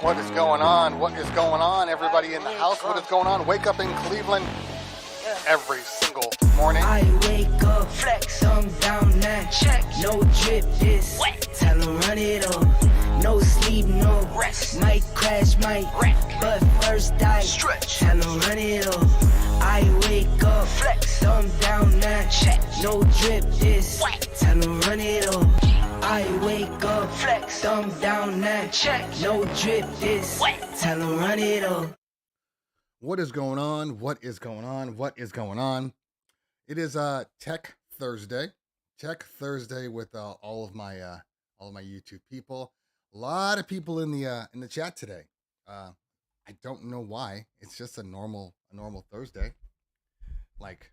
What is going on? What is going on, everybody in the house? What is going on? Wake up in Cleveland every single morning. I wake up, flex, thumb down, now check. No drip, this wet. Tell them run it up. No sleep, no rest. Might crash, might wreck. But first I stretch. Tell them run it up. I wake up, flex, thumb down, now check. No drip, this wet. Tell them run it up. I wake up, flex, thumb down, now check. No drip, this wet. Tell them run it up. What is going on? What is going on? What is going on? It is Tech Thursday. Tech Thursday with all of my YouTube people. A lot of people in the chat today. I don't know why. It's just a normal Thursday. Like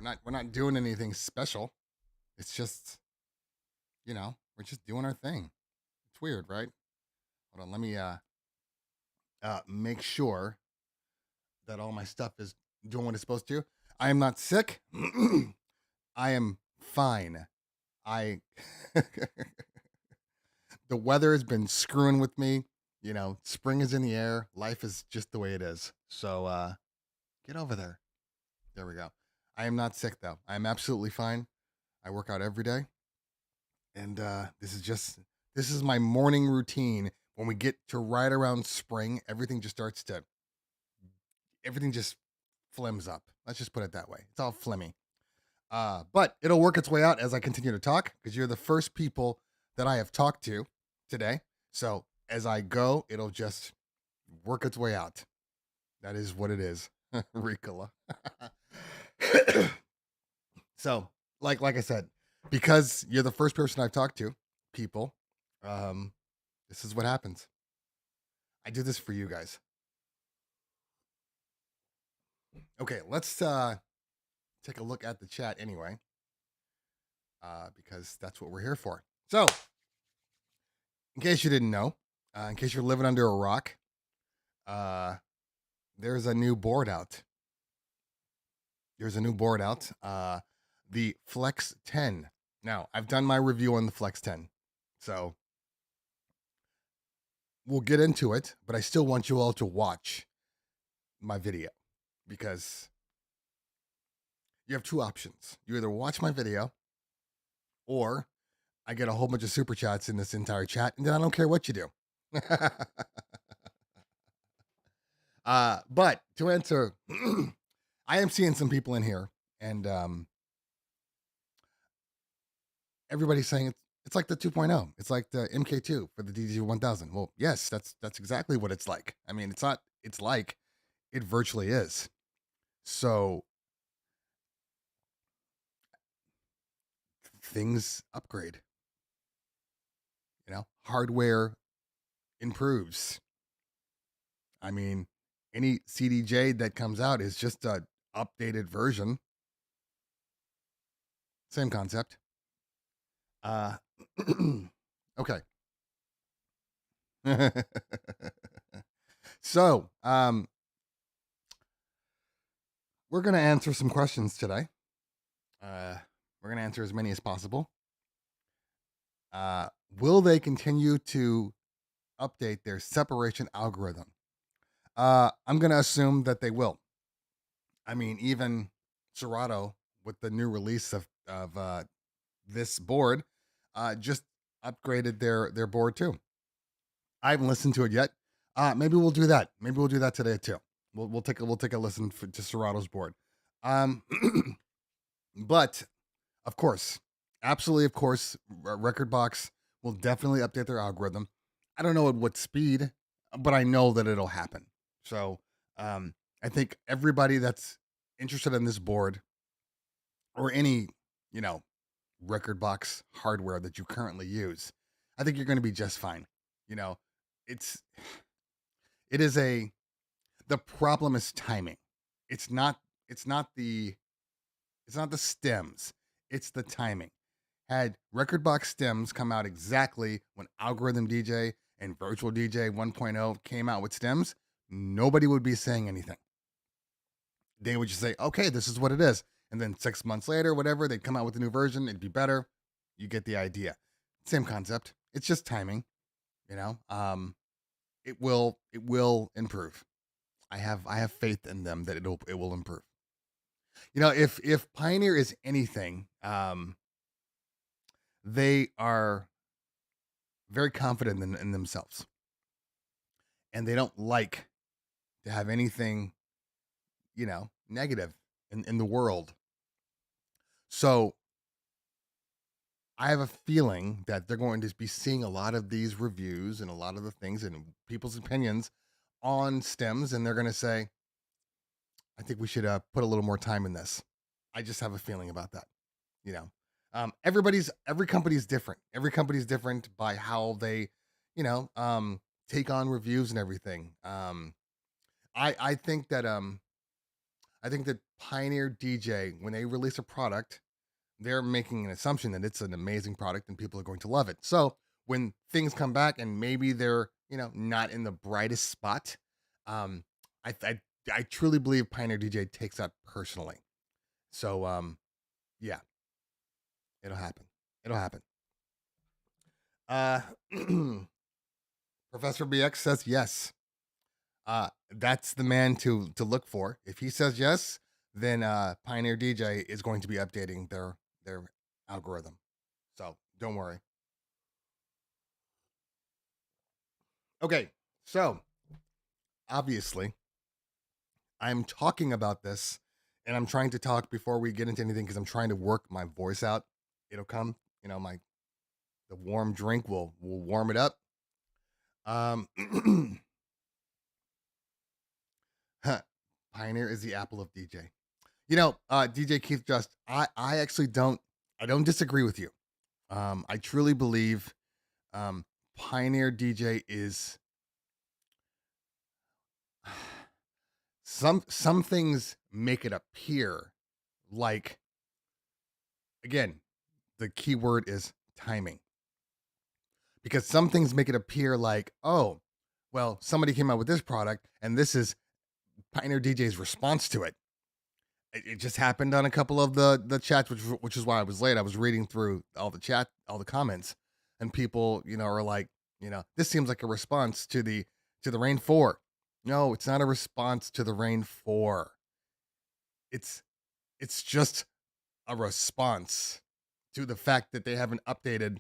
we're not doing anything special. It's just, we're just doing our thing. It's weird, right? Hold on, let me make sure that all my stuff is doing what it's supposed to. I am not sick. I am fine. The weather has been screwing with me. Spring is in the air. Life is just the way it is. So get over there. There we go. I am not sick though. I am absolutely fine. I work out every day. And this is my morning routine. When we get to right around spring, everything just flims up. Let's just put it that way. It's all flimmy. But it'll work its way out as I continue to talk, because you're the first people that I have talked to today. So as I go, it'll just work its way out. That is what it is. Ricola. So, like I said, because you're the first person I've talked to, people, this is what happens. I do this for you guys. Okay, let's take a look at the chat anyway, because that's what we're here for. So, in case you didn't know, in case you're living under a rock, there's a new board out. The Flex 10. Now, I've done my review on the Flex 10, so we'll get into it, but I still want you all to watch my video, because you have two options. You either watch my video, or I get a whole bunch of super chats in this entire chat, and then I don't care what you do. But to answer, I am seeing some people in here, and everybody's saying it's like the 2.0. It's like the MK2 for the DG1000. Well, yes, that's exactly what it's like. I mean, it's like it virtually is. So things upgrade. Hardware improves. I mean, any CDJ that comes out is just a updated version. Same concept. Okay. So, we're going to answer some questions today. We're going to answer as many as possible. Will they continue to update their separation algorithm? I'm going to assume that they will. I mean, even Serato, with the new release of this board, just upgraded their board too. I haven't listened to it yet. Maybe we'll do that. Maybe we'll do that today too. We'll take a listen to Serato's board. But of course, absolutely, of course, Rekordbox will definitely update their algorithm. I don't know at what speed, but I know that it'll happen. So I think everybody that's interested in this board, or any, Rekordbox hardware that you currently use, I think you're going to be just fine. It is The problem is timing. It's not it's not the it's not the stems. It's the timing. Had record box stems come out exactly when Algorithm DJ and Virtual DJ 1.0 came out with stems, nobody would be saying anything. They would just say, okay, this is what it is. And then 6 months later, whatever, they'd come out with a new version. It'd be better. You get the idea. Same concept. It's just timing, you know. It will improve. I have faith in them that it will improve. You know, if Pioneer is anything, they are very confident in themselves, and they don't like to have anything, negative in the world. So I have a feeling that they're going to be seeing a lot of these reviews and a lot of the things and people's opinions on stems, and they're going to say, I think we should put a little more time in this. I just have a feeling about that. You know, every company's different. Every company's different by how they, take on reviews and everything. I think that Pioneer DJ, when they release a product, they're making an assumption that it's an amazing product and people are going to love it. So when things come back and maybe they're not in the brightest spot, I truly believe Pioneer DJ takes that personally. So yeah, it'll happen. It'll happen. Uh, Professor BX says yes. That's the man to look for. If he says yes, then Pioneer DJ is going to be updating their algorithm. So don't worry. Okay, so obviously, I'm talking about this, and I'm trying to talk before we get into anything because I'm trying to work my voice out. It'll come, the warm drink will warm it up. Pioneer is the apple of DJ. DJ Keith Just, I actually don't disagree with you. I truly believe Pioneer DJ is some things make it appear like, again, the key word is timing. Because some things make it appear like, oh, well, somebody came out with this product and this is Pioneer DJ's response to it. It just happened on a couple of the chats, which is why I was late. I was reading through all the comments, and people, are like, this seems like a response to the Rain 4. No, it's not a response to the Rain 4. It's just a response to the fact that they haven't updated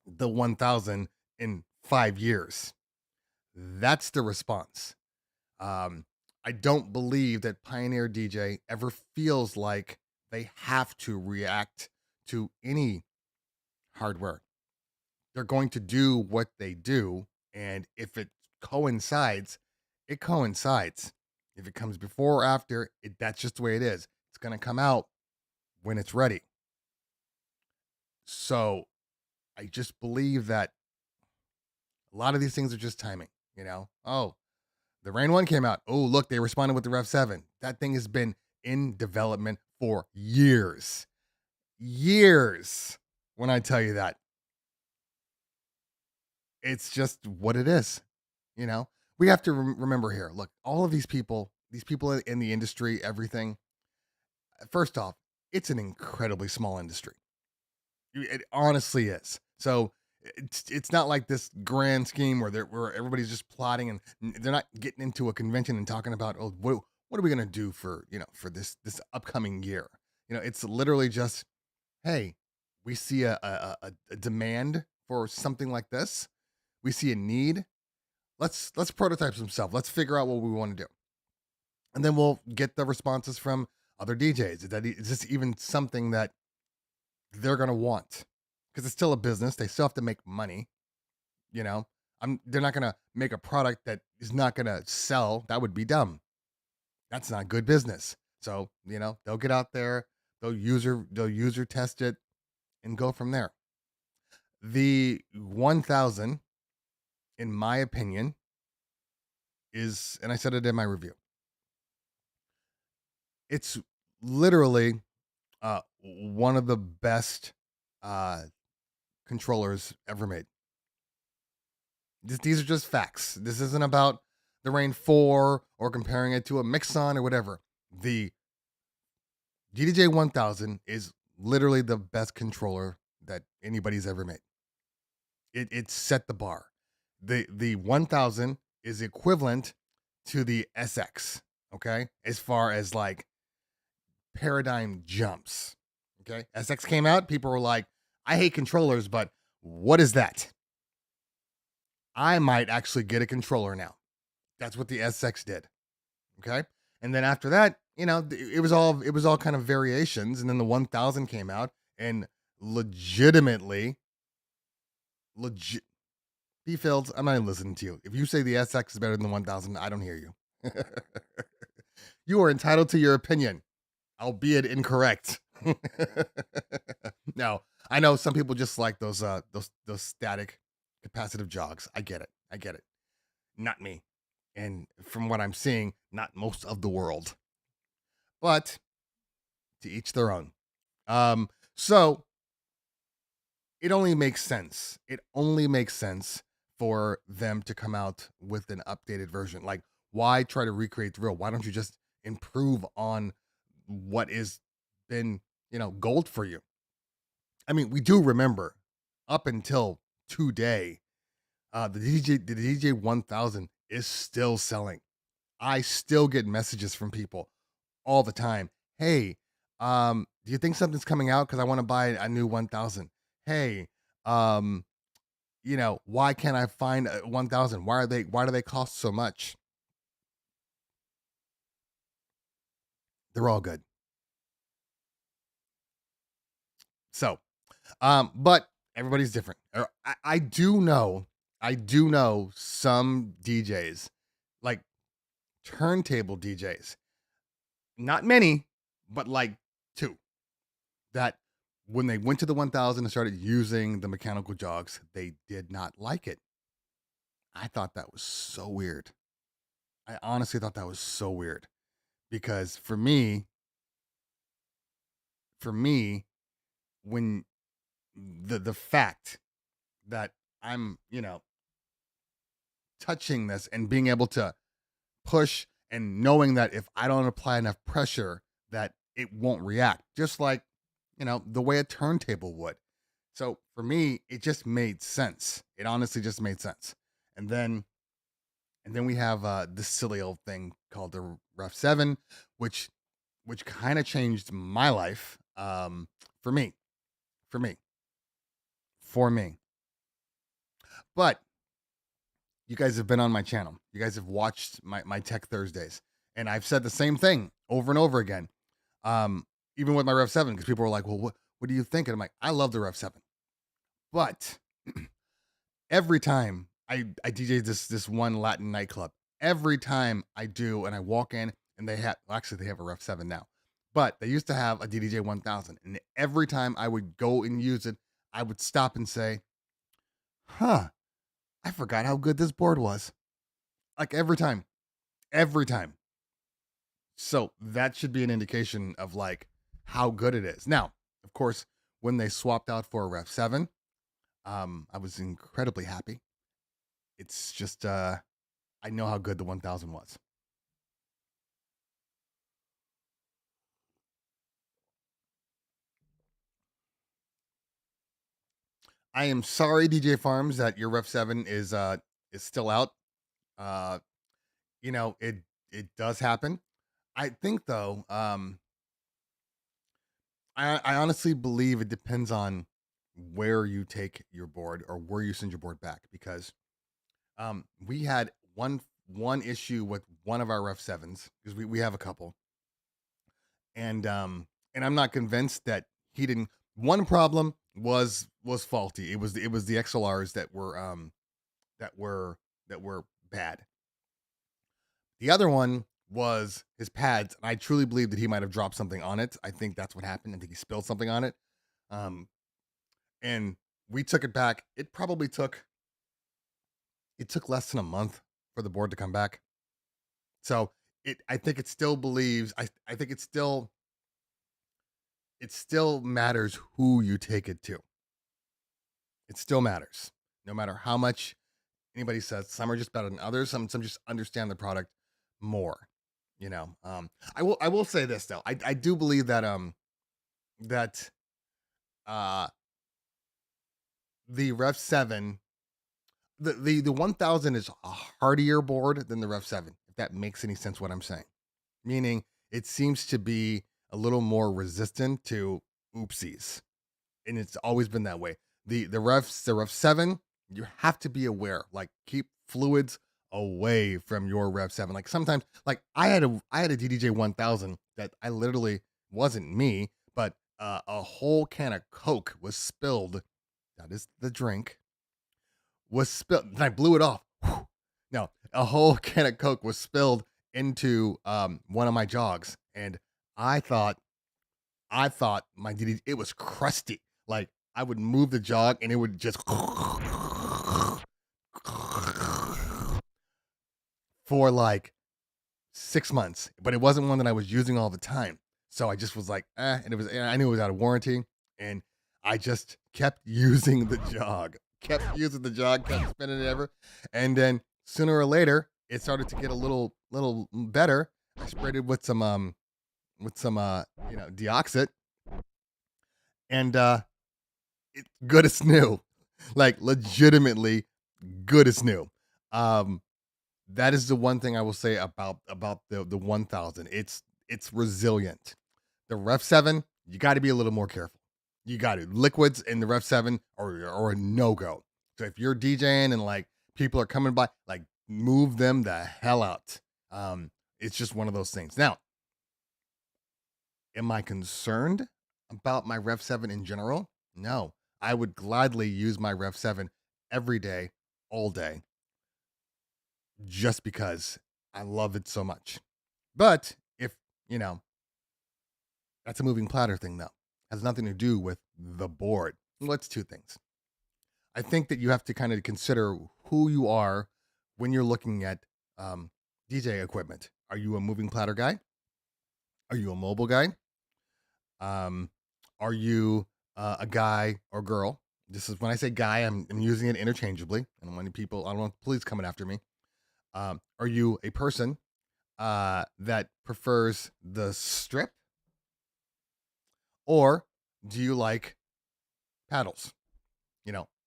the 1000 in 5 years. That's the response. I don't believe that Pioneer DJ ever feels like they have to react to any hardware. They're going to do what they do, and if it coincides, it coincides. If it comes before or after, that's just the way it is. It's going to come out when it's ready. So I just believe that a lot of these things are just timing, Oh, the Rain 1 came out. Oh, look, they responded with the Rev 7. That thing has been in development for years. Years, when I tell you that. It's just what it is, We have to remember here, look, all of these people in the industry, everything, first off, it's an incredibly small industry. It honestly is. So it's not like this grand scheme where everybody's just plotting and they're not getting into a convention and talking about, oh, what are we gonna do for for this upcoming year? It's literally just, hey, we see a demand for something like this. We see a need. Let's prototype some stuff. Let's figure out what we want to do, and then we'll get the responses from other DJs. Is this even something that they're gonna want? Because it's still a business. They still have to make money. They're not gonna make a product that is not gonna sell. That would be dumb. That's not good business. So, they'll get out there, they'll user test it and go from there. The 1000, in my opinion, is, and I said it in my review, it's literally one of the best uh, controllers ever made. These are just facts. This isn't about the Rain 4 or comparing it to a Mixon or whatever. The DDJ 1000 is literally the best controller that anybody's ever made. It set the bar. The 1000 is equivalent to the SX, okay? As far as like paradigm jumps. Okay? SX came out, people were like, I hate controllers, but what is that? I might actually get a controller now. That's what the SX did. Okay? And then after that, you know, it was all kind of variations, and then the 1000 came out, and legitimately B Fields, I'm not even listening to you. If you say the SX is better than the 1000, I don't hear you. You are entitled to your opinion, albeit incorrect. Now, I know some people just like those static capacitive jogs. I get it. I get it. Not me. And from what I'm seeing, not most of the world. But to each their own. So it only makes sense. It only makes sense for them to come out with an updated version. Like, why try to recreate the real? Why don't you just improve on what is been, you know, gold for you? I mean, we do remember up until today, the DJ 1000 is still selling. I still get messages from people all the time. Hey, do you think something's coming out? Because I want to buy a new 1000. Hey, you know, why can't I find a 1000? Why do they cost so much? They're all good. So, but everybody's different. I do know some DJs, like turntable DJs, not many, but like two, that when they went to the 1000 and started using the mechanical jogs, they did not like it. I thought that was so weird. I honestly thought that was so weird because for me, when the fact that I'm, you know, touching this and being able to push and knowing that if I don't apply enough pressure that it won't react, just like, you know, the way a turntable would. So for me, it just made sense. It honestly just made sense. And then we have this silly old thing called the Ref 7, which kind of changed my life. For me. For me. For me. But you guys have been on my channel. You guys have watched my Tech Thursdays. And I've said the same thing over and over again. Even with my Rev 7, because people were like, well, what do you think? And I'm like, I love the Rev 7. But every time I DJ this one Latin nightclub, every time I do and I walk in and they have, well, actually they have a Rev 7 now, but they used to have a DDJ 1000. And every time I would go and use it, I would stop and say, huh, I forgot how good this board was. Like every time. So that should be an indication of like how good it is. Now, of course, when they swapped out for a Rev 7, I was incredibly happy. It's just I know how good the 1000 was. I am sorry, DJ Farms, that your Rev 7 is still out. You know, it does happen. I think though, I honestly believe it depends on where you take your board or where you send your board back, because we had one issue with one of our Ref 7s, because we have a couple, and I'm not convinced that he didn't. One problem was faulty. It was the XLRs that were bad. The other one was his pads, and I truly believe that he might have dropped something on it. I think that's what happened. I think he spilled something on it. And we took it back. It took less than a month for the board to come back. So I think it still believes. I think it still matters who you take it to. It still matters, no matter how much anybody says. Some are just better than others. Some just understand the product more. I will say this though. I do believe that that uh the Rev 7, the 1000 is a hardier board than the Rev 7, if that makes any sense what I'm saying. Meaning it seems to be a little more resistant to oopsies. And it's always been that way. The Rev 7, you have to be aware. Like, keep fluids away from your Rev 7. Like, sometimes, like, I had a DDJ 1000 that I literally wasn't me, but a whole can of Coke was spilled. That is the drink. Was spilled, and I blew it off. Whew. No, a whole can of Coke was spilled into one of my jogs, and I thought my DD, it was crusty. Like, I would move the jog and it would just for like 6 months, but it wasn't one that I was using all the time. So I just was like, and I knew it was out of warranty, and I just kept using the jog, kept spinning it ever. And then sooner or later, it started to get a little better. I sprayed it with some deoxit, and it's good as new. Like, legitimately good as new. That is the one thing I will say about the 1000. It's resilient. The Rev 7, you got to be a little more careful. You got to. Liquids in the Rev 7 are a no-go. So if you're DJing and like people are coming by, like, move them the hell out. It's just one of those things. Now, am I concerned about my Rev 7 in general? No. I would gladly use my Rev 7 every day, all day, just because I love it so much. But if, that's a moving platter thing, though. Has nothing to do with the board. Well, it's two things. I think that you have to kind of consider who you are when you're looking at DJ equipment. Are you a moving platter guy? Are you a mobile guy? Are you a guy or girl? This is when I say guy, I'm using it interchangeably. I don't want the police coming after me. Are you a person that prefers the strip? Or do you like paddles?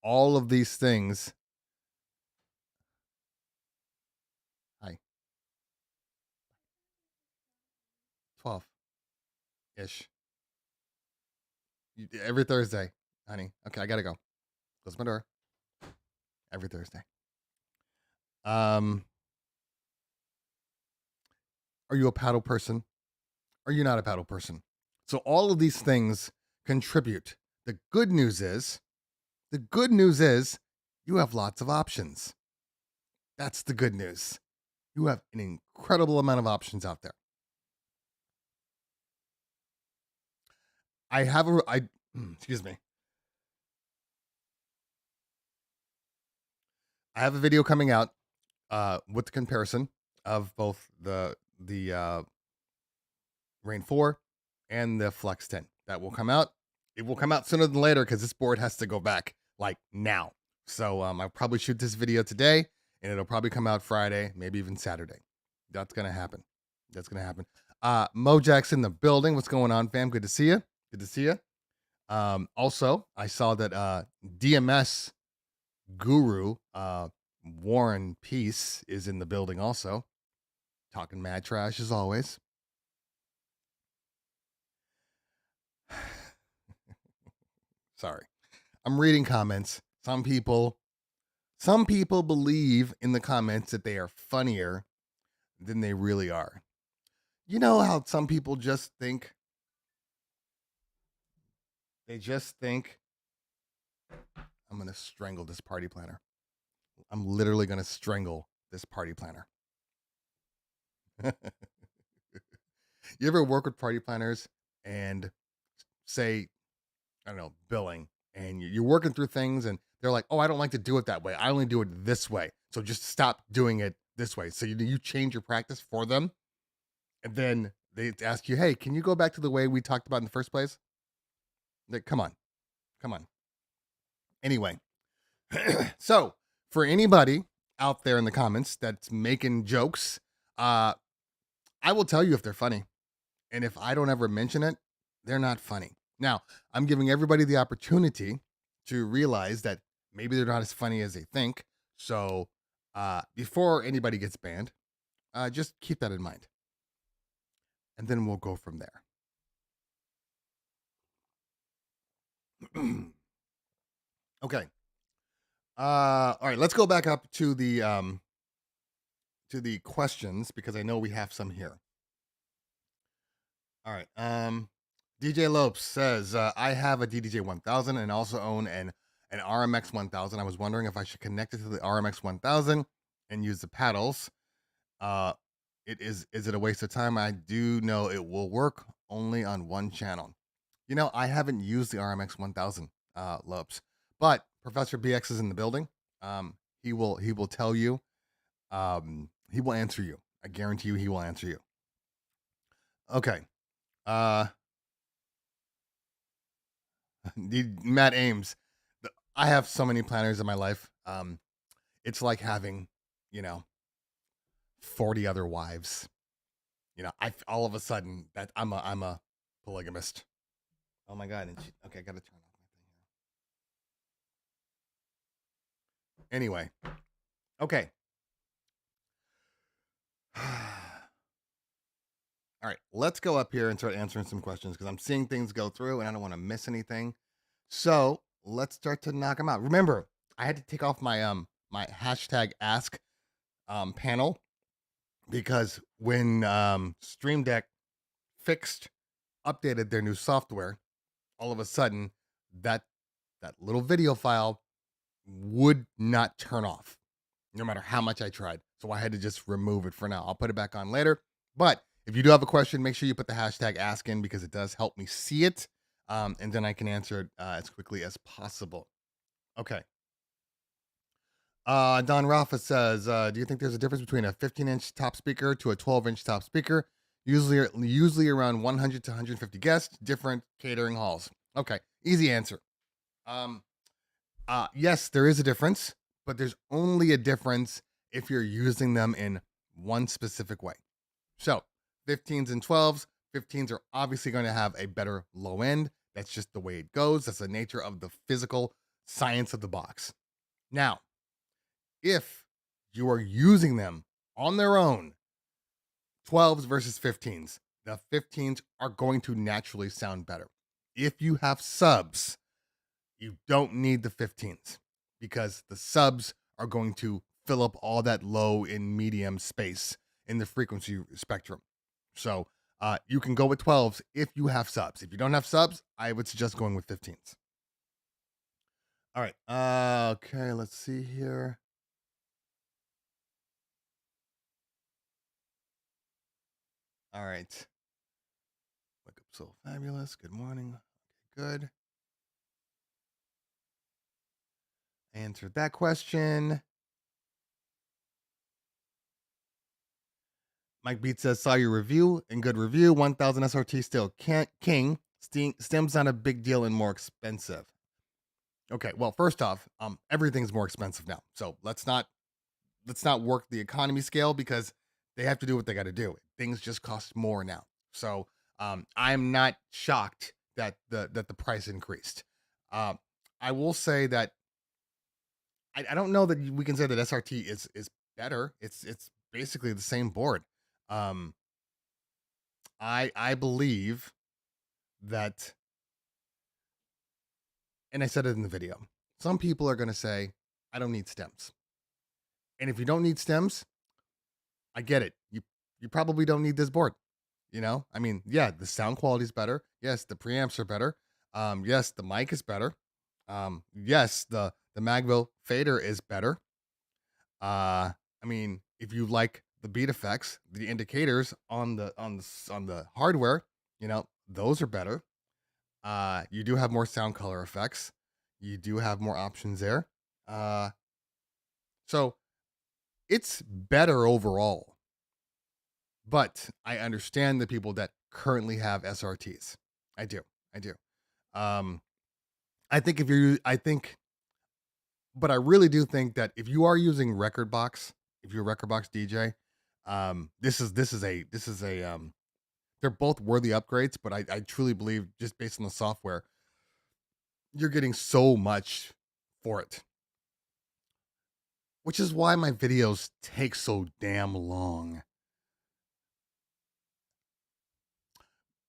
All of these things. Hi. 12-ish. Every Thursday, honey. Okay, I gotta go. Close my door. Every Thursday. Are you a paddle person? Are you not a paddle person? So all of these things contribute. The good news is you have lots of options. That's the good news. You have an incredible amount of options out there. Excuse me. I have a video coming out with the comparison of both the Rain 4 and the Flex 10. That will come out. It will come out sooner than later because this board has to go back like now. So I'll probably shoot this video today, and it'll probably come out Friday, maybe even Saturday. That's gonna happen. Mojack's in the building. What's going on, fam? Good to see you. Also, I saw that DMS guru Warren Peace is in the building also, talking mad trash as always. Sorry, I'm reading comments. Some people believe in the comments that they are funnier than they really are. You know how some people just think? They just think, I'm going to strangle this party planner. I'm literally going to strangle this party planner. You ever work with party planners and say, I don't know, billing, and you're working through things and they're like, oh, I don't like to do it that way. I only do it this way. So just stop doing it this way. So you change your practice for them, and then they ask you, hey, can you go back to the way we talked about in the first place? Like, come on. Anyway, so for anybody out there in the comments that's making jokes, I will tell you if they're funny. And if I don't ever mention it, they're not funny. Now, I'm giving everybody the opportunity to realize that maybe they're not as funny as they think. So before anybody gets banned, just keep that in mind. And then we'll go from there. Okay. All right, let's go back up to the questions because I know we have some here. All right. DJ Lopes says, I have a DDJ 1000 and also own an RMX 1000. I was wondering if I should connect it to the RMX 1000 and use the paddles. Is it a waste of time? I do know it will work only on one channel. You know, I haven't used the RMX 1000, Lopes, but Professor BX is in the building. He will tell you. He will answer you. I guarantee you he will answer you. Okay. Matt Ames. I have so many planners in my life. It's like having, 40 other wives. I all of a sudden that I'm a polygamist. Oh my god! Okay, I gotta turn off my thing here. Anyway, okay. All right, let's go up here and start answering some questions because I'm seeing things go through and I don't want to miss anything. So let's start to knock them out. Remember, I had to take off my my hashtag ask panel because when Stream Deck updated their new software, all of a sudden that little video file would not turn off no matter how much I tried. So I had to just remove it for now. I'll put it back on later. But if you do have a question, make sure you put the hashtag ask in because it does help me see it. And then I can answer it as quickly as possible. Okay. Don Rafa says, do you think there's a difference between a 15-inch top speaker to a 12-inch top speaker? Usually around 100 to 150 guests, different catering halls. Okay, easy answer. Yes, there is a difference, but there's only a difference if you're using them in one specific way. So 15s and 12s, 15s are obviously going to have a better low end. That's just the way it goes. That's the nature of the physical science of the box. Now, if you are using them on their own, 12s versus 15s, the 15s are going to naturally sound better. If you have subs, you don't need the 15s because the subs are going to fill up all that low and medium space in the frequency spectrum. So you can go with 12s if you have subs. If you don't have subs, I would suggest going with 15s. All right. Okay, let's see here. All right. Wake up so fabulous. Good morning. Okay, good. Answered that question. Mike Beat says, saw your review and good review. 1000 SRT still king. Stem's not a big deal and more expensive. Okay, well, first off, everything's more expensive now. So let's not work the economy scale because they have to do what they got to do. Things just cost more now. So I'm not shocked that the price increased. I will say that I don't know that we can say that SRT is better. It's basically the same board. I believe that, and I said it in the video, some people are going to say, I don't need stems. And if you don't need stems, I get it. You probably don't need this board. I mean, yeah, the sound quality is better. Yes, the preamps are better. Yes, the mic is better. Yes, the Magville fader is better. I mean, if you like the beat effects, the indicators on the hardware, those are better. You do have more sound color effects. You do have more options there. So it's better overall. But I understand the people that currently have SRTs. I do. I do. Um, I think if you're, I think, but I really do think that if you are using Rekordbox, if you're a Rekordbox DJ, this is a they're both worthy upgrades. But I truly believe, just based on the software, you're getting so much for it, which is why my videos take so damn long.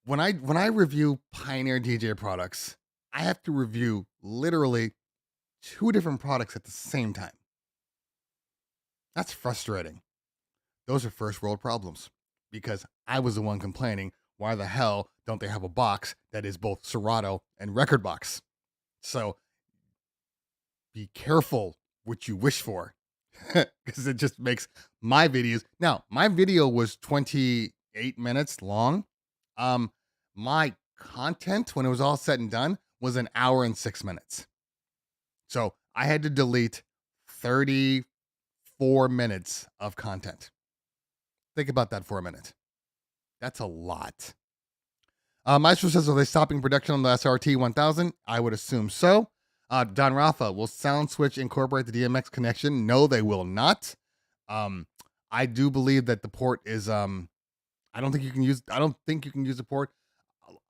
When I review Pioneer DJ products, I have to review literally 2 different products at the same time. That's frustrating. Those are first world problems, because I was the one complaining, why the hell don't they have a box that is both Serato and Rekordbox? So be careful what you wish for, because it just makes my videos. Now, my video was 28 minutes long. My content, when it was all said and done, was an hour and 6 minutes. So I had to delete 34 minutes of content. Think about that for a minute. That's a lot. Maestro says, are they stopping production on the SRT 1000? I would assume so. Don Rafa, will SoundSwitch incorporate the DMX connection? No, they will not. I do believe that the port is I don't think you can use the port.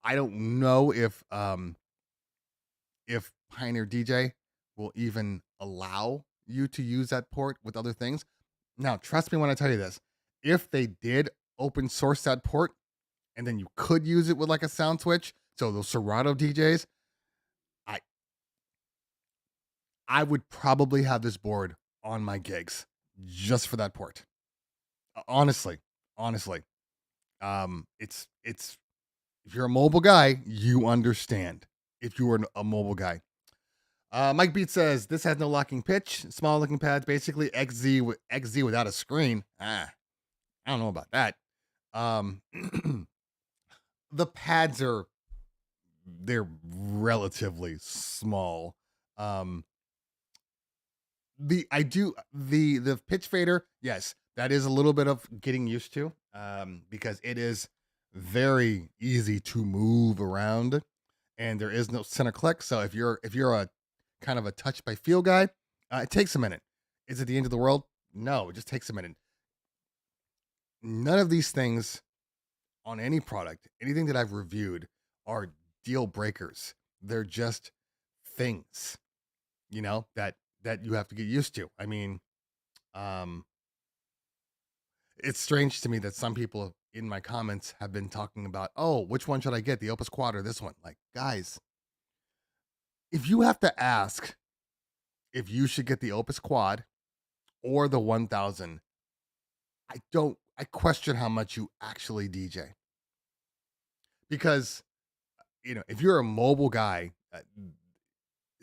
I don't know if Pioneer DJ will even allow you to use that port with other things. Now, trust me when I tell you this. If they did open source that port, and then you could use it with like a SoundSwitch, so those Serato DJs, I would probably have this board on my gigs just for that port. Honestly. It's if you're a mobile guy, you understand. If you are a mobile guy. Mike Beat says, this has no locking pitch. Small looking pads, basically XZ without a screen. I don't know about that. The pads they're relatively small. The pitch fader, yes, that is a little bit of getting used to, because it is very easy to move around, and there is no center click. So if you're a kind of a touch by feel guy, it takes a minute. Is it the end of the world? No, it just takes a minute. None of these things on any product, anything that I've reviewed, are deal breakers. They're just things, that you have to get used to. I mean, it's strange to me that some people in my comments have been talking about, oh, which one should I get, the Opus Quad or this one? Like, guys, if you have to ask if you should get the Opus Quad or the 1000, I question how much you actually DJ. Because, if you're a mobile guy,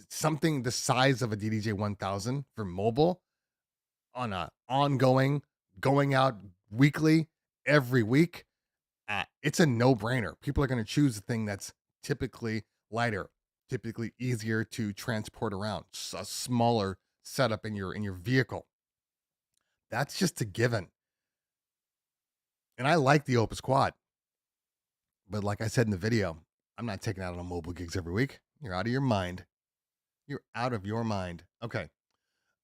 something the size of a DDJ 1000 for mobile on a ongoing, going out weekly, every week, it's a no-brainer. People are going to choose the thing that's typically lighter, typically easier to transport around, a smaller setup in your vehicle. That's just a given. And I like the Opus Quad. But like I said in the video, I'm not taking out on mobile gigs every week. You're out of your mind. You're out of your mind. Okay.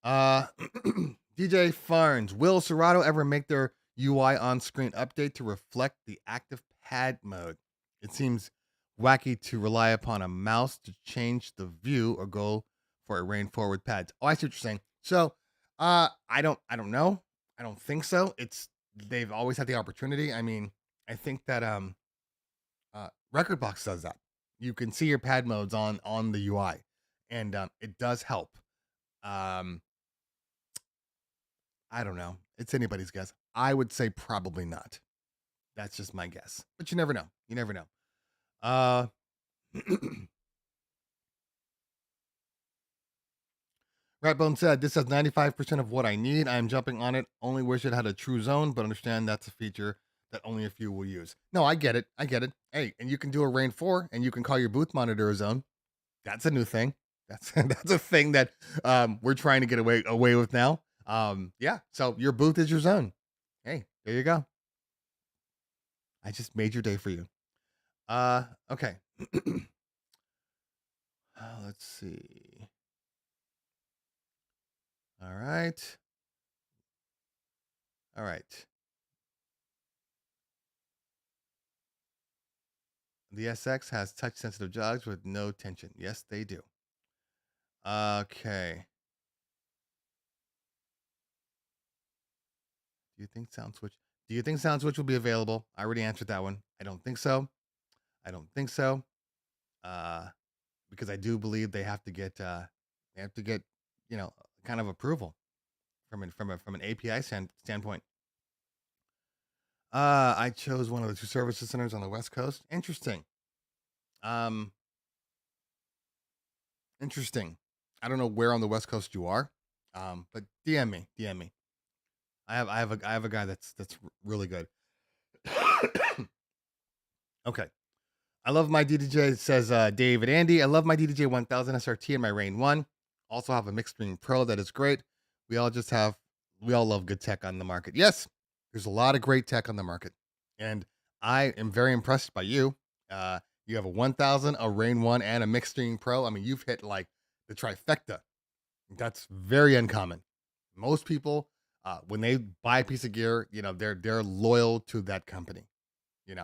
DJ Farns, will Serato ever make their UI on-screen update to reflect the active pad mode? It seems wacky to rely upon a mouse to change the view or go for a rain forward pads. Oh, I see what you're saying. So, I don't know. I don't think so. They've always had the opportunity. I mean, I think that Rekordbox does that. You can see your pad modes on the UI, and it does help. I don't know. It's anybody's guess. I would say probably not. That's just my guess. But you never know. You never know. Ratbone said, this has 95% of what I need. I'm jumping on it. Only wish it had a true zone, but understand that's a feature that only a few will use. No, I get it. Hey, and you can do a Rain 4, and you can call your booth monitor a zone. That's a new thing. That's a thing that we're trying to get away with now. Yeah, so your booth is your zone. Hey, there you go. I just made your day for you. Okay. Let's see. All right. All right. The SX has touch sensitive jogs with no tension. Yes, they do. Okay. Do you think SoundSwitch? Do you think SoundSwitch will be available? I already answered that one. I don't think so. I don't think so. Because I do believe they have to get, you know, kind of approval from an API standpoint. I chose one of the two services centers on the West Coast. Interesting. Um, interesting. I don't know where on the West Coast you are. But DM me. I have a guy that's really good. Okay. I love my DDJ, says David Andy. I love my DDJ 1000 SRT and my Rain 1. Also have a Mixed Stream Pro that is great. We all love good tech on the market. Yes, there's a lot of great tech on the market. And I am very impressed by you. You have a 1000, a Rain 1, and a Mixed Stream Pro. I mean, you've hit like the trifecta. That's very uncommon. Most people, when they buy a piece of gear, they're loyal to that company.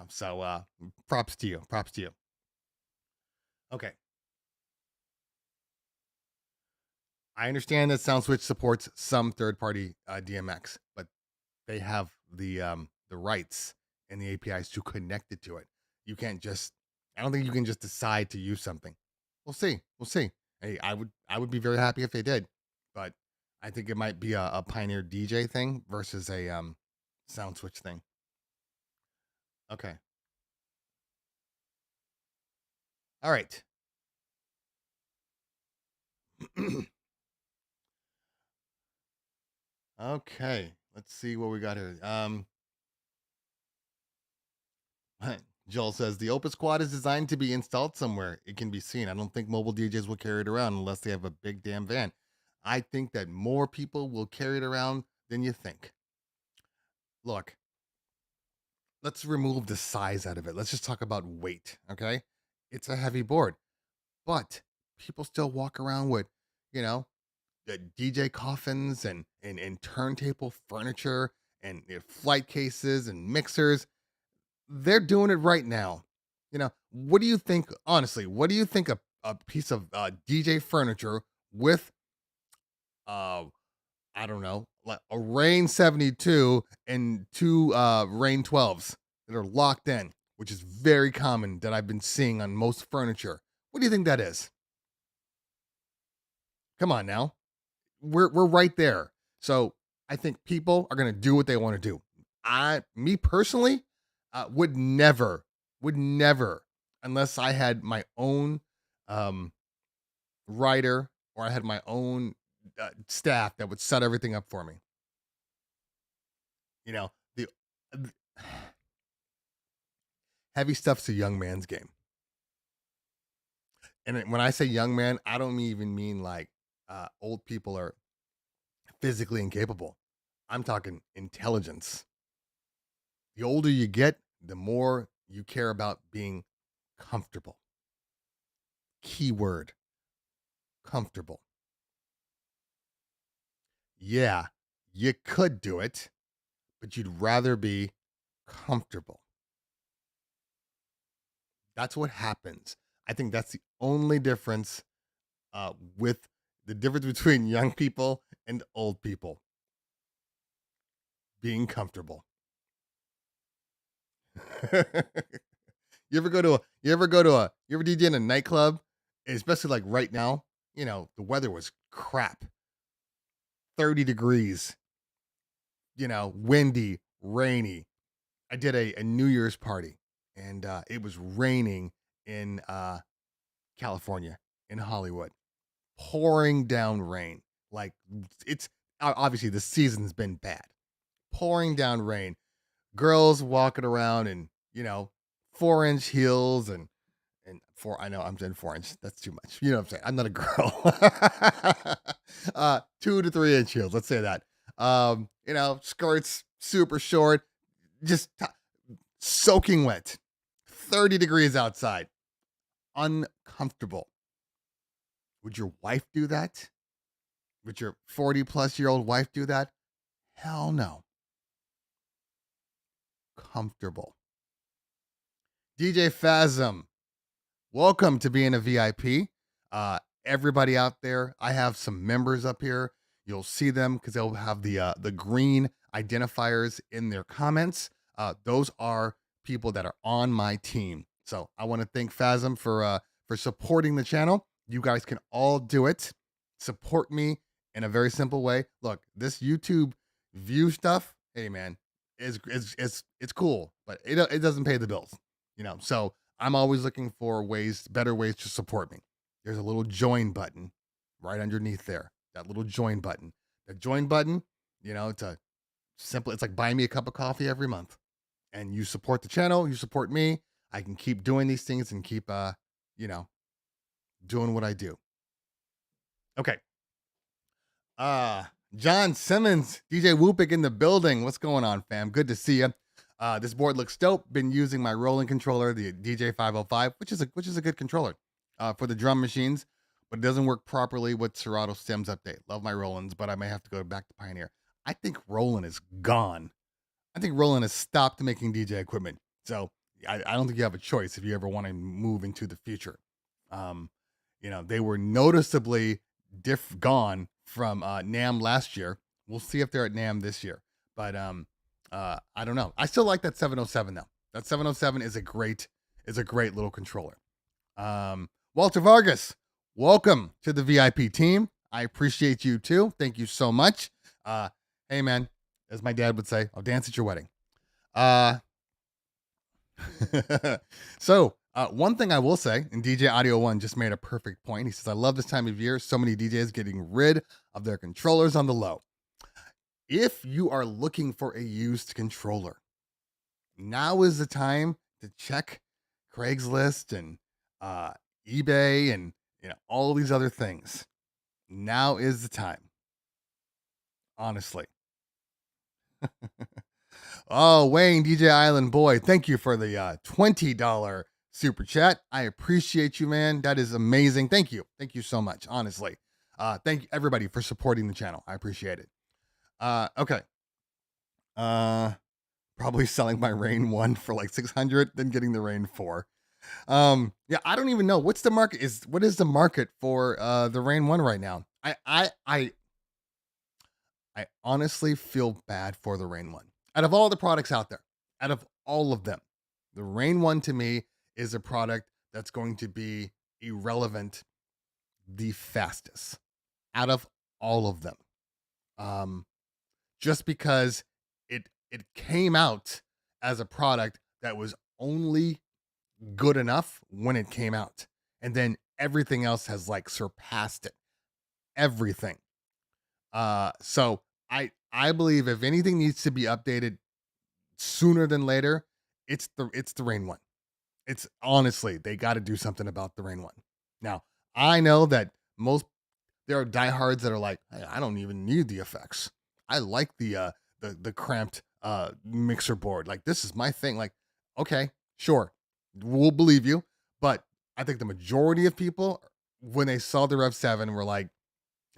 So props to you. Props to you. Okay. I understand that SoundSwitch supports some third-party DMX, but they have the rights and the APIs to connect it to it. You can't just. I don't think you can just decide to use something. We'll see. We'll see. Hey, I would be very happy if they did, but I think it might be a Pioneer DJ thing versus a SoundSwitch thing. Okay. All right. Okay. Let's see what we got here. Joel says the Opus Quad is designed to be installed somewhere. It can be seen. I don't think mobile DJs will carry it around unless they have a big damn van. I think that more people will carry it around than you think. Look, let's remove the size out of it. Let's just talk about weight, okay? It's a heavy board, but people still walk around with, you know, the DJ coffins and turntable furniture and flight cases and mixers. They're doing it right now. What do you think, honestly, what do you think a piece of DJ furniture with, uh, I don't know, like a Rain 72 and two Rain 12s that are locked in, which is very common that I've been seeing on most furniture. What do you think that is? Come on now. We're right there. So I think people are gonna do what they want to do. Me personally, would never, unless I had my own writer or I had my own staff that would set everything up for me. The heavy stuff's a young man's game. And when I say young man, I don't even mean like old people are physically incapable. I'm talking intelligence. The older you get, the more you care about being comfortable. Keyword comfortable. Yeah, you could do it, but you'd rather be comfortable. That's what happens. I think that's the only difference with the difference between young people and old people. Being comfortable. You ever DJ in a nightclub, especially like right now, the weather was crap. 30 degrees, windy, rainy. I did a New Year's party and it was raining in California, in Hollywood. Pouring down rain. Like it's obviously the season's been bad. Pouring down rain. Girls walking around in, 4-inch heels and and I know I'm saying 4 inch. That's too much. You know what I'm saying? I'm not a girl. 2 to 3 inch heels. Let's say that. Skirts super short, just soaking wet, 30 degrees outside, uncomfortable. Would your wife do that? Would your 40-plus-year-old wife do that? Hell no. Comfortable. DJ Phasm, welcome to being a VIP. Everybody out there, I have some members up here. You'll see them because they'll have the green identifiers in their comments. Those are people that are on my team. So I want to thank Phasm for supporting the channel. You guys can all do it. Support me in a very simple way. Look, this YouTube view stuff, hey man, it's cool, but it doesn't pay the bills. So I'm always looking for better ways to support me. There's a little join button right underneath there. That little join button. The join button, it's it's like buying me a cup of coffee every month. And you support the channel, you support me. I can keep doing these things and keep doing what I do. Okay. John Simmons, DJ Whoopik in the building. What's going on, fam? Good to see you. This board looks dope. Been using my Roland controller, the DJ 505, which is a good controller for the drum machines, but it doesn't work properly with Serato stems update. Love my Rolands, but I may have to go back to Pioneer. I think Roland is gone. I think Roland has stopped making DJ equipment. So I don't think you have a choice if you ever want to move into the future. They were noticeably gone from NAMM last year. We'll see if they're at NAMM this year. But I don't know. I still like that 707 though. That 707 is a great little controller. Walter Vargas, welcome to the VIP team. I appreciate you too. Thank you so much. Hey man, as my dad would say, I'll dance at your wedding. So one thing I will say, and DJ Audio One just made a perfect point. He says, I love this time of year. So many DJs getting rid of their controllers on the low. If you are looking for a used controller, now is the time to check Craigslist and eBay and all these other things. Now is the time. Honestly. Oh, Wayne, DJ Island Boy, thank you for the $20 super chat. I appreciate you, man. That is amazing. Thank you. Thank you so much, honestly. Thank you, everybody, for supporting the channel. I appreciate it. Okay. Probably selling my Rain 1 for like 600, then getting the Rain 4. Yeah, I don't even know. What is the market for the Rain 1 right now? I honestly feel bad for the Rain 1. Out of all the products out there, out of all of them, the Rain 1 to me is a product that's going to be irrelevant the fastest out of all of them. Just because it came out as a product that was only good enough when it came out. And then everything else has like surpassed it. Everything. So I believe if anything needs to be updated sooner than later, it's the Rain 1. It's honestly, they got to do something about the Rain 1. Now, I know that there are diehards that are like, hey, I don't even need the effects. I like the cramped mixer board. Like, this is my thing. Like, okay, sure, we'll believe you. But I think the majority of people, when they saw the Rev 7, were like,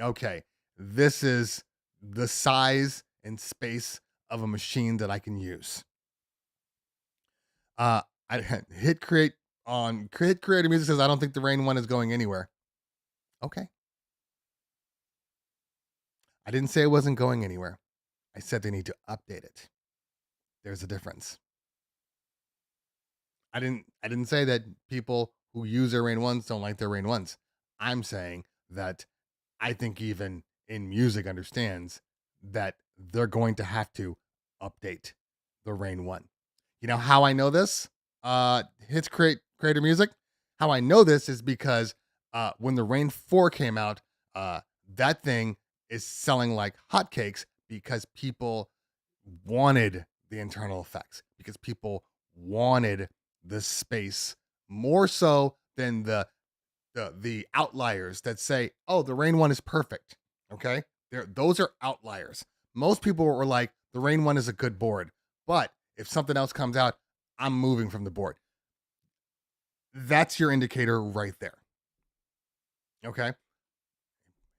okay, this is the size and space of a machine that I can use. I hit creator music says, I don't think the Rain 1 is going anywhere. Okay. I didn't say it wasn't going anywhere. I said they need to update it. There's a difference. I didn't say that people who use their Rain 1s don't like their Rain 1s. I'm saying that I think even in music understands that they're going to have to update the Rain 1. You know how I know this? Hits creator music. How I know this is because when the Rain 4 came out, that thing is selling like hotcakes because people wanted the internal effects, because people wanted the space more so than the outliers that say, oh, the Rain 1 is perfect. Okay, those are outliers. Most people were like, the Rain 1 is a good board, but if something else comes out, I'm moving from the board. That's your indicator right there. Okay,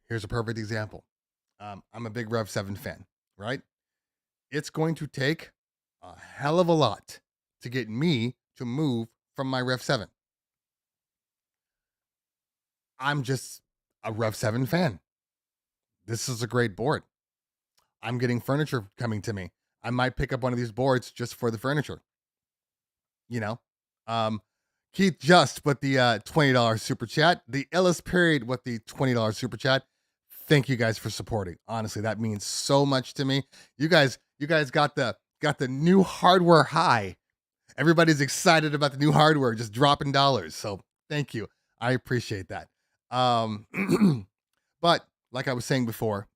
here's a perfect example. I'm a big Rev 7 fan, right? It's going to take a hell of a lot to get me to move from my Rev 7. I'm just a Rev 7 fan. This is a great board. I'm getting furniture coming to me. I might pick up one of these boards just for the furniture. You know, Keith Just with the $20 super chat. The Ellis Period with the $20 super chat. Thank you guys for supporting. Honestly, that means so much to me. You guys got the new hardware high. Everybody's excited about the new hardware, just dropping dollars. So thank you. I appreciate that. But like I was saying before,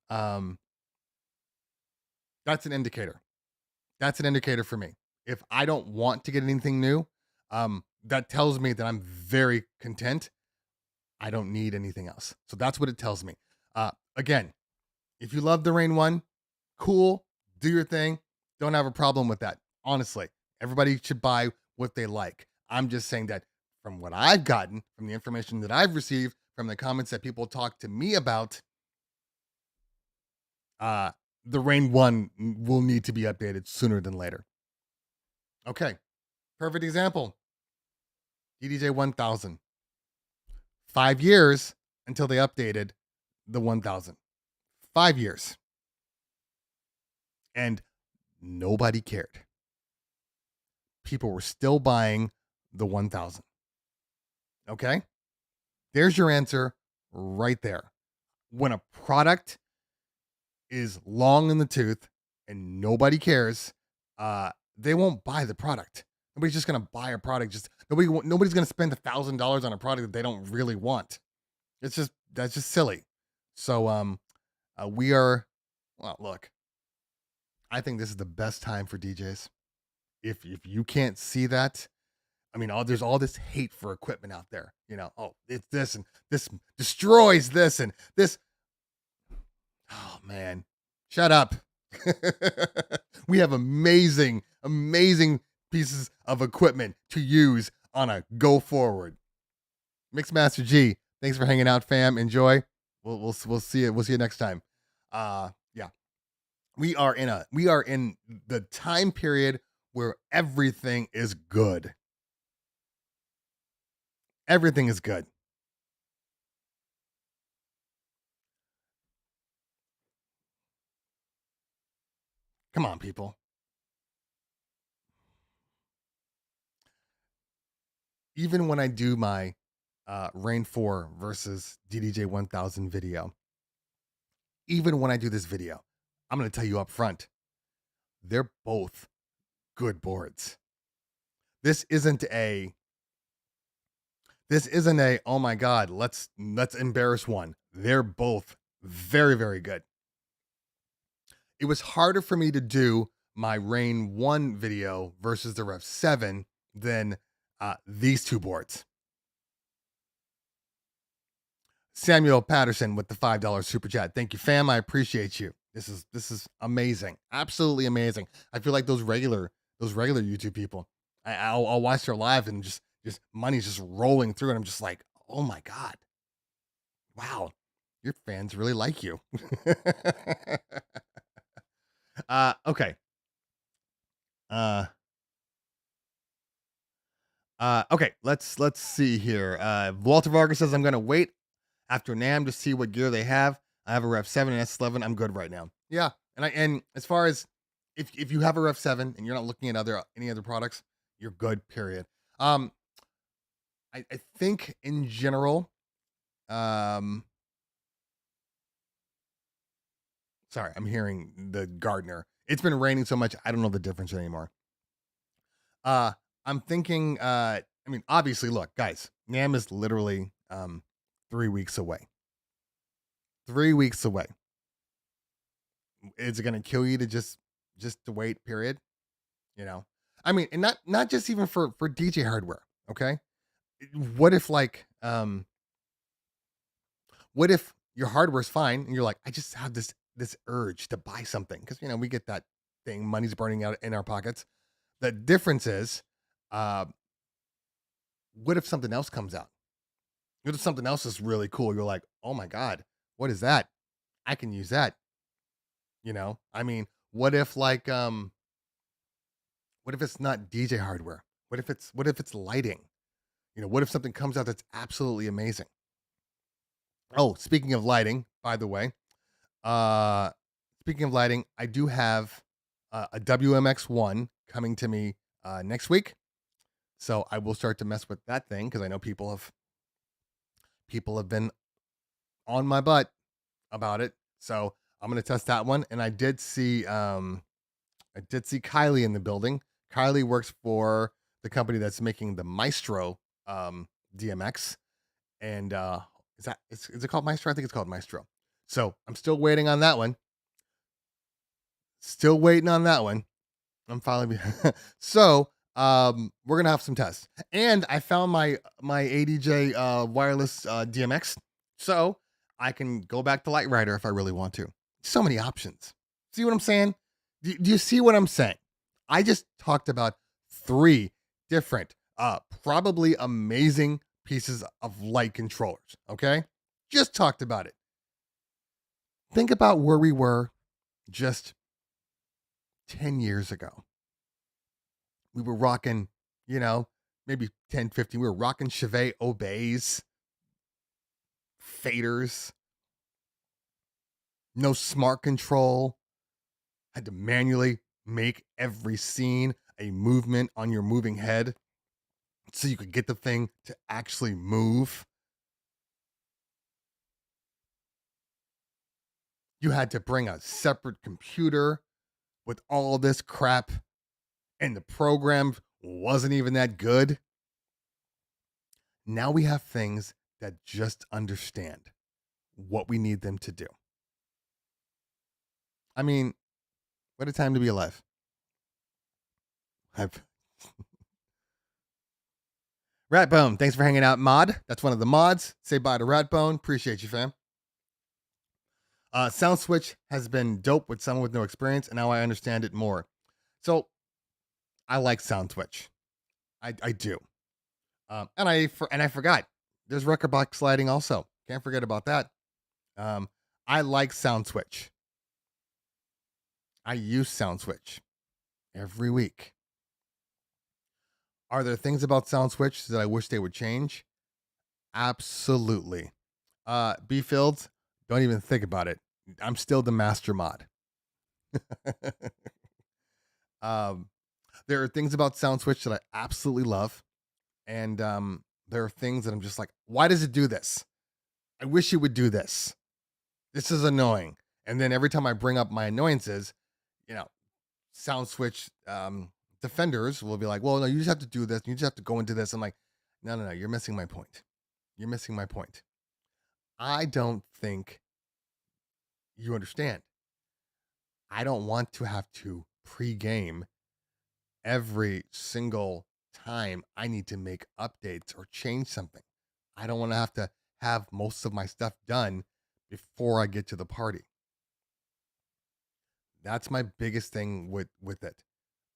that's an indicator. That's an indicator for me. If I don't want to get anything new, that tells me that I'm very content. I don't need anything else. So that's what it tells me. Again, if you love the Rain 1, cool, do your thing. Don't have a problem with that. Honestly, everybody should buy what they like. I'm just saying that from what I've gotten, from the information that I've received, from the comments that people talk to me about, the Rain 1 will need to be updated sooner than later. Okay, perfect example. DDJ 1000. 5 years until they updated the 1000. 5 years. And nobody cared. People were still buying the 1000. Okay? There's your answer right there. When a product is long in the tooth and nobody cares, they won't buy the product. Nobody's just gonna buy a product. Nobody's gonna spend $1,000 on a product that they don't really want. That's just silly. So we are. Well, look, I think this is the best time for DJs. If you can't see that, I mean, there's all this hate for equipment out there. You know, oh, it's this and this destroys this and this. Oh man, shut up. We have amazing pieces of equipment to use on a go forward. Mixmaster G, thanks for hanging out, fam. Enjoy. We'll see you. We'll see you next time. Yeah. We are in the time period where everything is good. Everything is good. Come on, people. Even when I do my Rain 4 versus DDJ 1000 video, even when I do this video, I'm going to tell you up front, they're both good boards. This isn't a oh my god, let's embarrass one. They're both very, very good. It was harder for me to do my Rain 1 video versus the Rev 7 than these two boards. Samuel Patterson with the $5 super chat. Thank you, fam. I appreciate you. This is amazing. Absolutely amazing. I feel like those regular YouTube people. I'll watch their live and just money's just rolling through and I'm just like, oh my god. Wow. Your fans really like you. Okay. Okay, let's see here. Walter Vargas says I'm gonna wait after NAMM to see what gear they have. I have a Rev 7 and S11. I'm good right now. Yeah, and as far as if you have a Rev 7 and you're not looking at any other products, you're good. Period. I think in general, sorry, I'm hearing the gardener. It's been raining so much, I don't know the difference anymore. I'm thinking, I mean, obviously, look, guys, NAMM is literally 3 weeks away. 3 weeks away. Is it going to kill you to just to wait? Period. You know, I mean, and not just even for DJ hardware. Okay, what if what if your hardware's fine and you're like, I just have this urge to buy something because we get that thing, money's burning out in our pockets. The difference is, uh, what if something else comes out? What if something else is really cool? You're like, oh my god, what is that? I can use that. I mean, what if what if it's not DJ hardware? What if it's lighting? What if something comes out that's absolutely amazing? Oh, speaking of lighting, by the way, uh, speaking of lighting, I do have a WMX1 coming to me next week, so I will start to mess with that thing because I know people have been on my butt about it. So I'm gonna test that one, and I did see Kylie in the building. Kylie works for the company that's making the Maestro DMX, and is it called Maestro? I think it's called Maestro. So I'm still waiting on that one. Still waiting on that one. I'm finally so we're gonna have some tests. And I found my ADJ wireless DMX. So I can go back to Light Rider if I really want to. So many options. See what I'm saying? Do you see what I'm saying? I just talked about 3 different probably amazing pieces of light controllers. Okay? Just talked about it. Think about where we were just 10 years ago. We were rocking, maybe 10, 15. We were rocking Chevet Obeys, faders, no smart control. Had to manually make every scene a movement on your moving head so you could get the thing to actually move. You had to bring a separate computer with all this crap, and the program wasn't even that good. Now we have things that just understand what we need them to do. I mean, what a time to be alive. Ratbone, thanks for hanging out, mod. That's one of the mods. Say bye to Ratbone. Appreciate you, fam. SoundSwitch has been dope with someone with no experience, and now I understand it more. So I like SoundSwitch. I do. And I forgot. There's record box sliding also. Can't forget about that. I like SoundSwitch. I use SoundSwitch every week. Are there things about SoundSwitch that I wish they would change? Absolutely. B Fields, don't even think about it. I'm still the master mod. There are things about SoundSwitch that I absolutely love. And there are things that I'm just like, why does it do this? I wish it would do this. This is annoying. And then every time I bring up my annoyances, SoundSwitch defenders will be like, well, no, you just have to do this. You just have to go into this. I'm like, no, you're missing my point. You're missing my point. I don't think you understand. I don't want to have to pre-game every single time I need to make updates or change something. I don't want to have most of my stuff done before I get to the party. That's my biggest thing with it.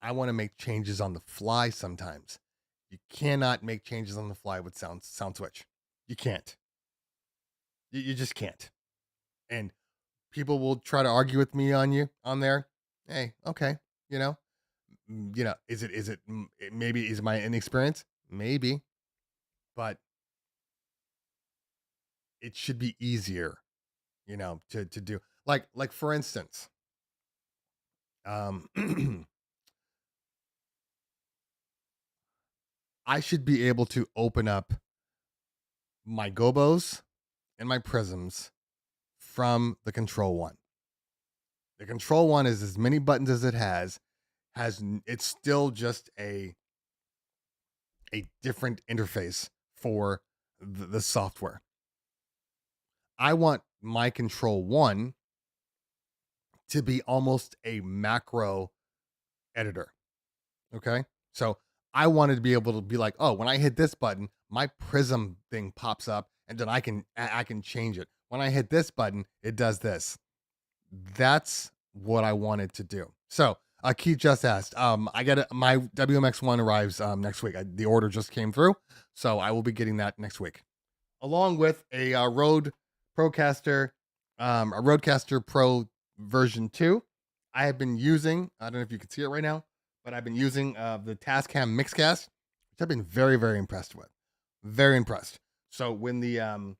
I want to make changes on the fly sometimes. You cannot make changes on the fly with SoundSwitch. You can't. You just can't. And people will try to argue with me on there. Hey, okay, is it maybe is my inexperience? Maybe. But it should be easier, to do. Like for instance, I should be able to open up my gobos and my prisms from the control one. The control one is as many buttons as it has it's still just a different interface for the software. I want my control one to be almost a macro editor. Okay? So I wanted to be able to be like, oh, when I hit this button, my prism thing pops up, and then I can change it. When I hit this button, it does this. That's what I wanted to do. So Keith just asked, I got my WMX1 arrives next week. The order just came through, so I will be getting that next week, along with a Rode Procaster, a Rodecaster Pro version 2. I have been using, I don't know if you can see it right now, but I've been using the Tascam Mixcast, which I've been very, very impressed with. Very impressed. So when the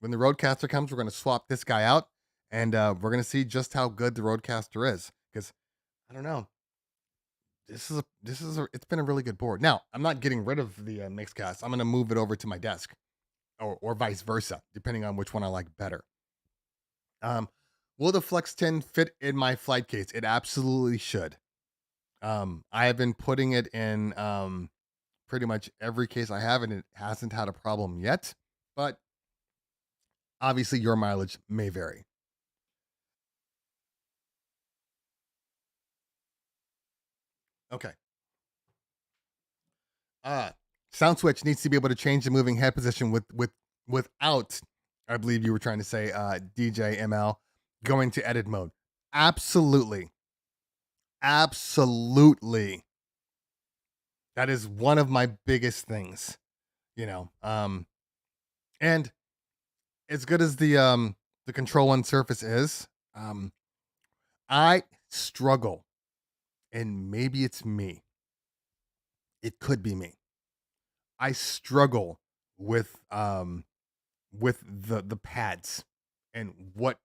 Rodecaster comes, we're going to swap this guy out, and we're going to see just how good the Rodecaster is. Because I don't know, it's been a really good board. Now I'm not getting rid of the Mixcast. I'm going to move it over to my desk, or vice versa, depending on which one I like better. Will the Flex 10 fit in my flight case? It absolutely should. I have been putting it in pretty much every case I have, and it hasn't had a problem yet. But obviously, your mileage may vary. Okay. SoundSwitch needs to be able to change the moving head position without, I believe you were trying to say, DJ ML, going to edit mode. Absolutely. Absolutely. That is one of my biggest things, and as good as the Control One Surface is, I struggle, and maybe it's me. It could be me. I struggle with the pads and what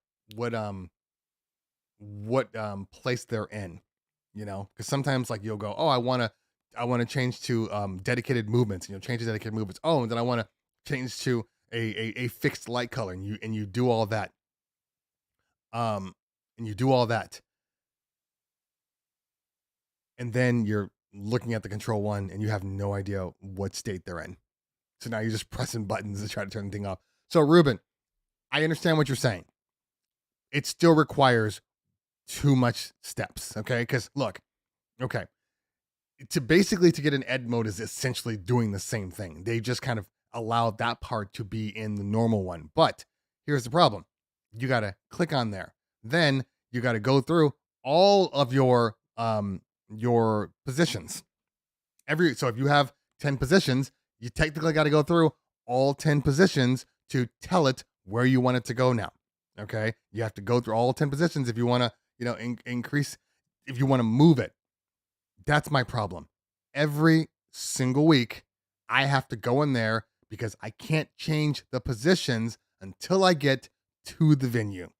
place they're in, because sometimes like you'll go, oh, I want to change to dedicated movements, change to dedicated movements. Oh, and then I want to change to a fixed light color, and you do all that. And then you're looking at the Control One and you have no idea what state they're in. So now you're just pressing buttons to try to turn the thing off. So Ruben, I understand what you're saying. It still requires too much steps, okay? Because look, okay, to get an ed mode is essentially doing the same thing. They just kind of allow that part to be in the normal one. But here's the problem. You got to click on there. Then you got to go through all of your positions. So if you have 10 positions, you technically got to go through all 10 positions to tell it where you want it to go now. Okay? You have to go through all 10 positions if you want to, increase, if you want to move it. That's my problem. Every single week, I have to go in there because I can't change the positions until I get to the venue.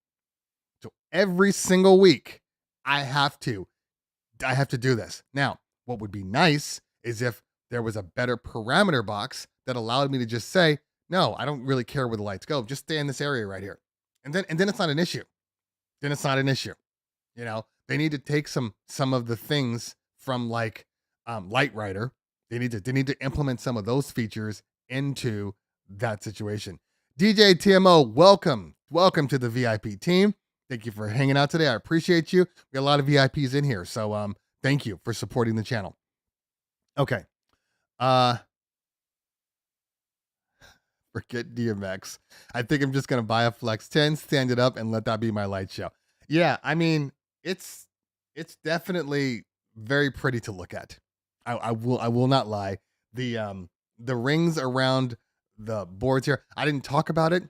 So every single week, I have to do this. Now, what would be nice is if there was a better parameter box that allowed me to just say, no, I don't really care where the lights go. Just stay in this area right here. And then it's not an issue. They need to take some of the things from like Light Rider. They need to implement some of those features into that situation. DJ TMO, welcome to the VIP team. Thank you for hanging out today. I appreciate you. We got a lot of VIPs in here, so thank you for supporting the channel. Okay. Forget DMX. I think I'm just gonna buy a Flex 10, stand it up, and let that be my light show. Yeah, I mean, it's definitely very pretty to look at. I will not lie. The rings around the boards here, I didn't talk about it,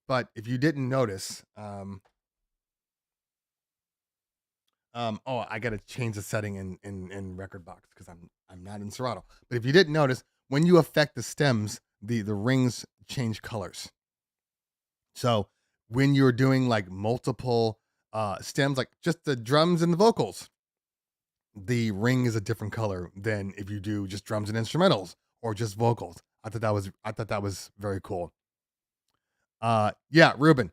but if you didn't notice, I gotta change the setting in Rekordbox because I'm not in Serato. But if you didn't notice, when you affect the stems, the rings change colors. So when you're doing like multiple stems, like just the drums and the vocals, the ring is a different color than if you do just drums and instrumentals or just vocals. I thought that was very cool. Yeah, Ruben.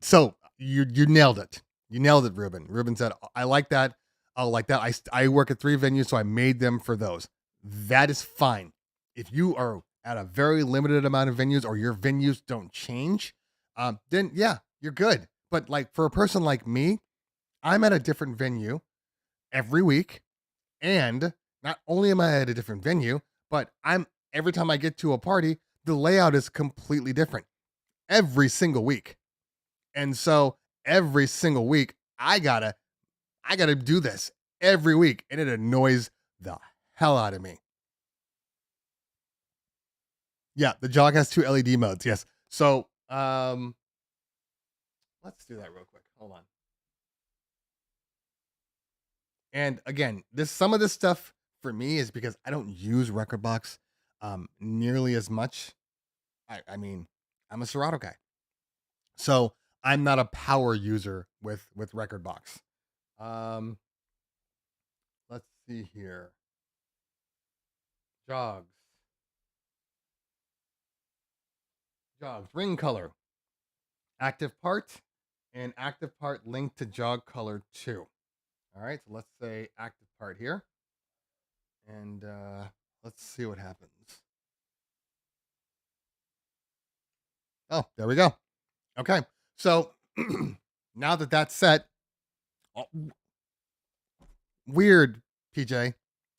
So you nailed it. You nailed it, Ruben. Ruben said, I like that. I like that. I work at 3 venues, so I made them for those. That is fine. If you are at a very limited amount of venues or your venues don't change, then yeah, you're good. But like for a person like me, I'm at a different venue every week. And not only am I at a different venue, but I'm every time I get to a party, the layout is completely different every single week. And so every single week, I gotta do this every week, and it annoys the hell out of me. Yeah, the jog has 2 LED modes. Yes. So let's do that real quick. Hold on. And again, some of this stuff for me is because I don't use Rekordbox nearly as much. I mean, I'm a Serato guy, so I'm not a power user with Rekordbox. Let's see here. Jogs, ring color, active part, and active part linked to jog color 2. All right, so let's say active part here, and let's see what happens. Oh, there we go. Okay, so now that that's set, weird, PJ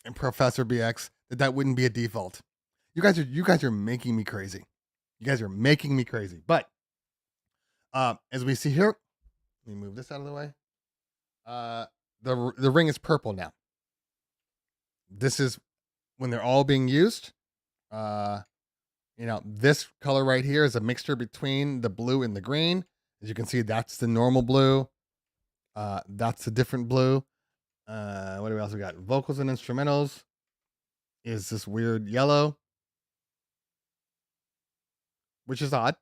and Professor BX, that wouldn't be a default. You guys are making me crazy. You guys are making me crazy. But as we see here, let me move this out of the way. The ring is purple now. This is when they're all being used. This color right here is a mixture between the blue and the green. As you can see, that's the normal blue. That's a different blue. What else we got? Vocals and instrumentals is this weird yellow, which is odd.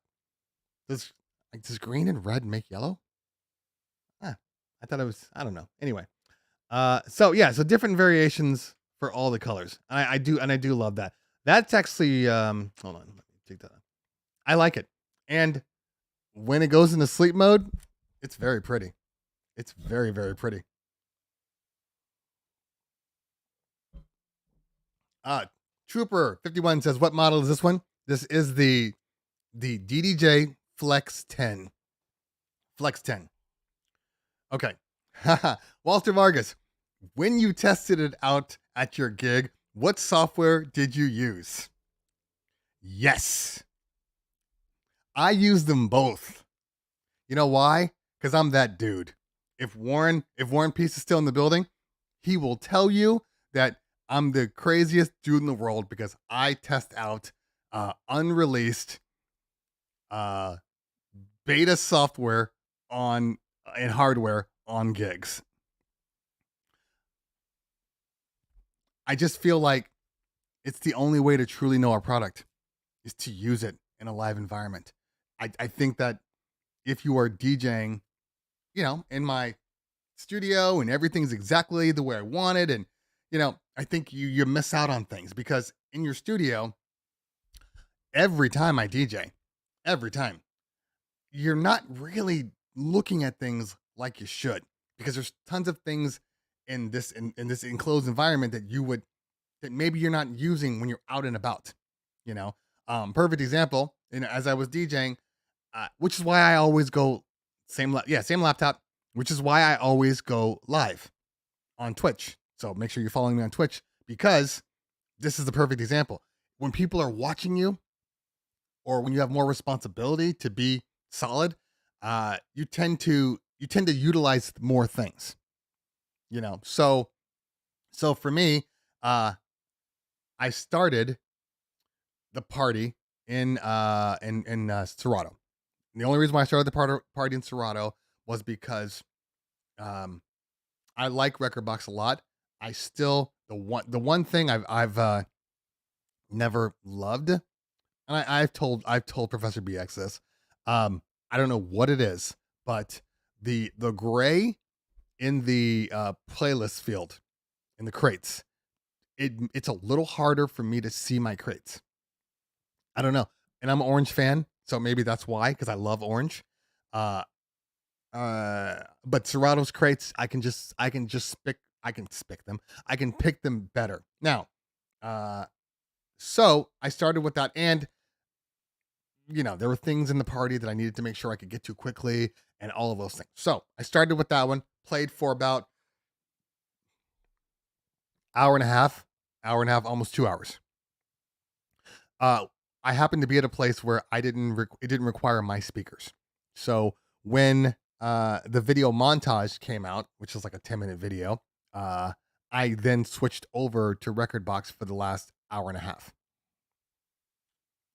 Does green and red make yellow? I thought it was, I don't know. Anyway, so different variations for all the colors. I do love that. That's actually hold on, let me take that. I like it. And when it goes into sleep mode, it's very pretty. It's very, very pretty. Trooper 51 says, what model is this one? This is the DDJ Flex 10. Flex 10. Okay. Walter Vargas, when you tested it out at your gig, what software did you use? Yes. I use them both. You know why? Because I'm that dude. If Warren Peace is still in the building, he will tell you that I'm the craziest dude in the world because I test out unreleased beta software and hardware on gigs. I just feel like it's the only way to truly know our product is to use it in a live environment. I think that if you are DJing, in my studio and everything's exactly the way I wanted, and I think you miss out on things because in your studio, every time I DJ, you're not really looking at things like you should because there's tons of things in this enclosed environment that maybe you're not using when you're out and about. Perfect example. As I was DJing, which is why I always go same laptop, which is why I always go live on Twitch. So make sure you're following me on Twitch because this is the perfect example. When people are watching you, or when you have more responsibility to be solid, you tend to utilize more things. So for me, I started the party in Serato. And the only reason why I started the party in Serato was because I like Rekordbox a lot. I still the one thing I've never loved, and I've told Professor BX this. I don't know what it is, but the gray in the playlist field in the crates, it's a little harder for me to see my crates. I don't know, and I'm an Orange fan, so maybe that's why, because I love Orange. But Serato's crates, I can pick them better. Now, so I started with that, and there were things in the party that I needed to make sure I could get to quickly and all of those things. So I started with that one, played for about hour and a half, almost 2 hours. I happened to be at a place where it didn't require my speakers. So when the video montage came out, which is like a 10-minute video, I then switched over to Rekordbox for the last hour and a half.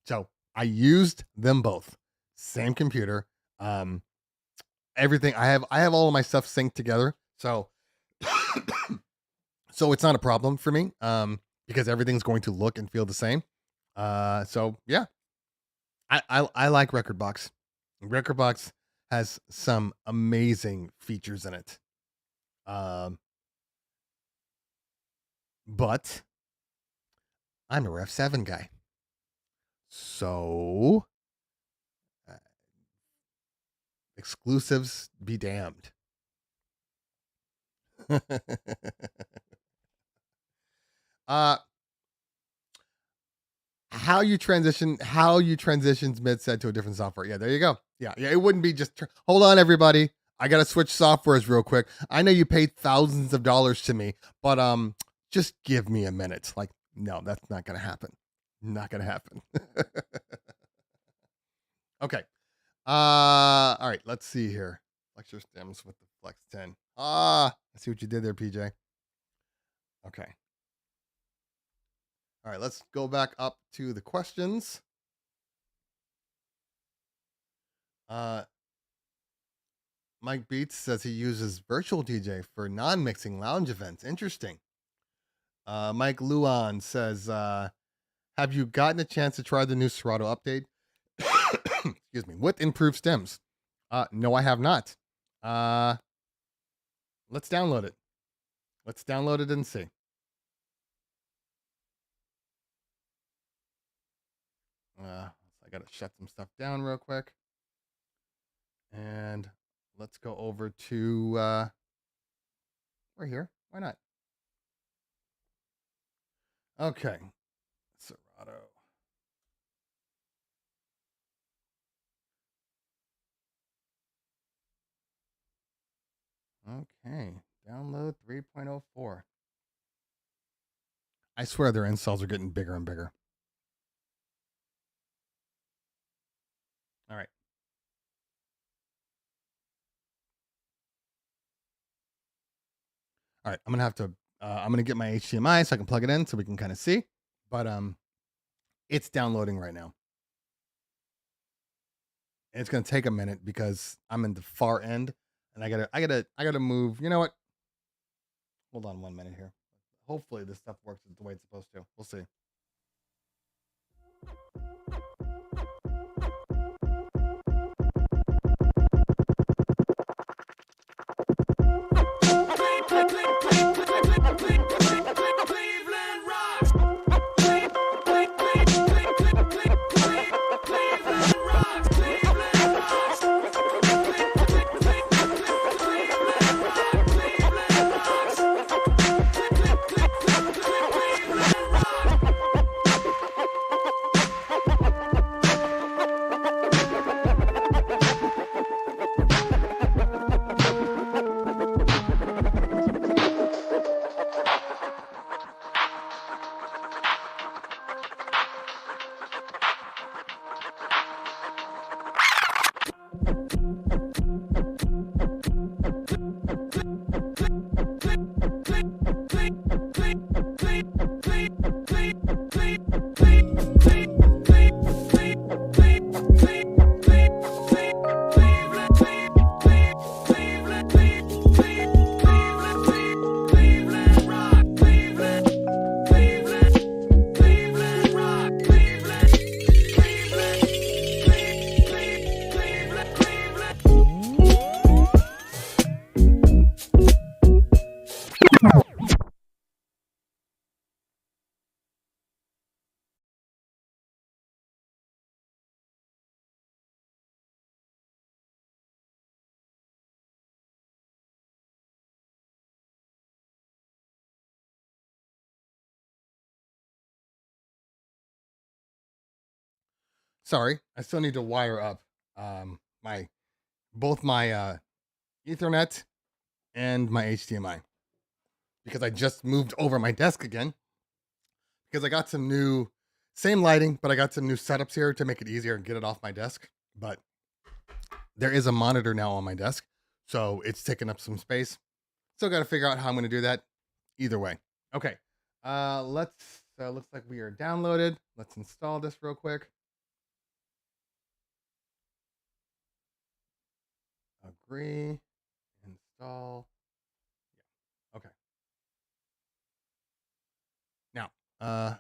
So I used them both. Same computer. Everything I have all of my stuff synced together. So so it's not a problem for me. Because everything's going to look and feel the same. So yeah. I like Rekordbox. Rekordbox has some amazing features in it. But I'm a Ref 7 guy. So exclusives be damned. How you transitions mid-set to a different software. Yeah, there you go. Yeah, it wouldn't be just hold on, everybody. I gotta switch softwares real quick. I know you paid thousands of dollars to me, but just give me a minute. Like, no, that's not gonna happen. Not gonna happen. Okay. All right, let's see here. Lecture stems with the Flex 10. I see what you did there, PJ. Okay. All right, let's go back up to the questions. Mike Beats says he uses Virtual DJ for non-mixing lounge events. Interesting. Mike Luan says, have you gotten a chance to try the new Serato update? Excuse me, with improved stems? No, I have not. Let's download it. Let's download it and see. I gotta shut some stuff down real quick. And let's go over to we're here. Why not? Okay. Serato. Okay. Download 3.04. I swear their installs are getting bigger and bigger. All right. All right. I'm going to have to I'm going to get my HDMI so I can plug it in so we can kind of see. But it's downloading right now. And it's going to take a minute because I'm in the far end and I got to move. You know what? Hold on 1 minute here. Hopefully this stuff works the way it's supposed to. We'll see. Sorry, I still need to wire up both my Ethernet and my HDMI because I just moved over my desk again because I got some new Same lighting, but I got some new setups here to make it easier and get it off my desk. But there is a monitor now on my desk, so it's taking up some space. Still got to figure out how I'm going to do that. Either way. Okay. Let's looks like we are downloaded. Let's install this real quick. Agree. Install. Yeah. Okay. Now, I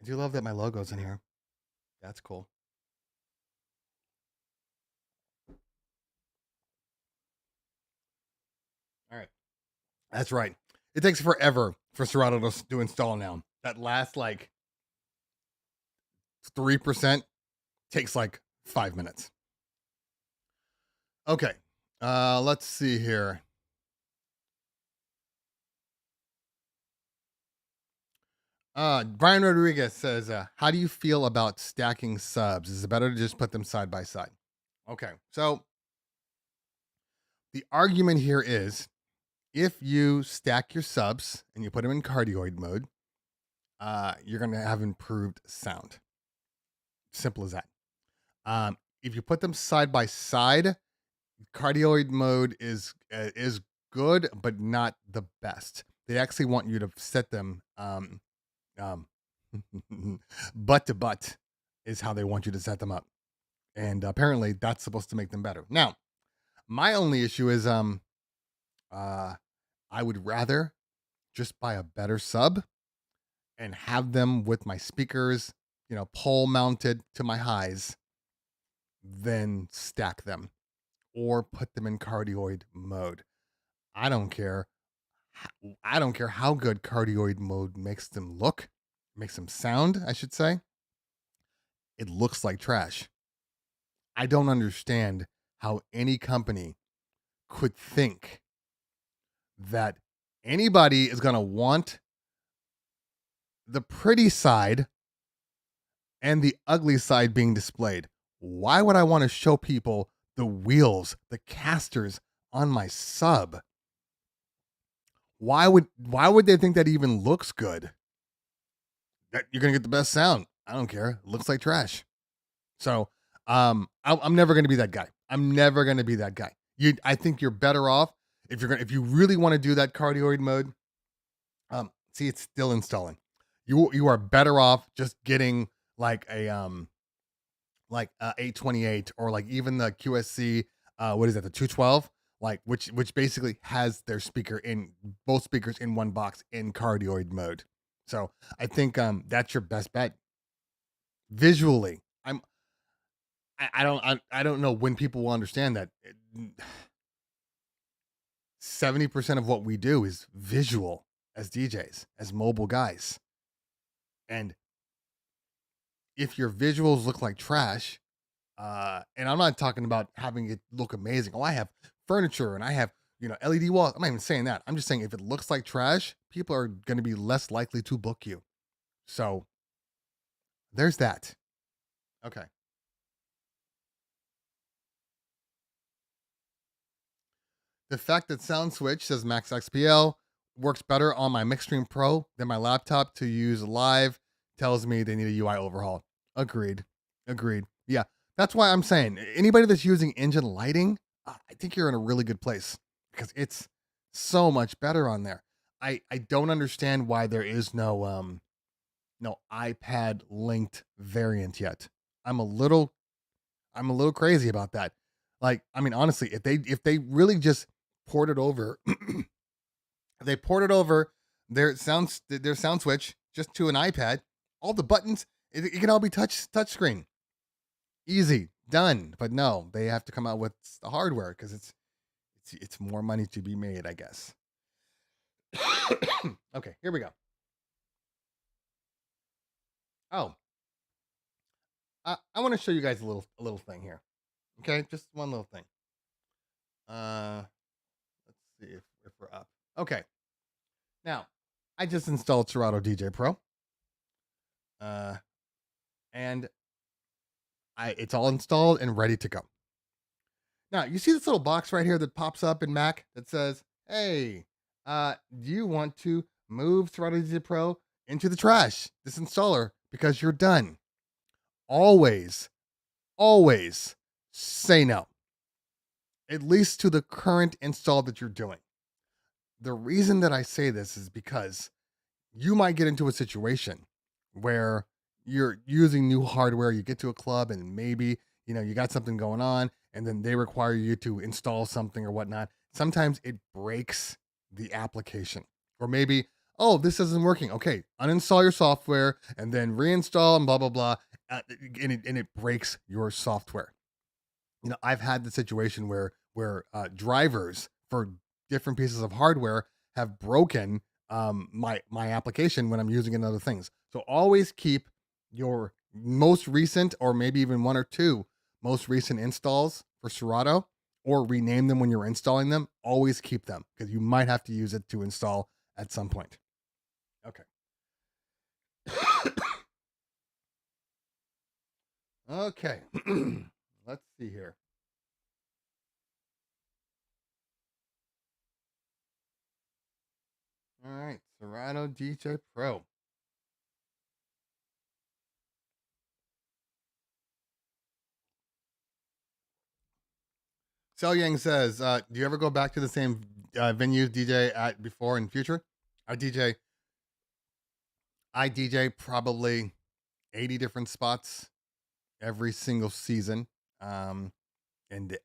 do love that my logo's in here. That's cool. All right. That's right. It takes forever for Serato to install now. That last like 3% takes like 5 minutes. Okay. Let's see here. Brian Rodriguez says, how do you feel about stacking subs? Is it better to just put them side by side? Okay. So the argument here is if you stack your subs and you put them in cardioid mode, you're going to have improved sound. Simple as that. If you put them side by side, cardioid mode is good, but not the best. They actually want you to set them butt to butt is how they want you to set them up, and apparently that's supposed to make them better. Now, my only issue is I would rather just buy a better sub and have them with my speakers, pole mounted to my highs, than stack them or put them in cardioid mode. I don't care. I don't care how good cardioid mode makes them look, makes them sound, I should say. It looks like trash. I don't understand how any company could think that anybody is going to want the pretty side and the ugly side being displayed. Why would I want to show people the wheels, the casters on my sub? Why would they think that even looks good? That you're gonna get the best sound. I don't care. It looks like trash. So I'm never gonna be that guy. I'm never gonna be that guy. I think you're better off if you really want to do that cardioid mode. See, it's still installing. You are better off just getting like a 828 or like even the QSC what is that, the 212, like which basically has their both speakers in one box in cardioid mode. So I think that's your best bet. Visually, I don't know when people will understand that 70% of what we do is visual as DJs, as mobile guys. And if your visuals look like trash, and I'm not talking about having it look amazing. Oh, I have furniture and I have, LED walls. I'm not even saying that. I'm just saying if it looks like trash, people are going to be less likely to book you. So there's that. Okay. The fact that SoundSwitch says Max XPL works better on my Mixstream Pro than my laptop to use live tells me they need a UI overhaul. Agreed. Yeah. That's why I'm saying anybody that's using engine lighting, I think you're in a really good place because it's so much better on there. I don't understand why there is no iPad linked variant yet. I'm a little crazy about that. Like, I mean, honestly, if they really just ported over, they ported over their SoundSwitch just to an iPad, all the buttons, it can all be touch screen. Easy, done. But no, they have to come out with the hardware because it's more money to be made, I guess. Okay, here we go. Oh, I want to show you guys a little thing here. Okay, just one little thing. Let's see if we're up. Okay. Now, I just installed Serato DJ Pro. And it's all installed and ready to go. Now, you see this little box right here that pops up in Mac that says, "Hey, do you want to move Serato DJ Pro into the trash, this installer, because you're done. Always, always say no, at least to the current install that you're doing. The reason that I say this is because you might get into a situation where you're using new hardware, you get to a club and maybe, you got something going on and then they require you to install something or whatnot. Sometimes it breaks the application. Or maybe, oh, this isn't working. Okay, uninstall your software and then reinstall and blah, blah, blah. And it breaks your software. I've had the situation where drivers for different pieces of hardware have broken my application when I'm using it in other things. So always keep your most recent, or maybe even one or two most recent installs for Serato, or rename them when you're installing them. Always keep them because you might have to use it to install at some point. Okay. Okay. Let's see here. All right, Serato DJ Pro. Sel Yang says, do you ever go back to the same venue DJ at before in future? I DJ probably 80 different spots every single season. And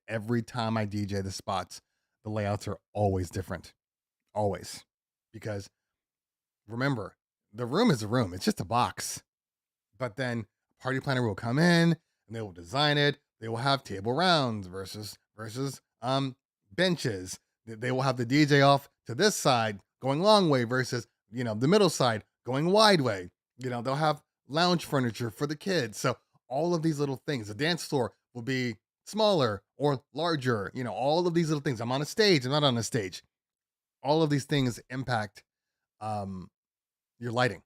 every time I DJ the spots, the layouts are always different. Always. Because remember, the room is a room. It's just a box. But then a party planner will come in and they will design it. They will have table rounds versus benches. They will have the DJ off to this side going long way versus, the middle side going wide way. They'll have lounge furniture for the kids. So all of these little things, the dance floor will be smaller or larger, all of these little things. I'm on a stage, I'm not on a stage. All of these things impact your lighting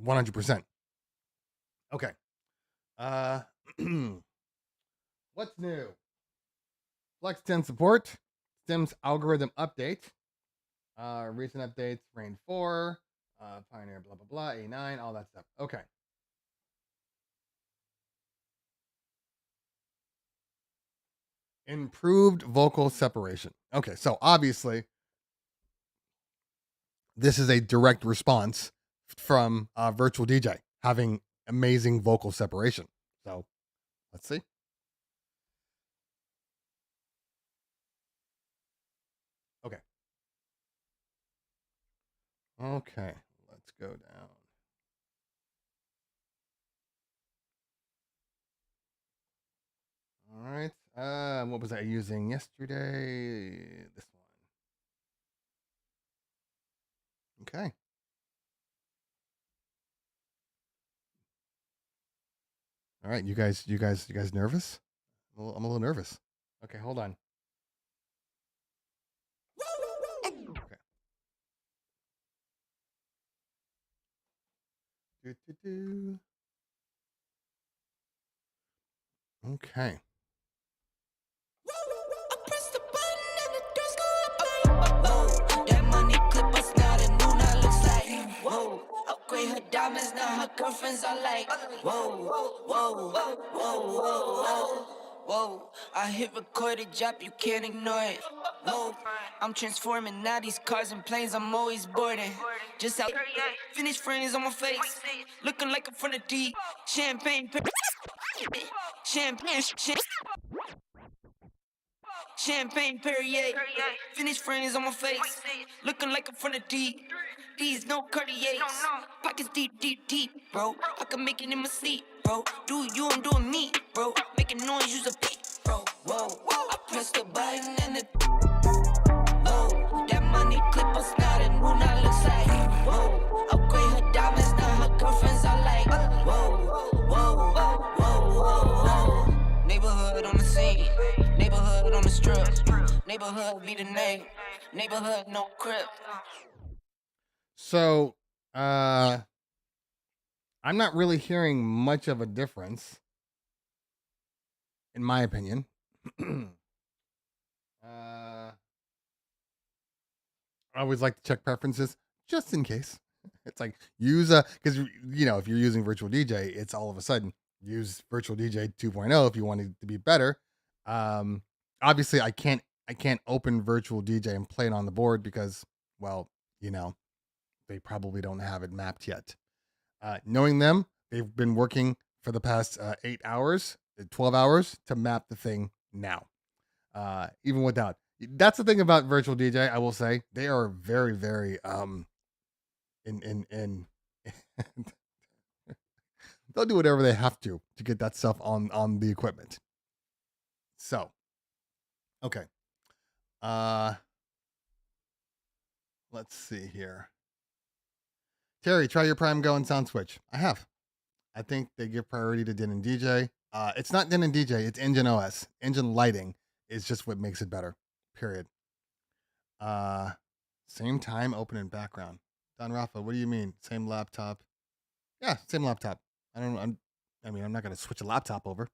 100%. Okay. What's new? Flex 10 support, Stems algorithm update, recent updates, Rain 4, Pioneer, blah, blah, blah, A9, all that stuff. Okay. Improved vocal separation. Okay, so obviously, this is a direct response from Virtual DJ having amazing vocal separation. So let's see. Okay. Okay, let's go down. All right. What was I using yesterday? This one. Okay. All right, you guys nervous? I'm a little nervous. Okay, hold on. Okay. Okay. That money clip us now, the new now looks like. Whoa, upgrade her diamonds now, her girlfriends are like. Whoa, whoa, whoa, whoa, whoa. Whoa, I hit record a drop, you can't ignore it. Whoa, I'm transforming now these cars and planes, I'm always boarding. Just out, finish frames on my face, looking like I'm from the deep. Champagne, champagne, champagne Perrier, finish frames on my face, looking like I'm from the deep. These no Cartiers, pockets deep, deep, deep, bro. I can make it in my sleep, bro. Do you, I'm doing me, bro. Making noise, use a beat, bro. Whoa, I press the button and the whoa, that money clip us now, the new now looks like. Whoa, upgrade her diamonds now, her girlfriends are like. Whoa, whoa, whoa, whoa, whoa. Neighborhood on the scene, neighborhood on the strip, neighborhood be the name, neighborhood no crib. So, I'm not really hearing much of a difference, in my opinion. I always like to check preferences just in case. It's like use a, because if you're using virtual DJ, it's all of a sudden use virtual DJ 2.0 if you want it to be better. Obviously I can't open virtual DJ and play it on the board because, well, they probably don't have it mapped yet. Knowing them, they've been working for the past 8 hours, 12 hours to map the thing now. Even without, that's the thing about virtual DJ. I will say they are very, very in they'll do whatever they have to get that stuff on the equipment. So, okay. Let's see here. Terry, try your Prime Go and SoundSwitch. I have. I think they give priority to Din and DJ. It's not Din and DJ, it's Engine OS. Engine lighting is just what makes it better. Period. Same time, open and background. Don Rafa, what do you mean? Same laptop? Yeah, same laptop. I'm not gonna switch a laptop over.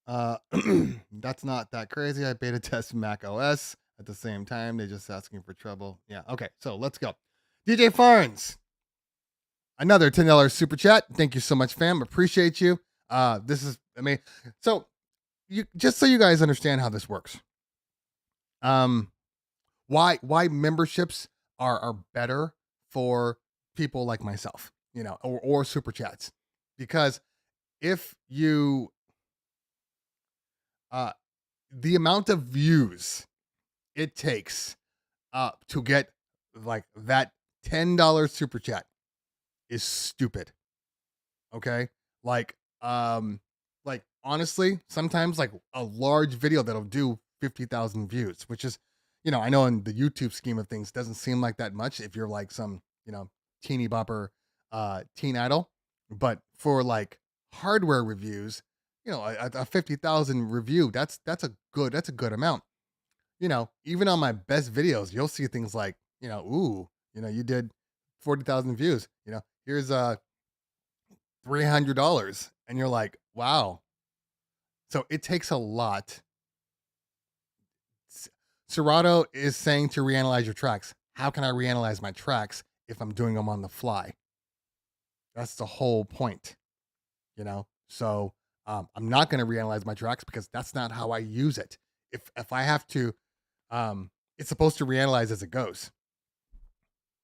That's not that crazy. I beta test Mac OS at the same time. They're just asking for trouble. Yeah. Okay. So let's go. DJ Farns, another $10 super chat. Thank you so much, fam. Appreciate you. This is so you just so you guys understand how this works. Why memberships are better for people like myself, or super chats, because if you the amount of views it takes to get like that $10 super chat is stupid. Okay? Like honestly, sometimes like a large video that'll do 50,000 views, which is, I know in the YouTube scheme of things doesn't seem like that much if you're like some, teeny bopper teen idol, but for like hardware reviews, a 50,000 review, that's a good amount. Even on my best videos, you'll see things like, you did 40,000 views, here's $300, and you're like, wow. So it takes a lot. Serato is saying to reanalyze your tracks. How can I reanalyze my tracks if I'm doing them on the fly? That's the whole point, So I'm not going to reanalyze my tracks because that's not how I use it. If I have to, it's supposed to reanalyze as it goes.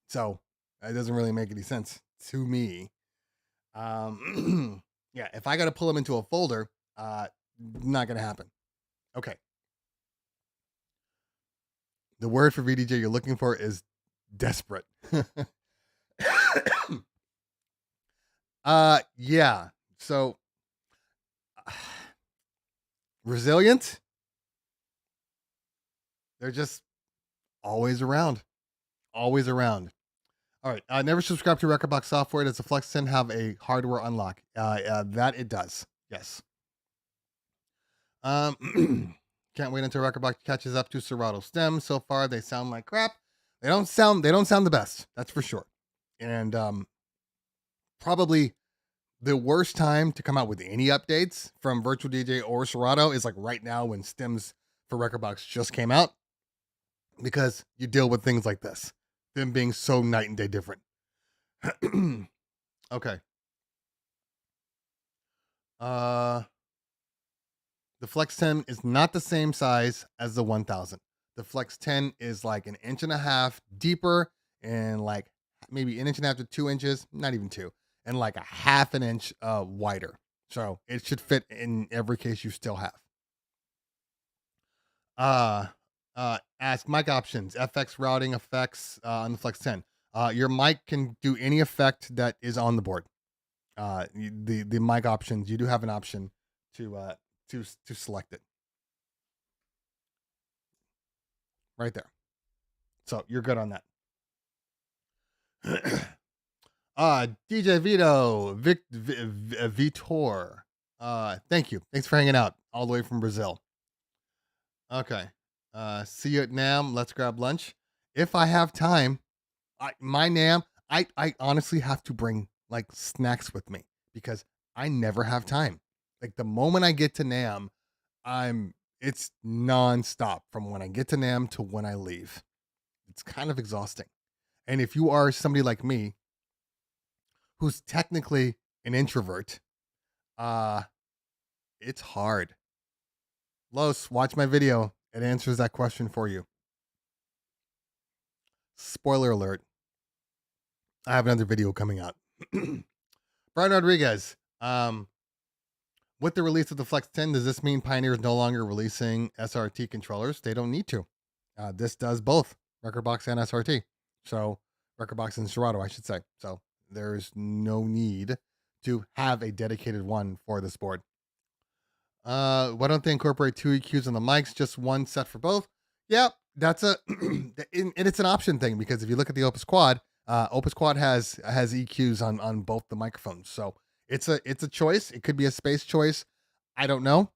So it doesn't really make any sense to me. Yeah, if I got to pull them into a folder, not going to happen. Okay. The word for VDJ you're looking for is desperate. Yeah. So resilient. They're just always around. Always around. All right. Never subscribe to Recordbox software. Does the Flex 10 have a hardware unlock? That it does. Yes. Can't wait until Recordbox catches up to Serato stems. So far, they sound like crap. They don't sound the best. That's for sure. And probably the worst time to come out with any updates from Virtual DJ or Serato is like right now when stems for Recordbox just came out, because you deal with things like this, them being so night and day different. Okay. The Flex 10 is not the same size as the 1000. The Flex 10 is like an inch and a half deeper and like maybe an inch and a half to 2 inches, not even 2, and like a half an inch wider. So it should fit in every case you still have. Ask mic options, FX routing effects on the Flex 10. Your mic can do any effect that is on the board. The mic options, you do have an option to select it right there. So you're good on that. DJ Vito, Vitor. Thank you. Thanks for hanging out all the way from Brazil. Okay. See you at NAMM. Let's grab lunch. If I have time, my NAMM, I honestly have to bring like snacks with me because I never have time. Like the moment I get to NAMM, It's nonstop from when I get to NAMM to when I leave. It's kind of exhausting. And if you are somebody like me, who's technically an introvert, uh, it's hard. Los, watch my video. It answers that question for you. Spoiler alert. I have another video coming out. Brian Rodriguez. With the release of the Flex 10, does this mean Pioneer is no longer releasing SRT controllers? They don't need to. This does both Rekordbox and SRT. So, Rekordbox and Serato, I should say. So, there's no need to have a dedicated one for this board. Why don't they incorporate 2 EQs on the mics, just one set for both? Yeah, that's a and it's an option thing, because if you look at the Opus Quad has EQs on both the microphones. So it's a choice. It could be a space choice. I don't know.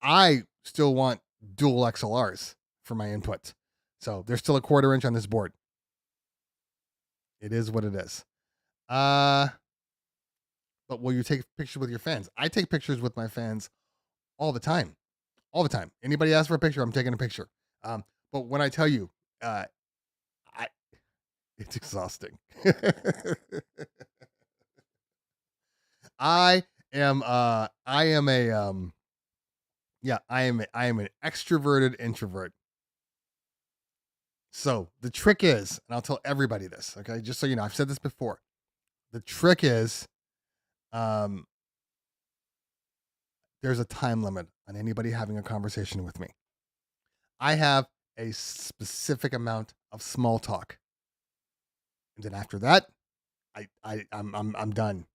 I still want dual XLRs for my input. So there's still a 1/4 inch on this board. It is what it is. But will you take pictures with your fans? I take pictures with my fans all the time. All the time. Anybody asks for a picture, I'm taking a picture. But when I tell you, it's exhausting. I am an extroverted introvert. So the trick is, and I'll tell everybody this, okay? Just so you know, I've said this before. The trick is, there's a time limit on anybody having a conversation with me. I have a specific amount of small talk, and then after that, I'm done.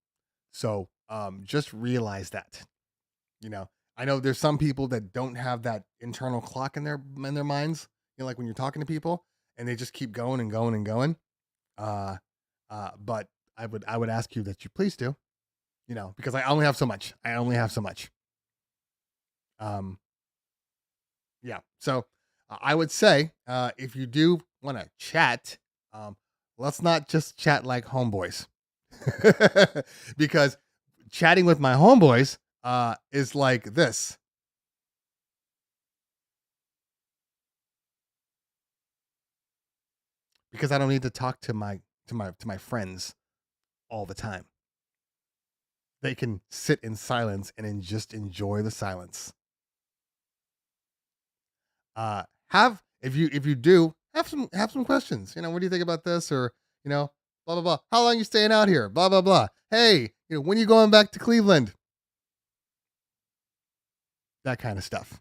So just realize that. I know there's some people that don't have that internal clock in their minds. Like when you're talking to people and they just keep going and going and going. But I would ask you that you please do. Because I only have so much. Yeah. So I would say, if you do want to chat, let's not just chat like homeboys, because chatting with my homeboys is like this. Because I don't need to talk to my friends all the time. They can sit in silence and just enjoy the silence. If you do have some questions, what do you think about this, or blah blah blah, how long you staying out here, blah blah blah, hey, when you going back to Cleveland, that kind of stuff.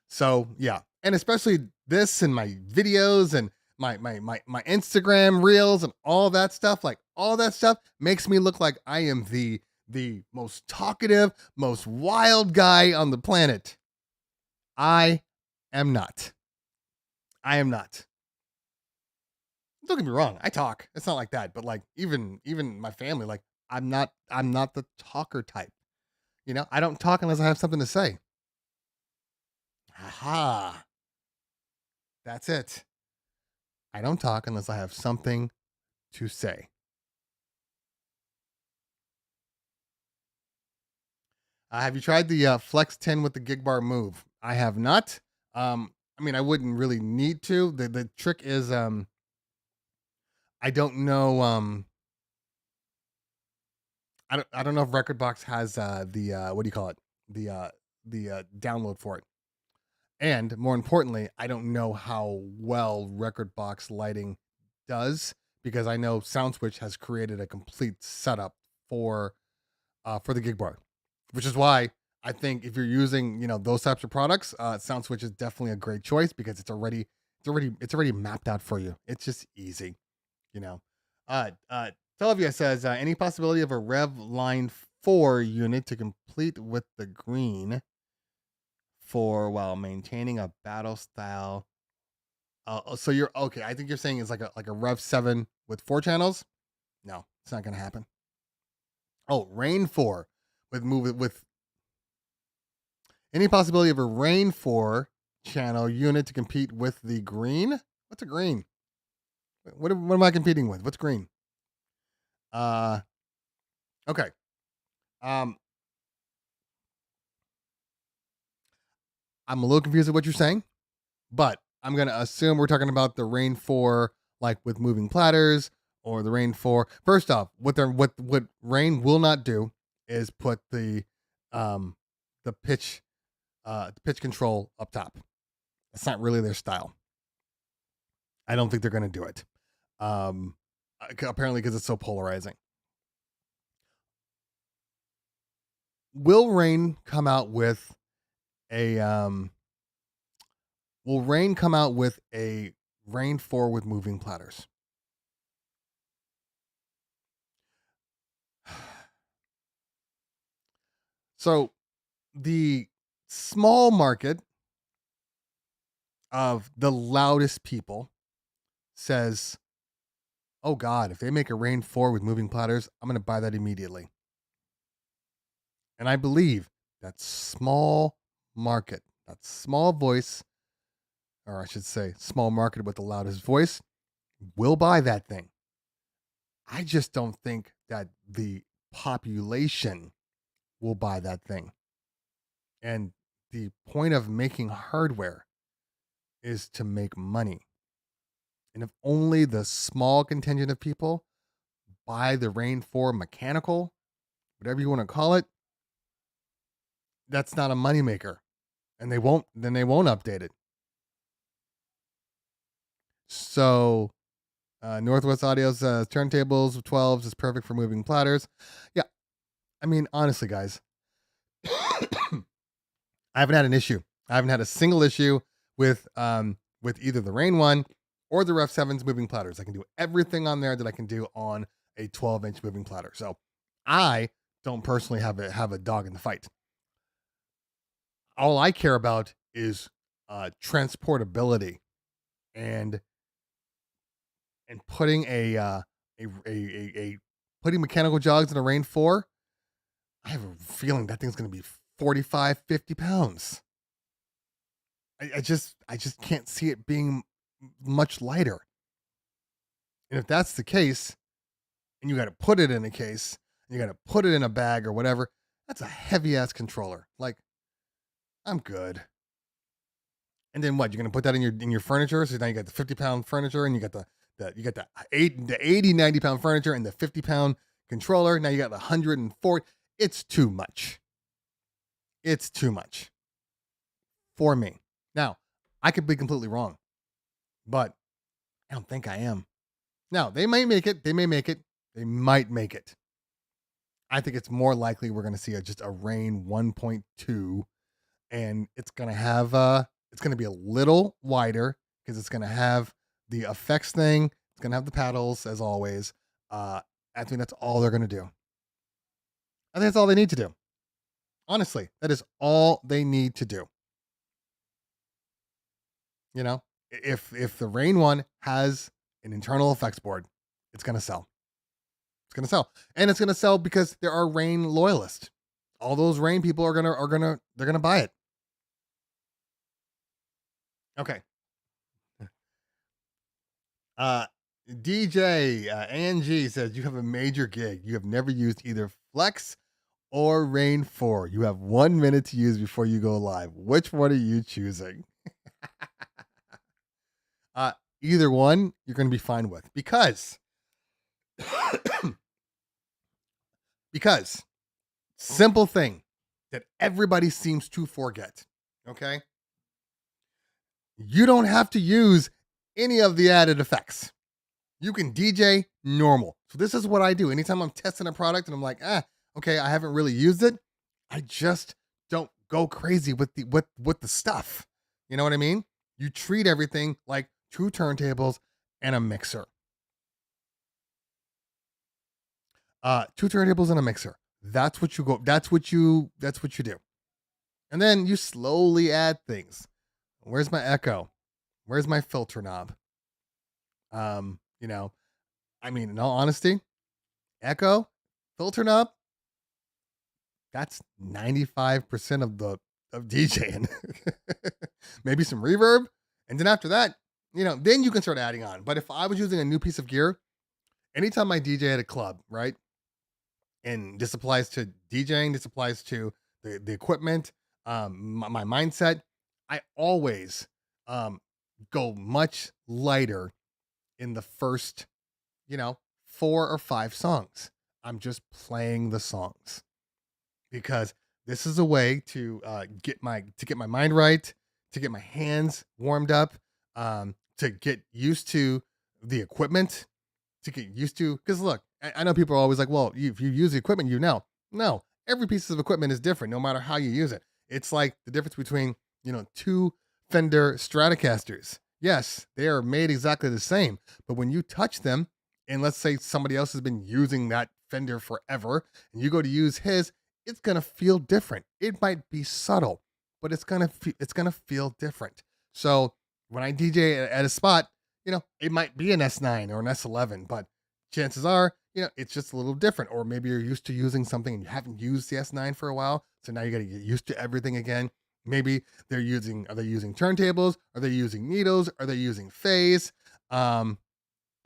So yeah, and especially this and my videos and my Instagram reels and all that stuff, like all that stuff makes me look like I am the most talkative, most wild guy on the planet. I am not. Don't get me wrong, I talk. It's not like that, but like even my family, like I'm not the talker type. I don't talk unless I have something to say. Aha. That's it. I don't talk unless I have something to say. Have you tried the Flex 10 with the gig bar move? I have not. I wouldn't really need to. The trick is, I don't know. I don't know if Rekordbox has the what do you call it? The download for it. And more importantly, I don't know how well Rekordbox lighting does, because I know SoundSwitch has created a complete setup for the gig bar, which is why I think if you're using those types of products, SoundSwitch is definitely a great choice, because it's already mapped out for you. It's just easy, Televia says, any possibility of a Rev Line 4 unit to complete with the green while maintaining a battle style? So you're okay. I think you're saying it's like a Rev 7 with 4 channels. No, it's not gonna happen. Oh, Rain 4 with any possibility of a Rain 4 channel unit to compete with the green? What's a green? What am I competing with? What's green? Okay. I'm a little confused at what you're saying, but I'm gonna assume we're talking about the Rain 4, like with moving platters, or the Rain 4. First off, what Rain will not do is put um the pitch control up top. That's not really their style. I don't think they're gonna do it. Apparently because it's so polarizing. Will Rain come out with a Rain 4 with moving platters? So the small market of the loudest people says, oh God, if they make a Rain 4 with moving platters, I'm going to buy that immediately. And I believe that small market, that small voice, or I should say small market with the loudest voice, will buy that thing. I just don't think that the population will buy that thing. And the point of making hardware is to make money. And if only the small contingent of people buy the Rain 4 mechanical, whatever you want to call it, that's not a moneymaker. And they won't update it. So Northwest Audio says turntables with 12s is perfect for moving platters. Yeah. I mean, honestly, guys, I haven't had an issue. I haven't had a single issue with either the Rain 1 or the Ref 7's moving platters. I can do everything on there that I can do on a 12-inch moving platter. So I don't personally have a dog in the fight. All I care about is transportability and putting putting mechanical jogs in a Rain 4. I have a feeling that thing's going to be 45, 50 pounds. I just can't see it being much lighter. And if that's the case, and you got to put it in a case, and you got to put it in a bag or whatever, that's a heavy ass controller. Like, I'm good. And then what? You're gonna put that in your furniture. So now you got the 50-pound furniture, and you got the 80, 90-pound furniture, and the 50-pound controller. Now you got the 140. It's too much. It's too much for me. Now, I could be completely wrong, but I don't think I am. Now, they might make it. They might make it. I think it's more likely we're going to see just a Rain 1.2, and it's going to have it's going to be a little wider because it's going to have the effects thing. It's going to have the paddles as always. I think that's all they're going to do. I think that's all they need to do. Honestly, that is all they need to do. You know, if the Rain 1 has an internal effects board, it's going to sell. It's going to sell. And it's going to sell because there are Rain loyalists. All those Rain people they're going to buy it. Okay. DJ Angie says you have a major gig. You have never used either Flex or Rain 4. You have 1 minute to use before you go live. Which one are you choosing? Either one you're going to be fine with because simple thing that everybody seems to forget. Okay. You don't have to use any of the added effects. You can DJ normal. So this is what I do. Anytime I'm testing a product and I'm like, okay, I haven't really used it. I just don't go crazy with the stuff. You know what I mean? You treat everything like 2 turntables and a mixer. 2 turntables and a mixer. That's what you go. That's what you do. And then you slowly add things. Where's my echo? Where's my filter knob? You know, I mean, in all honesty, echo, filter knob, that's 95% of DJing. Maybe some reverb. And then after that, you know, then you can start adding on. But if I was using a new piece of gear, anytime I DJ at a club, right? And this applies to DJing, this applies to the equipment, my mindset. I always go much lighter in the first, 4 or 5 songs. I'm just playing the songs because this is a way to get my mind right, to get my hands warmed up, to get used to the equipment, to get used to. Because look, I know people are always like, "Well, if you use the equipment, you know." No, every piece of equipment is different, no matter how you use it. It's like the difference between two Fender Stratocasters. Yes, they are made exactly the same, but when you touch them, and let's say somebody else has been using that Fender forever, and you go to use his, it's gonna feel different. It might be subtle, but it's gonna feel different. So when I DJ at a spot, it might be an S9 or an S11, but chances are, it's just a little different. Or maybe you're used to using something and you haven't used the S9 for a while, so now you got to get used to everything again. Maybe are they using turntables? Are they using needles? Are they using phase? All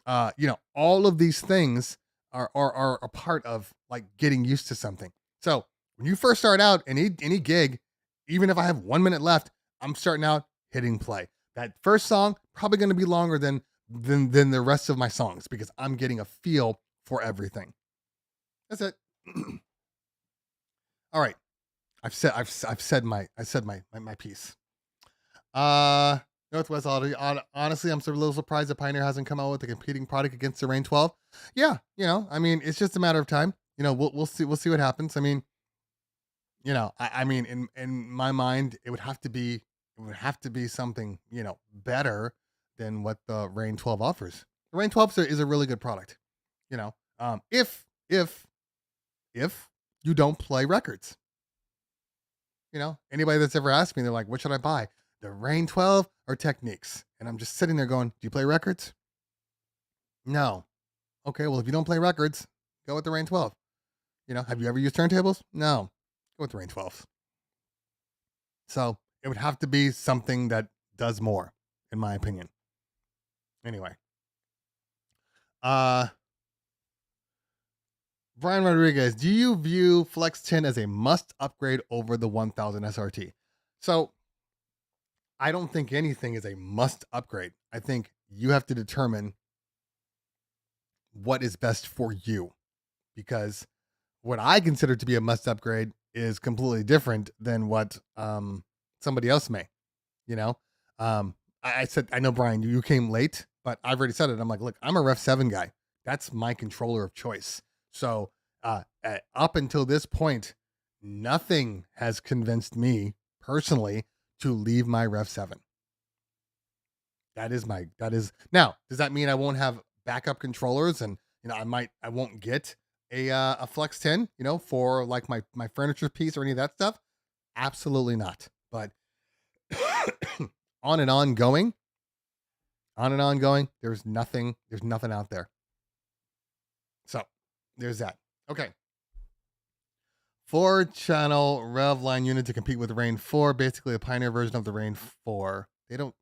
of these things are a part of like getting used to something. So when you first start out any gig, even if I have 1 minute left, I'm starting out hitting play. That first song probably going to be longer than the rest of my songs because I'm getting a feel for everything. That's it. All right. I've said my piece. Northwest Audio. Honestly, I'm a little surprised that Pioneer hasn't come out with a competing product against the Rain 12. Yeah, I mean, it's just a matter of time. We'll see what happens. I mean, I mean, in my mind, it would have to be something better than what the Rain 12 offers. The Rain 12 is a really good product. If you don't play records. Anybody that's ever asked me, they're like, what should I buy? The Rain 12 or Techniques? And I'm just sitting there going, do you play records? No. Okay, well, if you don't play records, go with the Rain 12. Have you ever used turntables? No. Go with the Rain 12. So it would have to be something that does more, in my opinion. Anyway. Brian Rodriguez, do you view Flex 10 as a must upgrade over the 1000 SRT? So I don't think anything is a must upgrade. I think you have to determine what is best for you, because what I consider to be a must upgrade is completely different than what somebody else may. I said, I know, Brian, you came late, but I've already said it. I'm like, look, I'm a Ref 7 guy. That's my controller of choice. So up until this point, nothing has convinced me personally to leave my Ref 7. That is now. Does that mean I won't have backup controllers and I won't get a Flex 10, for like my furniture piece or any of that stuff? Absolutely not. But on and on going, there's nothing out there. So there's that. Okay. 4-channel rev line unit to compete with the Rain 4, basically a Pioneer version of the Rain 4. I don't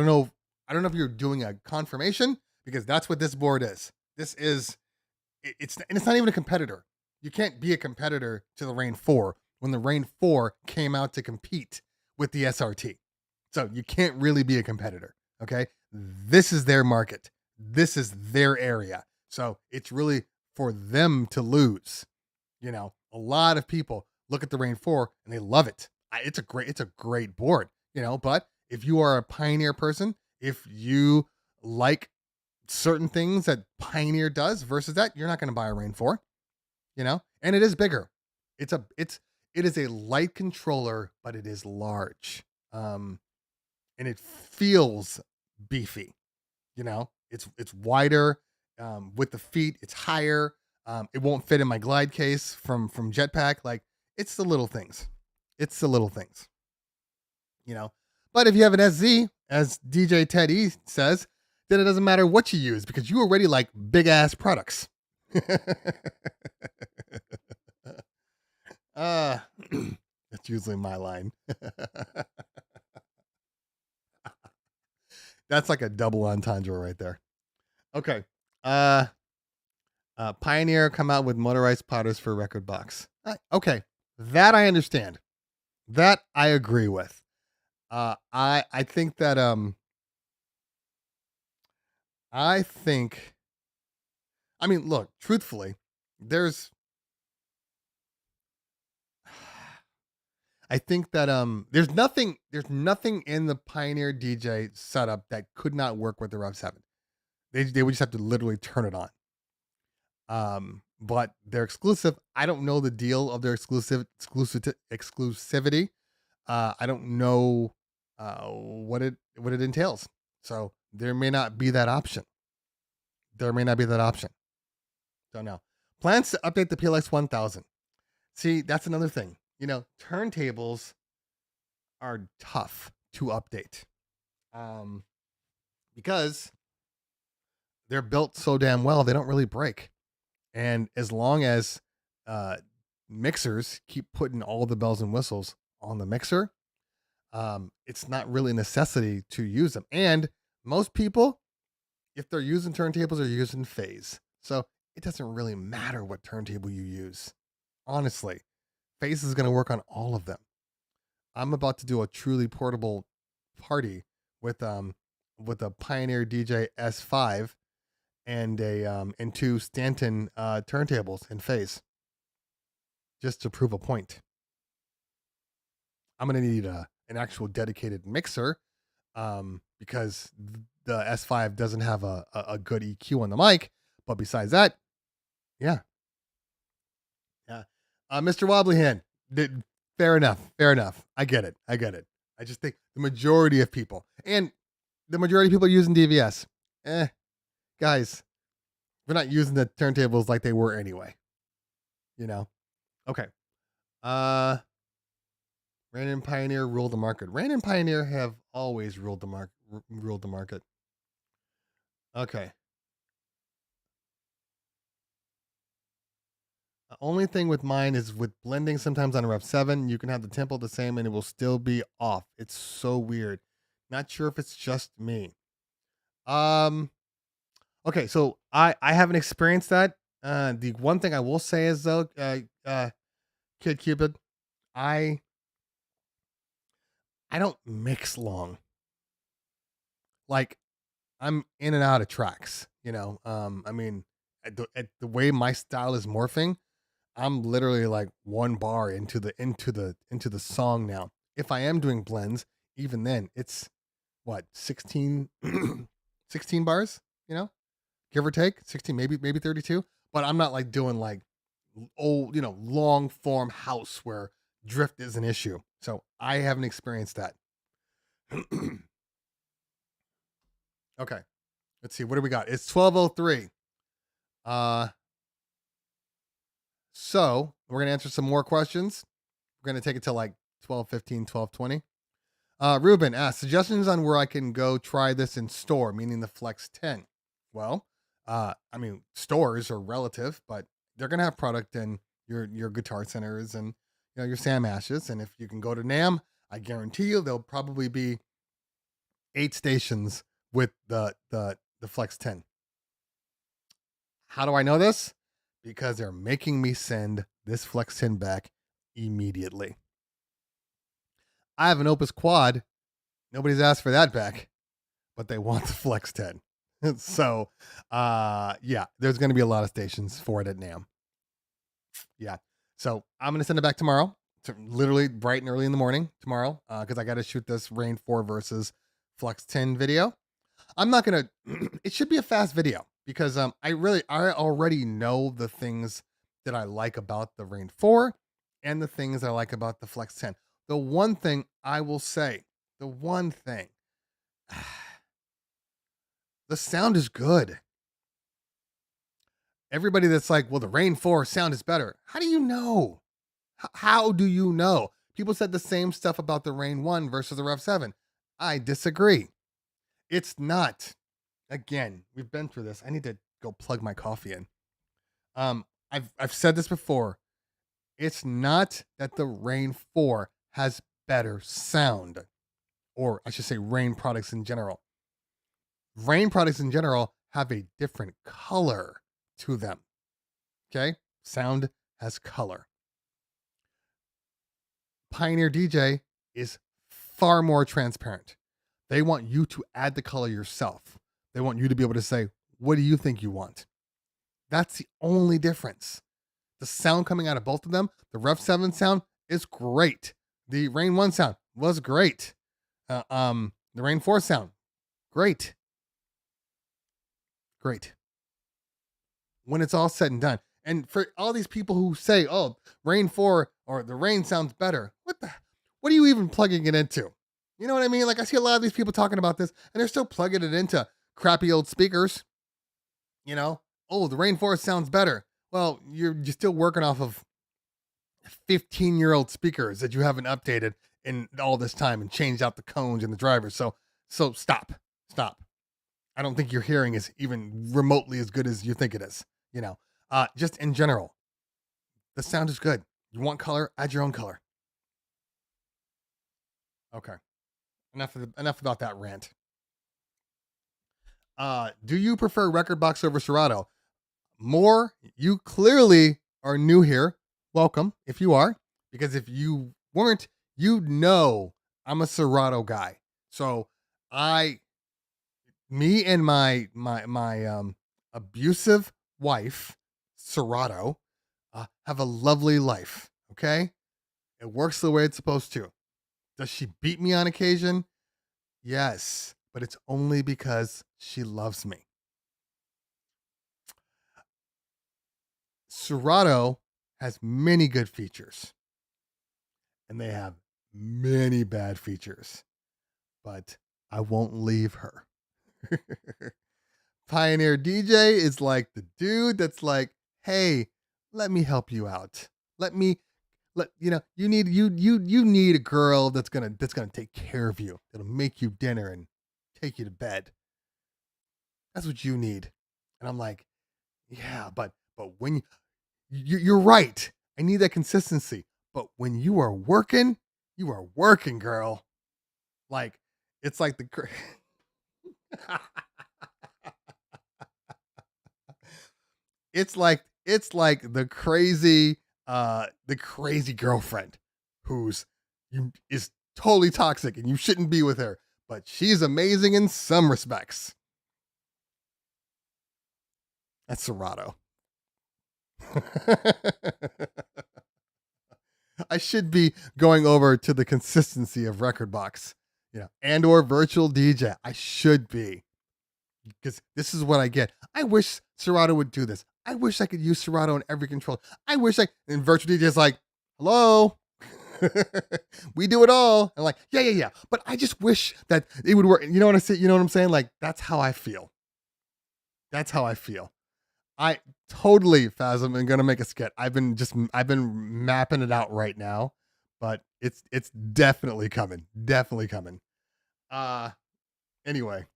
know if you're doing a confirmation, because that's what this board is. This is it's not even a competitor. You can't be a competitor to the Rain 4 when the Rain 4 came out to compete with the SRT. So you can't really be a competitor. Okay. This is their market. This is their area. So it's really for them to lose. A lot of people look at the Rain 4 and they love it. It's a great board, but if you are a Pioneer person, if you like certain things that Pioneer does versus that, you're not going to buy a Rain 4, and it is bigger. It is a light controller, but it is large. And it feels beefy. It's wider, with the feet, it's higher. It won't fit in my glide case from Jetpack. Like, it's the little things. But if you have an SZ, as DJ Teddy says, then it doesn't matter what you use because you already like big ass products. That's usually my line. That's like a double entendre right there. Okay. Pioneer come out with motorized plotters for record box. Okay. That I understand. That I agree with. I think that I think I mean, look, truthfully, there's I think that there's nothing in the Pioneer DJ setup that could not work with the Rev 7. They would just have to literally turn it on. But they're exclusive. I don't know the deal of their exclusivity. I don't know what it entails. So there may not be that option. Don't know. Plans to update the PLX 1000. See, that's another thing. Turntables are tough to update. Because they're built so damn well, they don't really break. And as long as mixers keep putting all the bells and whistles on the mixer, it's not really a necessity to use them. And most people, if they're using turntables, are using phase. So it doesn't really matter what turntable you use. Honestly, phase is going to work on all of them. I'm about to do a truly portable party with a Pioneer DJ S5 and and two Stanton turntables in phase, just to prove a point. I'm gonna need an actual dedicated mixer because the S5 doesn't have a good EQ on the mic. But besides that, yeah. Mr. Wobblyhan, fair enough. I get it. I just think the majority of people are using DVS. Guys, we're not using the turntables like they were anyway. Okay. Rain and Pioneer rule the market. Rain and Pioneer have always ruled the market. Okay. The only thing with mine is with blending sometimes on Rev 7, you can have the tempo the same and it will still be off. It's so weird. Not sure if it's just me. Okay, so I haven't experienced that. The one thing I will say is though, Kid Cupid, I don't mix long. Like, I'm in and out of tracks, I mean, at the way my style is morphing, I'm literally like one bar into the song now. If I am doing blends, even then, it's what 16 bars, give or take 16, maybe 32. But I'm not like doing like old, long form house where drift is an issue. So I haven't experienced that. Okay, let's see. What do we got? It's 12:03. So we're gonna answer some more questions. We're gonna take it till like 12:15, 12:20. Ruben asks suggestions on where I can go try this in store, meaning the Flex 10. Well, I mean, stores are relative, but they're gonna have product in your Guitar Centers and your Sam Ashes. And if you can go to NAMM, I guarantee you there'll probably be 8 stations with the Flex 10. How do I know this? Because they're making me send this Flex 10 back immediately. I have an Opus Quad. Nobody's asked for that back, but they want the Flex 10. So, yeah, there's going to be a lot of stations for it at NAMM. Yeah. So I'm going to send it back tomorrow, literally bright and early in the morning tomorrow, because I got to shoot this Rain 4 versus Flex 10 video. I'm not going to, it should be a fast video because I already know the things that I like about the Rain 4 and the things I like about the Flex 10. The one thing I will say, the sound is good. Everybody that's like, well, the Rain 4 sound is better. How do you know? How do you know? People said the same stuff about the Rain 1 versus the Rev 7. I disagree. It's not. Again, we've been through this. I need to go plug my coffee in. I've said this before. It's not that the Rain 4 has better sound, or I should say Rain products in general. Rain products in general have a different color to them. Okay? Sound has color. Pioneer DJ is far more transparent. They want you to add the color yourself. They want you to be able to say, what do you think you want? That's the only difference. The sound coming out of both of them, the Rev 7 sound is great. The Rain 1 sound was great. The Rain 4 sound, great. Great. When it's all said and done. And for all these people who say, oh, Rain 4 or the Rain sounds better, what are you even plugging it into? You know what I mean? Like, I see a lot of these people talking about this, and they're still plugging it into crappy old speakers. You know, oh, the Rain 4 sounds better. Well, you're still working off of 15-year-old speakers that you haven't updated in all this time and changed out the cones and the drivers. So stop. I don't think your hearing is even remotely as good as you think it is. You know, just in general, the sound is good. You want color, add your own color. Okay. Enough about that rant. Do you prefer Rekordbox over Serato? More, you clearly are new here. Welcome if you are, because if you weren't, you know I'm a Serato guy. So me and my abusive wife, Serato, have a lovely life. Okay, it works the way it's supposed to. Does she beat me on occasion? Yes, but it's only because she loves me. Serato has many good features, and they have many bad features, but I won't leave her. Pioneer DJ is like the dude that's like, hey, let me help you out. You need a girl that's gonna take care of you. That'll make you dinner and take you to bed. That's what you need. And I'm like, yeah, but when you're right. I need that consistency. But when you are working, girl. Like, it's like it's like the crazy girlfriend is totally toxic and you shouldn't be with her, but she's amazing in some respects. That's Serato. I should be going over to the consistency of Rekordbox, and or virtual DJ. I should be, because this is what I get. I wish Serato would do this. I wish I could use Serato in every control. I wish and virtual DJ is like, hello, we do it all. And like, yeah. But I just wish that it would work. You know what I say? You know what I'm saying? Like, that's how I feel. I totally, Phasm, am gonna make a skit. I've been mapping it out right now, but it's definitely coming. Anyway.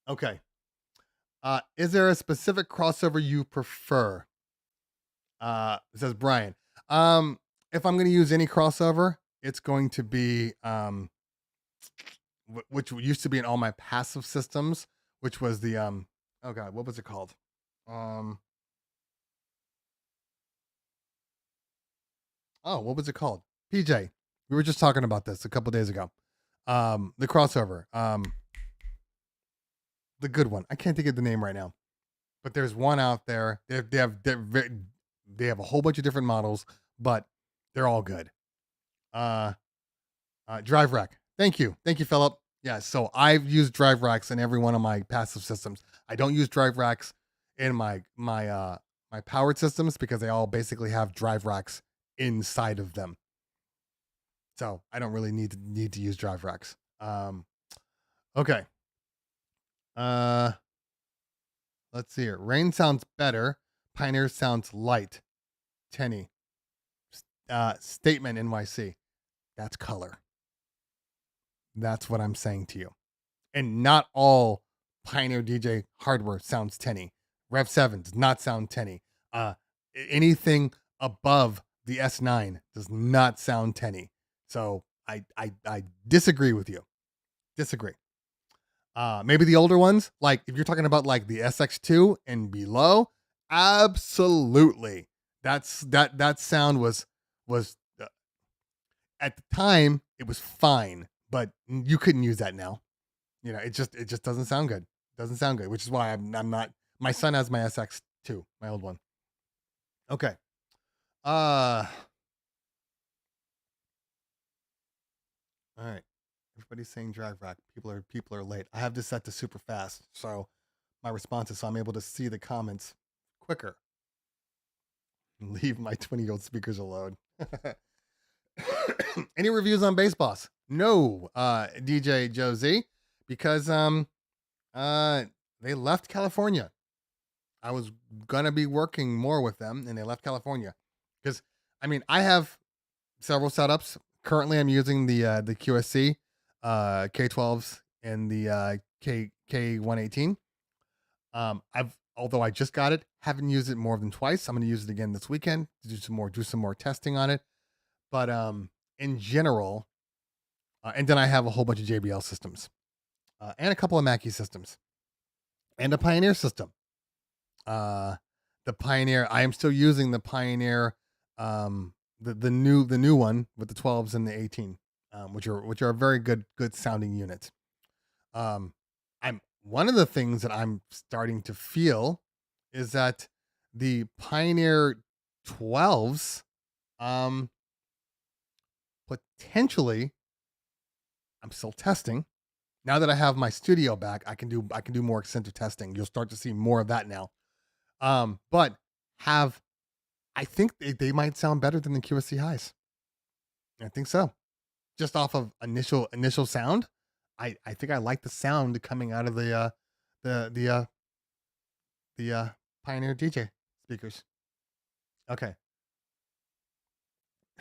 Okay. Is there a specific crossover you prefer? Says Brian. If I'm gonna use any crossover, it's going to be which used to be in all my passive systems, which was the oh god, what was it called? What was it called? PJ. We were just talking about this a couple days ago. The crossover. The good one. I can't think of the name right now, but there's one out there. They have a whole bunch of different models, but they're all good. Drive rack. Thank you, Philip. Yeah, so I've used drive racks in every one of my passive systems. I don't use drive racks in my powered systems because they all basically have drive racks inside of them. So I don't really need to use drive racks. Okay. Let's see here. Rain sounds better. Pioneer sounds light. Tenny. Statement NYC. That's color. That's what I'm saying to you. And not all Pioneer DJ hardware sounds tinny. Rev 7 does not sound tinny. Anything above the S9 does not sound tinny. So I disagree with you. Maybe the older ones, like if you're talking about like the SX2 and below, absolutely. That sound was at the time it was fine, but you couldn't use that now. It just doesn't sound good. Doesn't sound good, which is why I'm not. My son has my SX2, my old one. Okay. All right. Everybody's saying drag rack. People are late. I have this set to super fast, so my responses, so I'm able to see the comments quicker. Leave my 20-year-old speakers alone. Any reviews on Bass Boss? No, DJ Joe Z, because they left California. I was gonna be working more with them, and they left California. Because I have several setups. Currently, I'm using the QSC K12s and the K118. Although I just got it, haven't used it more than twice. I'm going to use it again this weekend to do some more testing on it. But in general, and then I have a whole bunch of JBL systems, and a couple of Mackie systems, and a Pioneer system. The Pioneer, I am still using the Pioneer, the new one with the 12s and the 18, which are very good sounding units. One of the things that I'm starting to feel is that the Pioneer 12s, potentially, I'm still testing. Now that I have my studio back, I can do more extensive testing. You'll start to see more of that now. But I think they might sound better than the QSC highs. I think so. Just off of initial sound, I think I like the sound coming out of the Pioneer DJ speakers. Okay.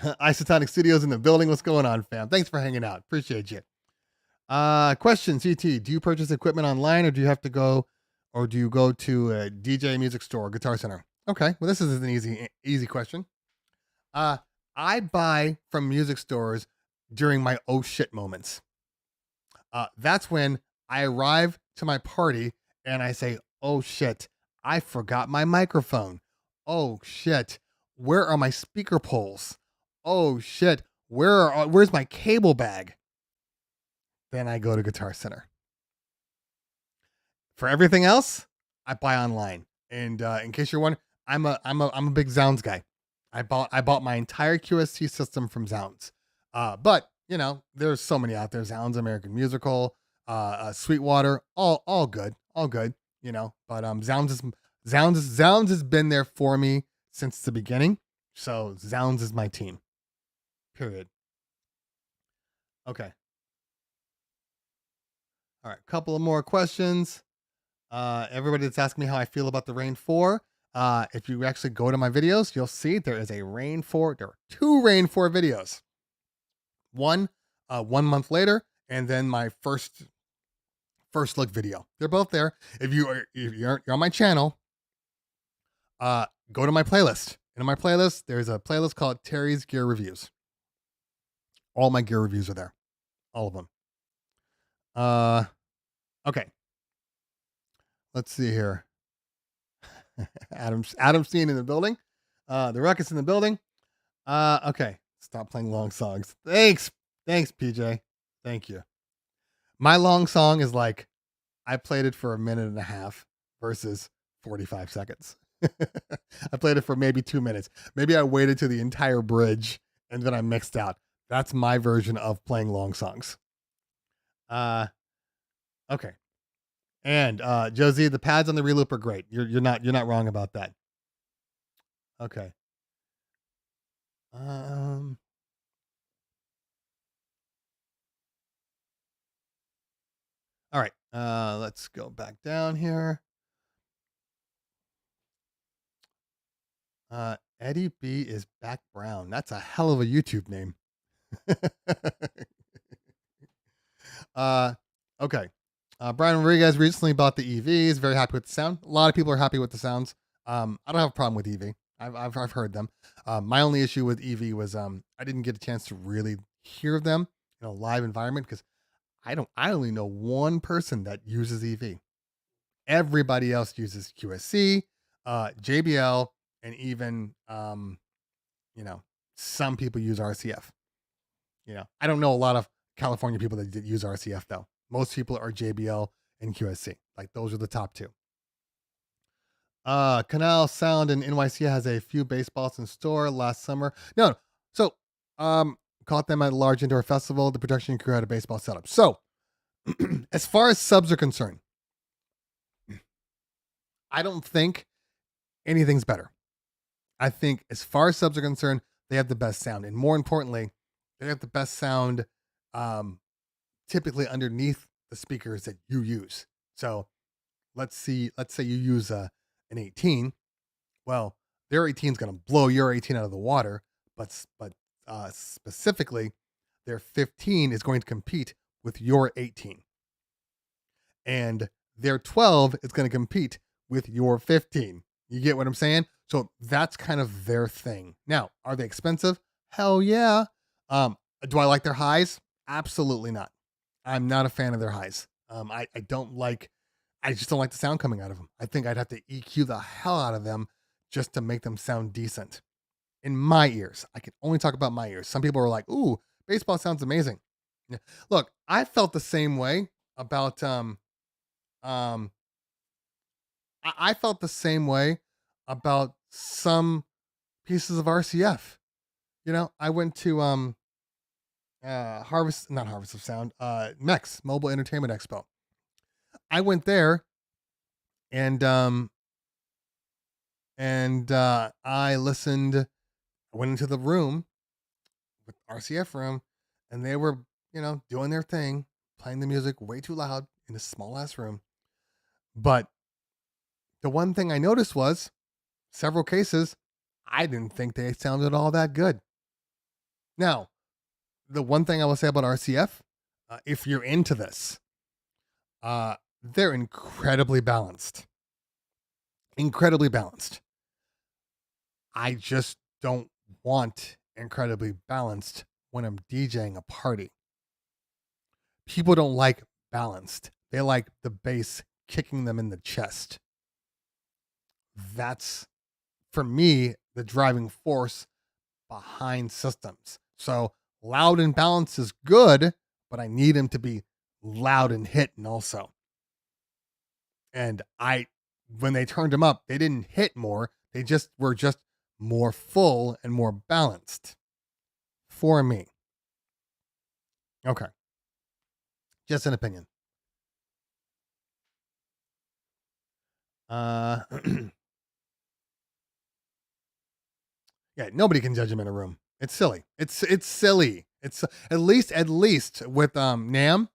Isotonic Studios in the building. What's going on, fam? Thanks for hanging out. Appreciate you. Question, CT. Do you purchase equipment online, or do you go to a DJ music store, Guitar Center? Okay. Well, this is an easy question. I buy from music stores during my oh shit moments. That's when I arrive to my party and I say, oh shit, I forgot my microphone. Oh shit, where are my speaker poles? Oh shit, where's my cable bag? Then I go to Guitar Center. For everything else, I buy online. And in case you're wondering, I'm a big Zounds guy. I bought my entire QSC system from Zounds. But there's so many out there. Zounds, American Musical, Sweetwater, all good. But Zounds has been there for me since the beginning. So Zounds is my team. Period. Okay. All right, couple of more questions. Everybody that's asking me how I feel about the Rain 4. If you actually go to my videos, you'll see there is a Rain 4. There are 2 Rain 4 videos. One 1 month later, and then my first look video. They're both there. If you're on my channel, go to my playlist. And in my playlist, there's a playlist called Terry's Gear Reviews. All my gear reviews are there. All of them. Okay. Let's see here. Adam's seen in the building. The Ruckus in the building. Okay. Stop playing long songs. Thanks, PJ. Thank you. My long song is like, I played it for 1.5 minutes versus 45 seconds. I played it for maybe 2 minutes. Maybe I waited to the entire bridge and then I mixed out. That's my version of playing long songs. Okay. And Josie, the pads on the reloop are great. You're not wrong about that. Okay. All right. Let's go back down here. Eddie B is back brown. That's a hell of a YouTube name. Okay. Brian Rodriguez recently bought the EVs. Very happy with the sound. A lot of people are happy with the sounds. I don't have a problem with EV. I've heard them. My only issue with EV was I didn't get a chance to really hear them in a live environment because I only know one person that uses EV. Everybody else uses QSC, JBL, and even some people use RCF. I don't know a lot of California people that use RCF though. Most people are JBL and QSC. Like those are the top two. Canal Sound in NYC has a few baseballs in store last summer. No, so caught them at a large indoor festival. The production crew had a baseball setup. So as far as subs are concerned, I don't think anything's better. I think as far as subs are concerned, they have the best sound. And more importantly, they have the best sound typically underneath the speakers that you use. So let's say you use an 18. Well, their 18 is going to blow your 18 out of the water, but specifically, their 15 is going to compete with your 18. And their 12 is going to compete with your 15. You get what I'm saying? So that's kind of their thing. Now, are they expensive? Hell yeah. Do I like their highs? Absolutely not. I'm not a fan of their highs. I just don't like the sound coming out of them. I think I'd have to EQ the hell out of them just to make them sound decent. In my ears, I can only talk about my ears. Some people are like, "Ooh, baseball sounds amazing." Yeah. Look, I felt the same way about I felt the same way about some pieces of RCF. I went to not Harvest of Sound, MEX, Mobile Entertainment Expo. I went there and I listened. I went into the room with RCF room, and they were, doing their thing, playing the music way too loud in a small ass room. But the one thing I noticed was several cases, I didn't think they sounded all that good. Now, the one thing I will say about RCF, if you're into this, they're incredibly balanced. Incredibly balanced. I just don't want incredibly balanced when I'm DJing a party. People don't like balanced. They like the bass kicking them in the chest. That's, for me, the driving force behind systems. So loud and balanced is good, but I need them to be loud and hitting also. And when they turned them up, they didn't hit more. They just were just more full and more balanced for me. Okay. Just an opinion. Yeah, nobody can judge them in a room. It's silly. It's silly. It's at least with NAMM,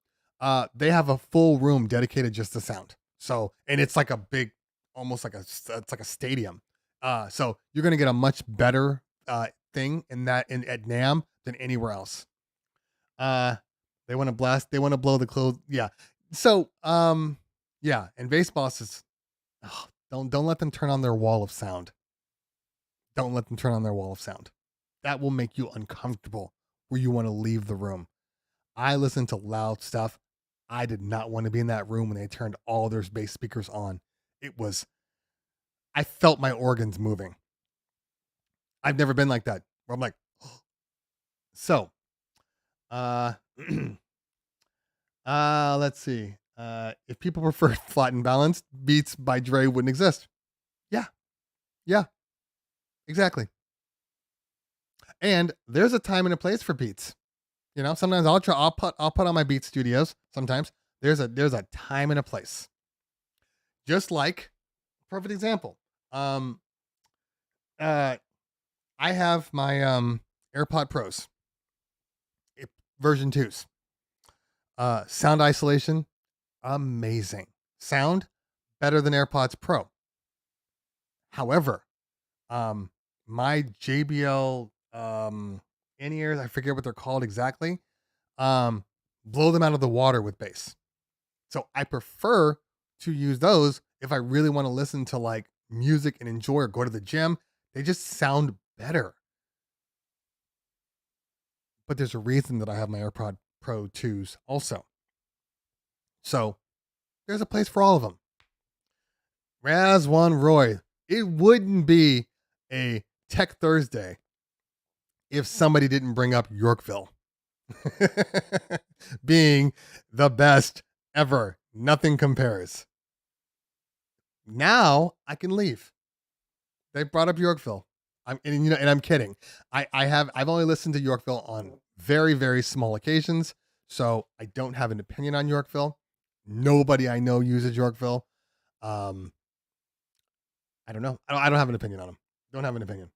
they have a full room dedicated just to sound. So, and it's like a big, almost like it's like a stadium. So you're gonna get a much better thing at NAMM than anywhere else. They want to blast. They want to blow the clothes. Yeah. So yeah. And bass bosses, don't let them turn on their wall of sound. Don't let them turn on their wall of sound. That will make you uncomfortable where you want to leave the room. I listen to loud stuff. I did not want to be in that room when they turned all their bass speakers on. I felt my organs moving. I've never been like that. Where I'm like, oh. So, let's see. If people prefer flat and balanced, Beats by Dre wouldn't exist. Yeah, exactly. And there's a time and a place for beats. Sometimes I'll put on my Beat Studios. Sometimes there's a time and a place. Just like, perfect example. I have my AirPod Pros, version 2s. Sound isolation, amazing. Sound better than AirPods Pro. However, my JBL in-ears, I forget what they're called exactly, blow them out of the water with bass. So I prefer to use those if I really want to listen to like music and enjoy or go to the gym. They just sound better. But there's a reason that I have my AirPod Pro 2s also. So there's a place for all of them. Raz1 Roy, it wouldn't be a Tech Thursday if somebody didn't bring up Yorkville. being the best ever. Nothing compares. Now I can leave. They brought up Yorkville. And I'm kidding. I've only listened to Yorkville on very, very small occasions, so I don't have an opinion on Yorkville. Nobody I know uses Yorkville. I don't know. I don't have an opinion on them. Don't have an opinion.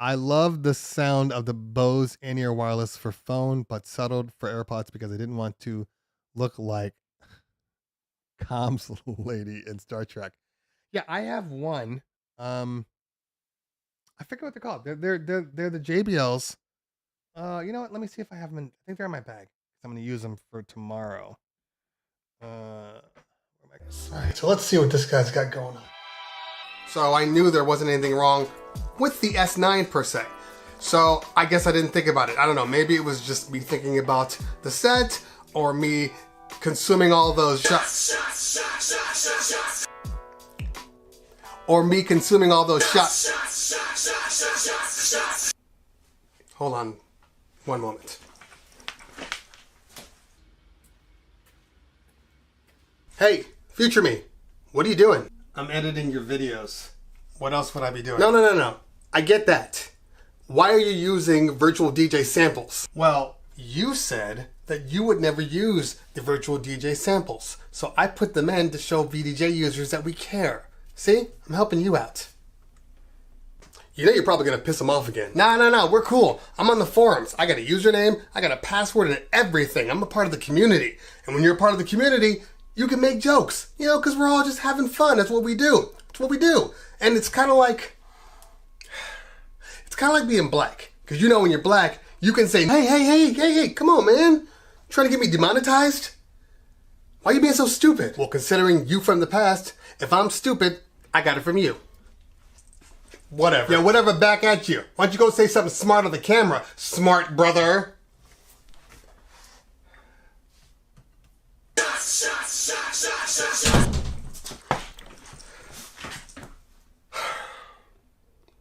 I love the sound of the Bose in-ear wireless for phone, but settled for AirPods because I didn't want to look like comms lady in Star Trek. Yeah, I have one. I forget what they're called. They're the JBLs. You know what? Let me see if I have them. I think they're in my bag. I'm gonna use them for tomorrow. All right, so let's see what this guy's got going on. So I knew there wasn't anything wrong with the S9 per se. So I guess I didn't think about it. I don't know. Maybe it was just me thinking about the set or me consuming all those shots. Or me consuming all those shots. Hold on one moment. Hey, future me, what are you doing? I'm editing your videos. What else would I be doing? No. I get that. Why are you using virtual DJ samples? Well, you said that you would never use the virtual DJ samples. So I put them in to show VDJ users that we care. See? I'm helping you out. You know you're probably going to piss them off again. No. We're cool. I'm on the forums. I got a username. I got a password and everything. I'm a part of the community. And when you're a part of the community, you can make jokes, you know, because we're all just having fun. That's what we do. It's what we do. And it's kind of like being black. Because you know when you're black, you can say, hey, come on, man. Trying to get me demonetized? Why are you being so stupid? Well, considering you from the past, if I'm stupid, I got it from you. Whatever. Yeah, whatever back at you. Why don't you go say something smart on the camera, smart brother?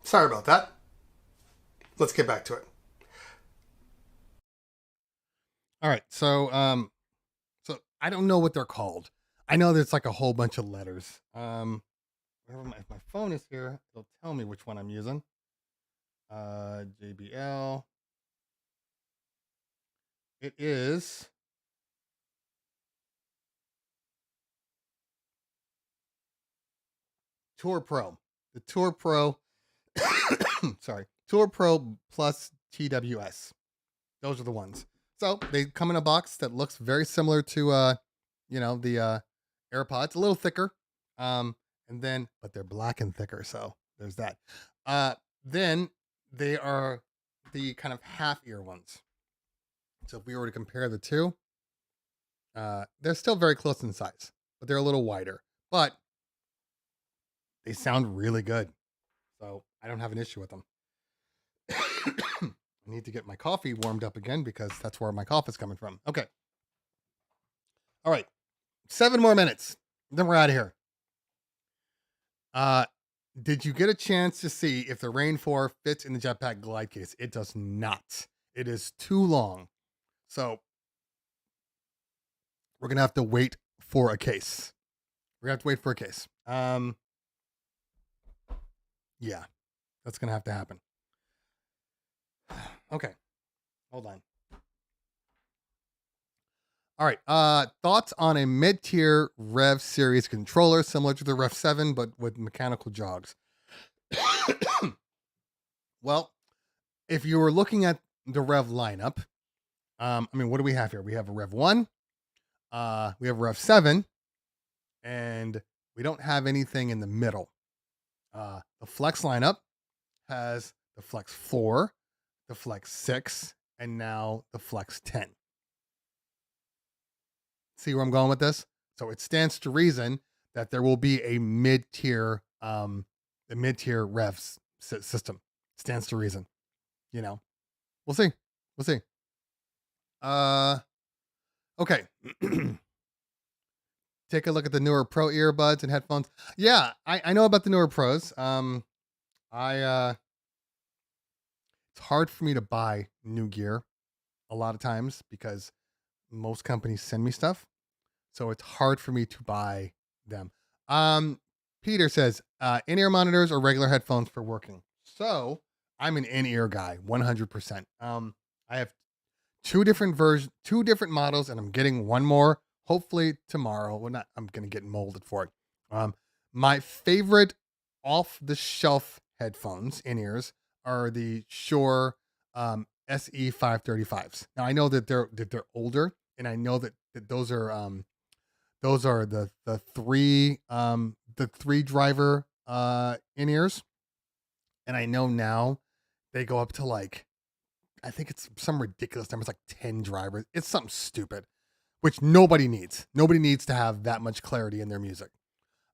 Sorry about that. Let's get back to it. All right, so I don't know what they're called. I know there's like a whole bunch of letters. If my phone is here, it'll tell me which one I'm using. JBL. It is Tour Pro. The Tour Pro. Sorry. Tour Pro plus TWS. Those are the ones. So they come in a box that looks very similar to the AirPods, a little thicker. But they're black and thicker, so there's that. Then they are the kind of half ear ones. So if we were to compare the two, they're still very close in size, but they're a little wider. But they sound really good. So I don't have an issue with them. I need to get my coffee warmed up again because that's where my cough is coming from. Okay. All right. 7 more minutes. Then we're out of here. Did you get a chance to see if the Rain 4 fits in the Jetpack glide case? It does not. It is too long. So we're going to have to wait for a case. Yeah, that's going to have to happen. Okay. Hold on. All right. Thoughts on a mid-tier Rev series controller similar to the Rev 7, but with mechanical jogs. Well, if you were looking at the Rev lineup, what do we have here? We have a Rev 1, we have a Rev 7, and we don't have anything in the middle. The Flex lineup has the Flex 4, the Flex 6, and now the Flex 10. See where I'm going with this? So it stands to reason that there will be a mid-tier Rev system. Stands to reason. You know, we'll see. Okay. Take a look at the newer Pro earbuds and headphones. Yeah, I know about the newer Pros. hard for me to buy new gear a lot of times because most companies send me stuff. So it's hard for me to buy them. Um, Peter says, in-ear monitors or regular headphones for working. So I'm an in-ear guy, 100%. I have two different models, and I'm getting one more hopefully tomorrow. Well, not, I'm going to get molded for it. My favorite off-the-shelf headphones, in-ears, are the Shure SE 535s. Now I know that they're older, and I know that those are the three driver in-ears, and I know now they go up to like, I think it's some ridiculous number. It's like 10 drivers. It's something stupid, which nobody needs. Nobody needs to have that much clarity in their music.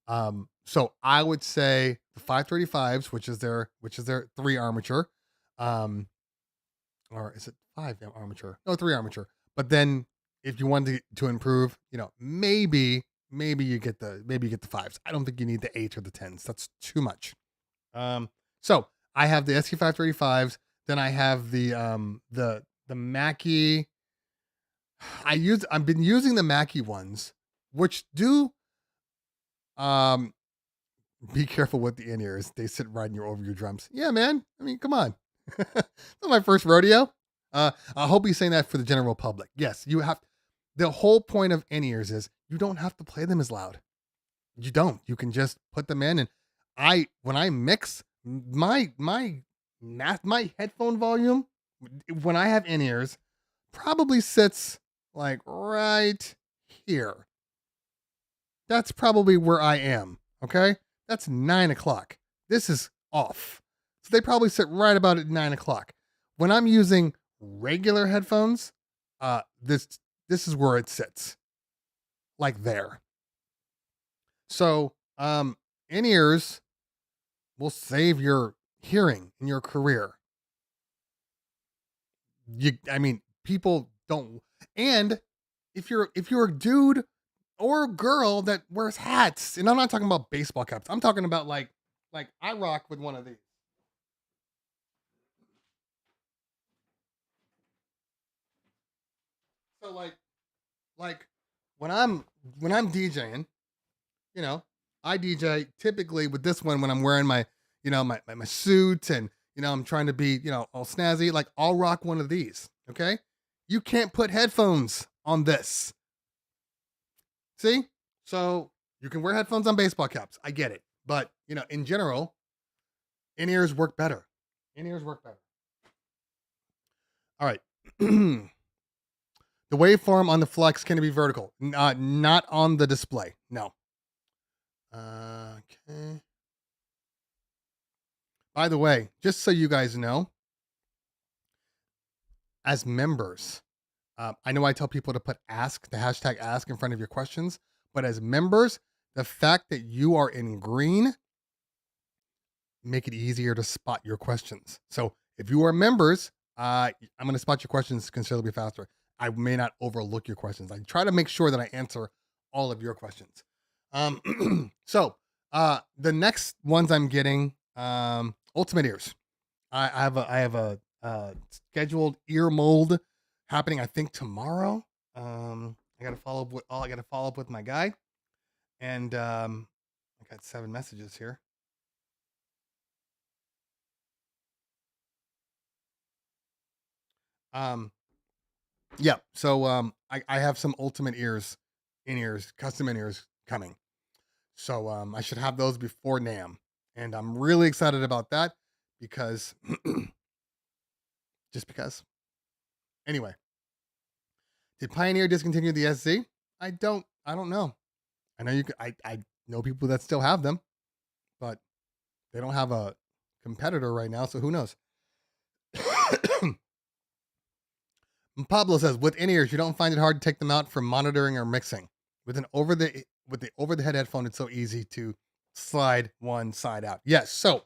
So I would say the 535s, which is their 3 armature, or is it 5 armature? No, 3 armature. But then if you wanted to improve, maybe you get the 5s. I don't think you need the 8 or the 10s. That's too much. So I have the SE535s. Then I have the Mackie. I've been using the Mackie ones, which do be careful with the in-ears. They sit right over your drums. Yeah, man. I mean, come on. It's not my first rodeo. I hope he's saying that for the general public. Yes, you have. The whole point of in-ears is you don't have to play them as loud. You don't. You can just put them in, and when I mix my headphone volume when I have in-ears probably sits like right here. That's probably where I am. Okay, that's 9 o'clock. This is off, so they probably sit right about at 9 o'clock. When I'm using regular headphones, this is where it sits, like there. So, in-ears will save your hearing in your career. People don't. And if you're a dude or a girl that wears hats, and I'm not talking about baseball caps, I'm talking about like I rock with one of these. So like when I'm DJing, I DJ typically with this one when I'm wearing my my suit, and I'm trying to be all snazzy. Like, I'll rock one of these. Okay, you can't put headphones on this. See, so you can wear headphones on baseball caps. I get it, but in general, in-ears work better. In-ears work better. All right. The waveform on the Flex can be vertical, not on the display. No. Okay. By the way, just so you guys know, as members, I know I tell people to put the hashtag ask in front of your questions, but as members, the fact that you are in green make it easier to spot your questions. So if you are members, I'm going to spot your questions considerably faster. I may not overlook your questions. I try to make sure that I answer all of your questions. So the next ones I'm getting, Ultimate Ears. I have a scheduled ear mold happening, I think, tomorrow. I got to follow up with my guy, and I got 7 messages here. Yeah, so I have some Ultimate Ears in-ears, custom in-ears coming. So I should have those before NAMM, and I'm really excited about that because just because. Anyway, did Pioneer discontinue the SZ? I don't know. I know I know people that still have them, but they don't have a competitor right now, so who knows? Pablo says, with in-ears, you don't find it hard to take them out for monitoring or mixing. With the over-the-head headphone, it's so easy to slide one side out. Yes. So,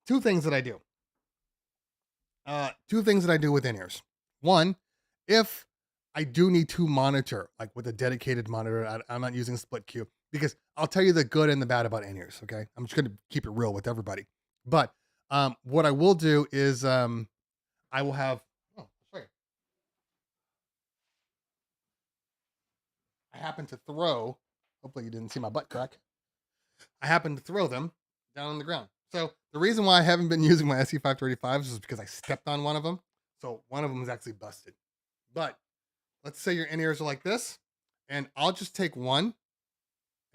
2 things that I do. 2 things that I do with in-ears. One, if I do need to monitor, like with a dedicated monitor, I'm not using split Q, because I'll tell you the good and the bad about in-ears. Okay, I'm just going to keep it real with everybody. But What I will do is I will have. Oh, sorry. I happen to throw. Hopefully, you didn't see my butt crack. I happen to throw them down on the ground. So the reason why I haven't been using my SE535s is because I stepped on one of them. So one of them is actually busted. But let's say your in-ears are like this, and I'll just take one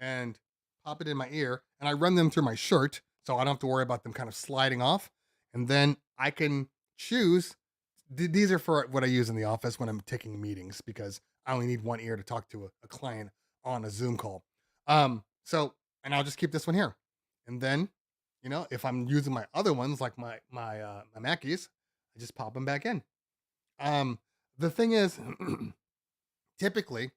and pop it in my ear, and I run them through my shirt, so I don't have to worry about them kind of sliding off. And then I can choose. These are for what I use in the office when I'm taking meetings because I only need one ear to talk to a client on a Zoom call. So and I'll just keep this one here, and then if I'm using my other ones like my Mackies, I just pop them back in. The thing is, typically,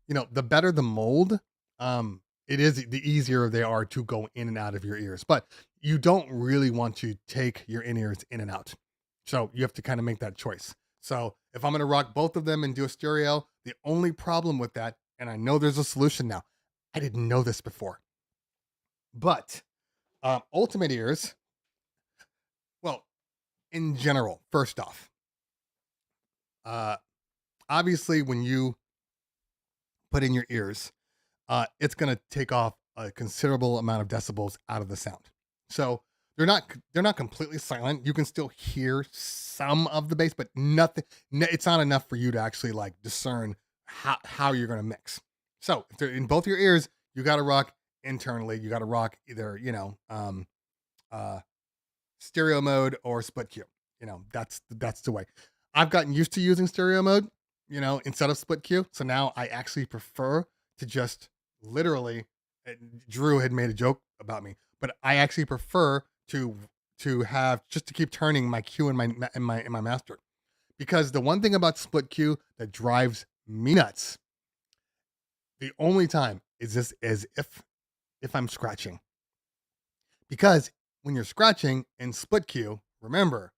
the better the mold, it is the easier they are to go in and out of your ears. But you don't really want to take your in-ears in and out. So you have to kind of make that choice. So if I'm going to rock both of them and do a stereo, the only problem with that, and I know there's a solution now. I didn't know this before. But ultimate ears, well, in general, first off, obviously when you put in your ears, it's going to take off a considerable amount of decibels out of the sound. So they're not completely silent. You can still hear some of the bass, but nothing. It's not enough for you to actually like discern how you're going to mix. So if they're in both your ears, you got to rock internally. You got to rock either stereo mode or split Q. That's the way. I've gotten used to using stereo mode, instead of split Q. So now I actually prefer to just literally. Drew had made a joke about me, but I actually prefer to have just to keep turning my Q in my master, because the one thing about split Q that drives me nuts, the only time is this is if I'm scratching, because when you're scratching in split Q, remember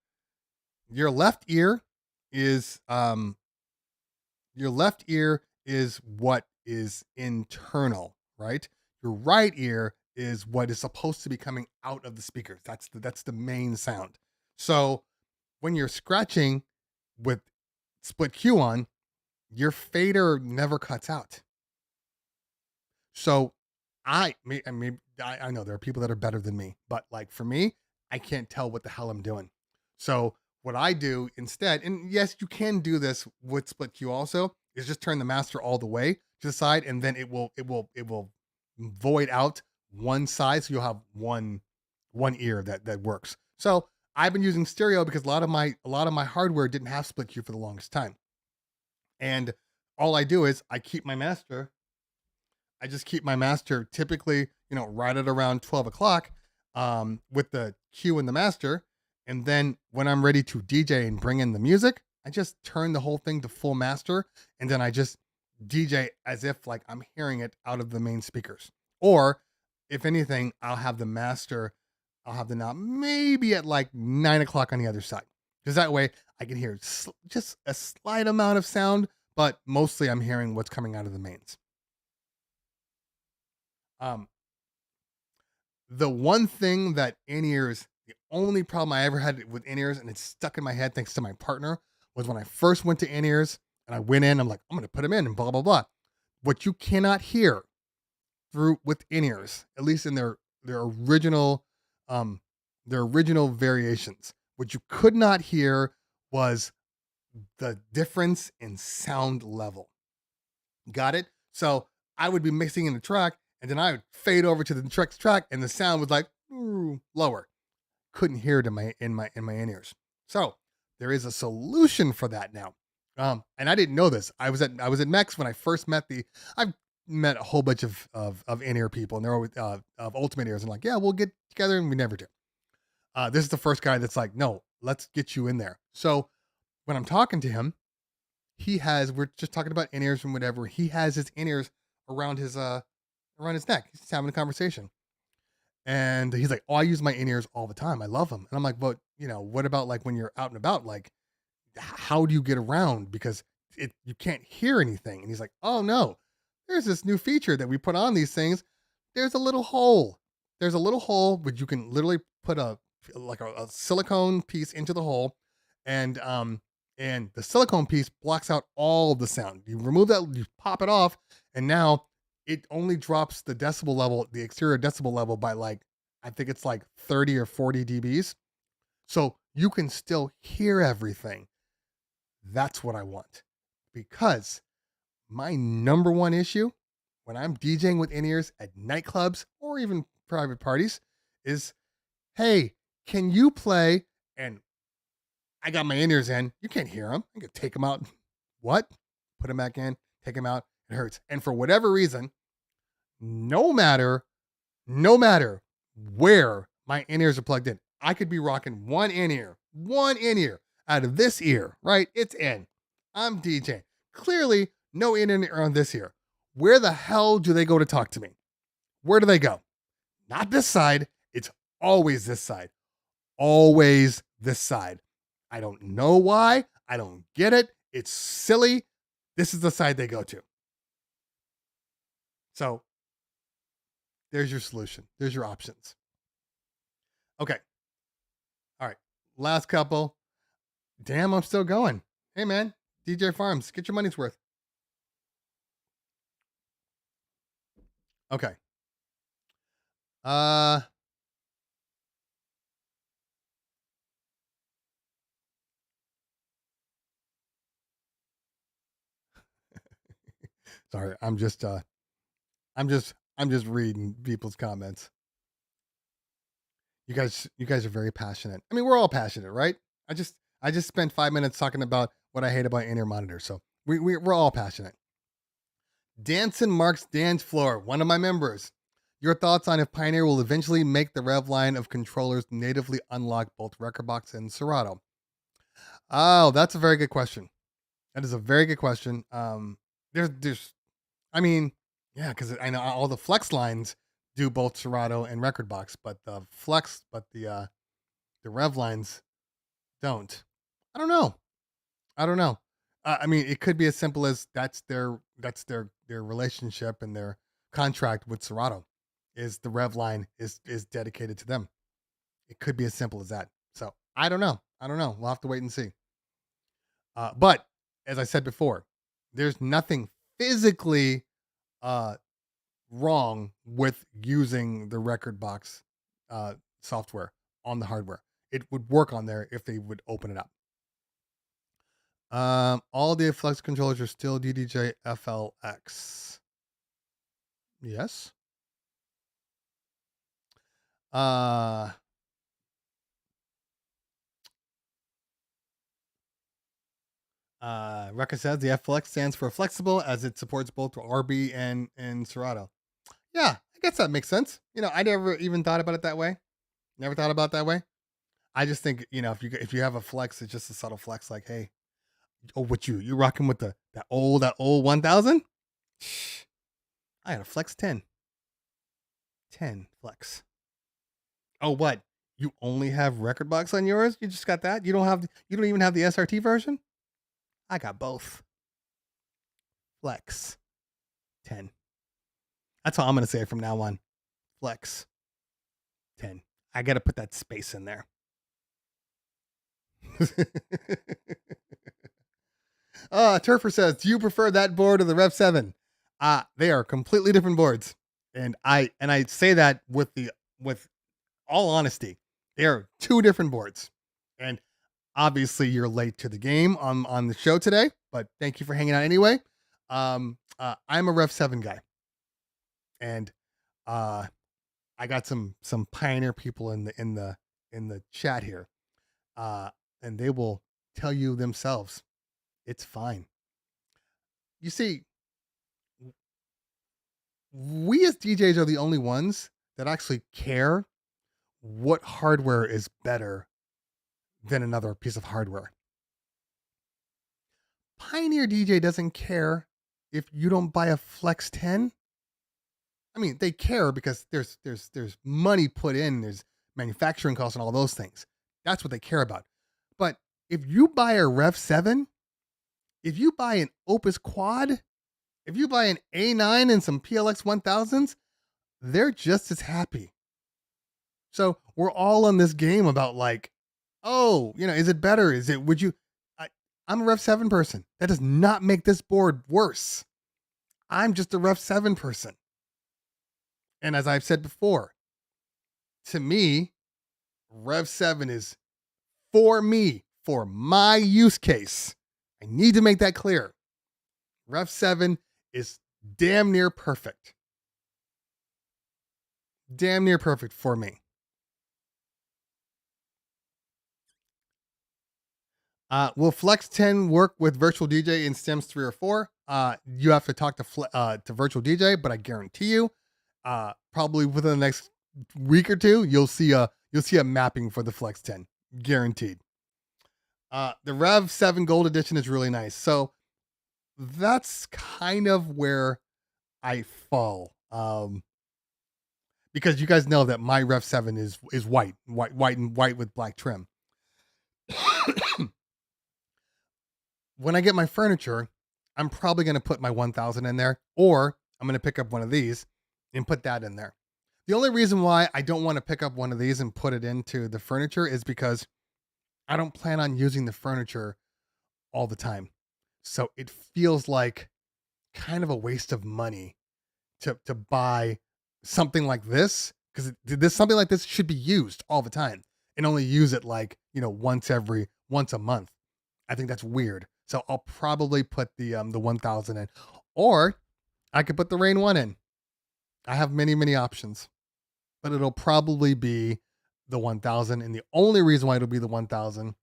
your left ear is what is internal, right? Your right ear is what is supposed to be coming out of the speakers. That's the main sound. So when you're scratching with split Q on, your fader never cuts out. So I know there are people that are better than me, but like for me, I can't tell what the hell I'm doing. So what I do instead, and yes, you can do this with split Q also, is just turn the master all the way to the side, and then it will void out one side, so you'll have one ear that works. So I've been using stereo because a lot of my hardware didn't have split Q for the longest time, and all I do is I just keep my master typically right at around 12 o'clock with the Q in the master, and then when I'm ready to DJ and bring in the music, I just turn the whole thing to full master, and then I just DJ as if like I'm hearing it out of the main speakers. Or if anything, I'll have the knob maybe at like 9 o'clock on the other side, because that way I can hear just a slight amount of sound, but mostly I'm hearing what's coming out of the mains. The one thing that in-ears, the only problem I ever had with in-ears, and it's stuck in my head thanks to my partner, was when I first went to in-ears and I went in, I'm like, I'm going to put them in and blah, blah, blah. What you cannot hear through with in-ears, at least in their original variations, what you could not hear was the difference in sound level. Got it? So I would be mixing in the track, and then I would fade over to the next track, and the sound was like lower. Couldn't hear it in my in-ears. So there is a solution for that now. And I didn't know this. I was at Mex when I first met I've met a whole bunch of in-ear people, and they're always of ultimate ears, and like, yeah, we'll get together, and we never do. This is the first guy that's like, no, let's get you in there. So when I'm talking to him, we're just talking about in-ears and whatever. He has his in-ears around his neck. He's just having a conversation. And he's like, oh, I use my in-ears all the time. I love them. And I'm like, but what about like when you're out and about? Like, how do you get around? Because you can't hear anything. And he's like, oh no, there's this new feature that we put on these things. There's a little hole, but you can literally put a like a silicone piece into the hole, and the silicone piece blocks out all the sound. You remove that, you pop it off, and now it only drops the decibel level, the exterior decibel level, by like, I think it's like 30 or 40 dBs. So you can still hear everything. That's what I want. Because my number one issue when I'm DJing with in-ears at nightclubs or even private parties is, hey, can you play? And I got my in-ears in. You can't hear them. I can take them out. What? Put them back in. Take them out. It hurts. And for whatever reason, no matter where my in-ears are plugged in, I could be rocking one in-ear out of this ear, right? It's in. I'm DJing. Clearly, no in-ear on this ear. Where the hell do they go to talk to me? Where do they go? Not this side. It's always this side. Always this side. I don't know why. I don't get it. It's silly. This is the side they go to. So there's your solution. There's your options. Okay. All right. Last couple. Damn, I'm still going. Hey, man. DJ Farms, get your money's worth. Okay. Sorry, I'm just reading people's comments. You guys are very passionate. I mean, we're all passionate, right? I just spent 5 minutes talking about what I hate about in-ear monitors. So we're all passionate. Danson Marks Dance Floor, one of my members. Your thoughts on if Pioneer will eventually make the rev line of controllers natively unlock both Rekordbox and Serato? Oh, that's a very good question. That is a very good question. I mean, yeah, because I know all the Flex lines do both Serato and Rekordbox, but the rev lines don't. I don't know. I mean, it could be as simple as that's their relationship and their contract with Serato is the rev line is dedicated to them. It could be as simple as that. So I don't know. We'll have to wait and see. But as I said before, there's nothing physically wrong with using the Rekordbox software on the hardware. It would work on there if they would open it up. All the Flex controllers are still DDJ FLX. Yes. Rekka says the FLX stands for flexible as it supports both RB and Serato. Yeah, I guess that makes sense. I never even thought about it that way. Never thought about it that way. I just think, if you have a flex, it's just a subtle flex like, hey, oh, what you rocking with that old 1000? I had a Flex 10 Flex. Oh, what? You only have Rekordbox on yours? You just got that? You don't even have the SRT version? I got both. Flex 10. That's all I'm going to say from now on. Flex 10. I got to put that space in there. Turfer says, do you prefer that board or the Rev 7? They are completely different boards. And I say that with all honesty. They are two different boards. And obviously you're late to the game on the show today, but thank you for hanging out anyway. I'm a Rev 7 guy. And I got some Pioneer people in the chat here. And they will tell you themselves it's fine. You see, we as DJs are the only ones that actually care what hardware is better than another piece of hardware. Pioneer DJ doesn't care if you don't buy a Flex 10. I mean, they care because there's money put in, there's manufacturing costs and all those things. That's what they care about. But if you buy a Rev 7, if you buy an Opus Quad, if you buy an A9 and some PLX 1000s, they're just as happy. So we're all on this game about like, oh, is it better? I'm a Rev 7 person. That does not make this board worse. I'm just a Rev 7 person. And as I've said before, to me, Rev 7 is for me, for my use case. I need to make that clear. Rev 7 is damn near perfect. Damn near perfect for me. Will Flex 10 work with Virtual DJ in Stems 3 or 4? You have to talk to Virtual DJ, but I guarantee you, probably within the next week or two, you'll see a mapping for the Flex 10, guaranteed. The Rev 7 Gold Edition is really nice. So that's kind of where I fall. Because you guys know that my Rev 7 is white with black trim. When I get my furniture, I'm probably going to put my 1000 in there, or I'm going to pick up one of these and put that in there. The only reason why I don't want to pick up one of these and put it into the furniture is because I don't plan on using the furniture all the time. So it feels like kind of a waste of money to buy something like this, because something like this should be used all the time and only use it like, once a month. I think that's weird. So I'll probably put the 1000 in, or I could put the Rain 1 in. I have many options, but it'll probably be the 1000. And the only reason why it'll be the 1000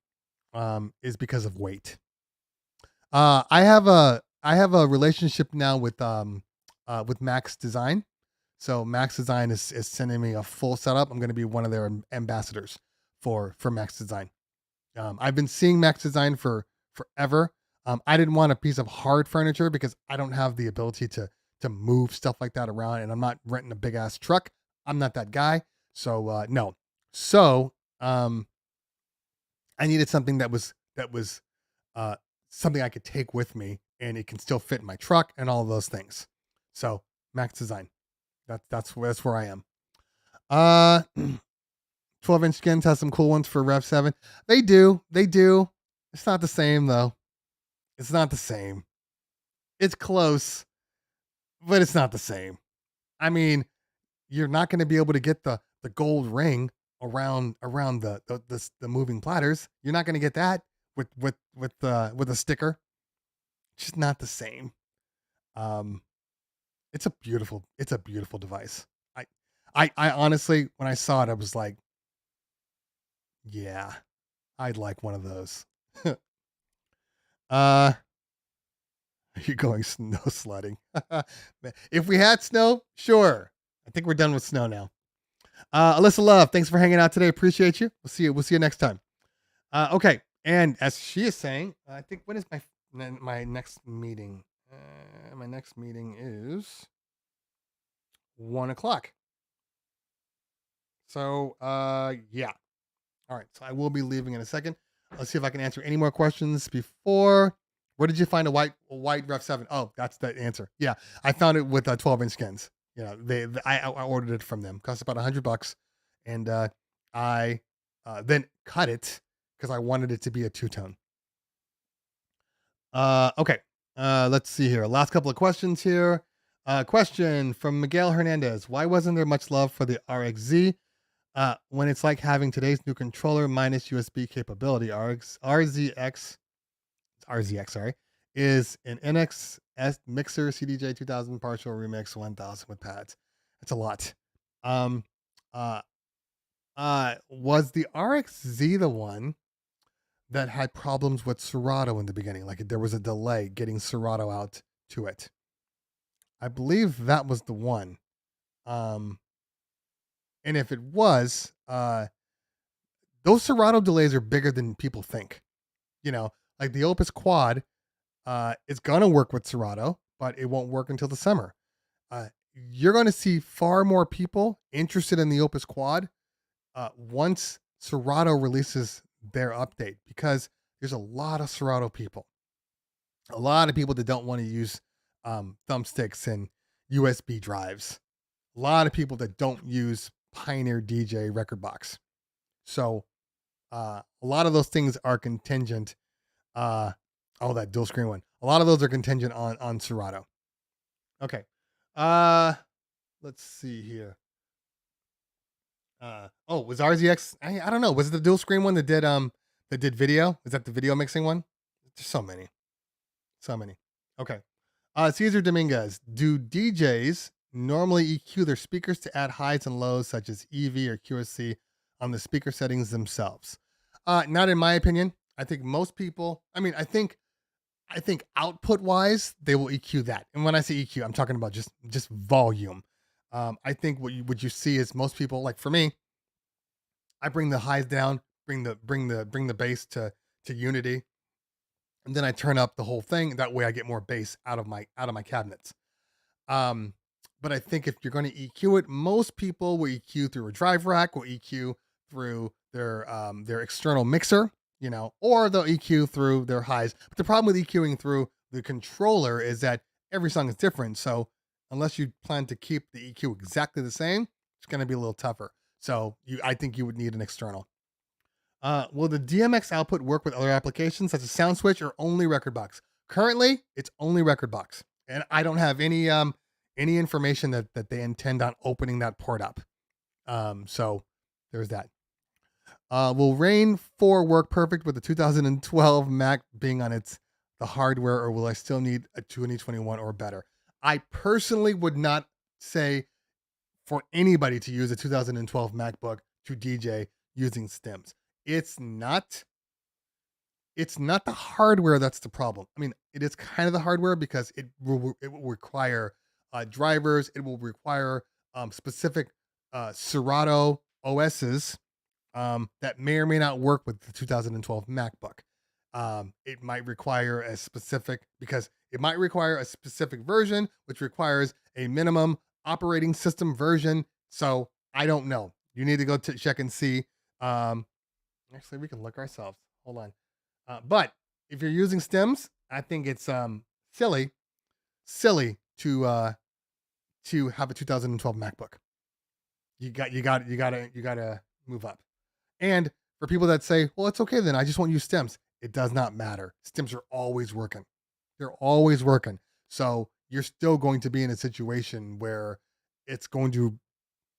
is because of weight. I have a relationship now with Max Design. So Max Design is sending me a full setup. I'm going to be one of their ambassadors for Max Design. I've been seeing Max Design for forever. I didn't want a piece of hard furniture because I don't have the ability to move stuff like that around, and I'm not renting a big ass truck. I'm not that guy. So no. So I needed something that was something I could take with me, and it can still fit in my truck and all of those things. So Max Design. That's where I am. 12-inch skins has some cool ones for Rev 7. They do. It's not the same though. It's not the same. It's close, but it's not the same. I mean, you're not going to be able to get the gold ring around the moving platters. You're not going to get that with a sticker. It's just not the same. It's a beautiful device. I honestly, when I saw it, I was like, yeah, I'd like one of those. Are you going snow sledding? If we had snow, sure. I think we're done with snow now. Alyssa Love, thanks for hanging out today. Appreciate you. We'll see you next time. Okay. And as she is saying, I think, when is my next meeting? My next meeting is 1:00. So, yeah. All right. So I will be leaving in a second. Let's see if I can answer any more questions before. Where did you find a white Rev 7? Oh, that's the answer. Yeah, I found it with 12-inch skins. I ordered it from them. Cost about $100, and I then cut it because I wanted it to be a two-tone. Okay. Let's see here. Last couple of questions here. Question from Miguel Hernandez: why wasn't there much love for the RXZ? When it's like having today's new controller minus USB capability. RZX, sorry, is an NXS mixer CDJ 2000 partial remix 1000 with pads. That's a lot. Was the RXZ the one that had problems with Serato in the beginning? Like there was a delay getting Serato out to it. I believe that was the one. And if it was, those Serato delays are bigger than people think. Like the Opus Quad, it's gonna work with Serato, but it won't work until the summer. You're going to see far more people interested in the Opus Quad once Serato releases their update, because there's a lot of Serato people, a lot of people that don't want to use thumbsticks and USB drives, a lot of people that don't use Pioneer DJ record box. So a lot of those things are contingent. That dual screen one. A lot of those are contingent on Serato. Okay. Let's see here. Was RZX? I don't know. Was it the dual screen one that did video? Is that the video mixing one? There's so many. Okay. Cesar Dominguez. Do DJs normally EQ their speakers to add highs and lows such as EV or QSC on the speaker settings themselves? Not in my opinion. I think most people. I mean, I think output wise they will EQ that. And when I say EQ, I'm talking about just volume. I think what you see is most people, like for me, I bring the highs down, bring the bass to unity, and then I turn up the whole thing. That way I get more bass out of my cabinets. But I think if you're going to EQ it, most people will EQ through a drive rack, will EQ through their external mixer, or they'll EQ through their highs. But the problem with EQing through the controller is that every song is different. So unless you plan to keep the EQ exactly the same, it's going to be a little tougher. So I think you would need an external. Will the DMX output work with other applications such as SoundSwitch or only Rekordbox? Currently, it's only Rekordbox, and I don't have any information that they intend on opening that port up. So there's that. Will Rain 4 work perfect with the 2012 Mac being on the hardware, or will I still need a 2021 or better? I personally would not say for anybody to use a 2012 MacBook to DJ using stems. It's not the hardware that's the problem. I mean, it is kind of the hardware because it will require drivers. It will require specific Serato OSs that may or may not work with the 2012 MacBook. It might require a specific version, which requires a minimum operating system version. So I don't know. You need to go check and see. Actually, we can look ourselves. Hold on. But if you're using stems, I think it's silly to have a 2012 MacBook. You gotta move up. And for people that say, well, it's okay then, I just won't use stems. It does not matter. Stems are always working. They're always working. So you're still going to be in a situation where it's going to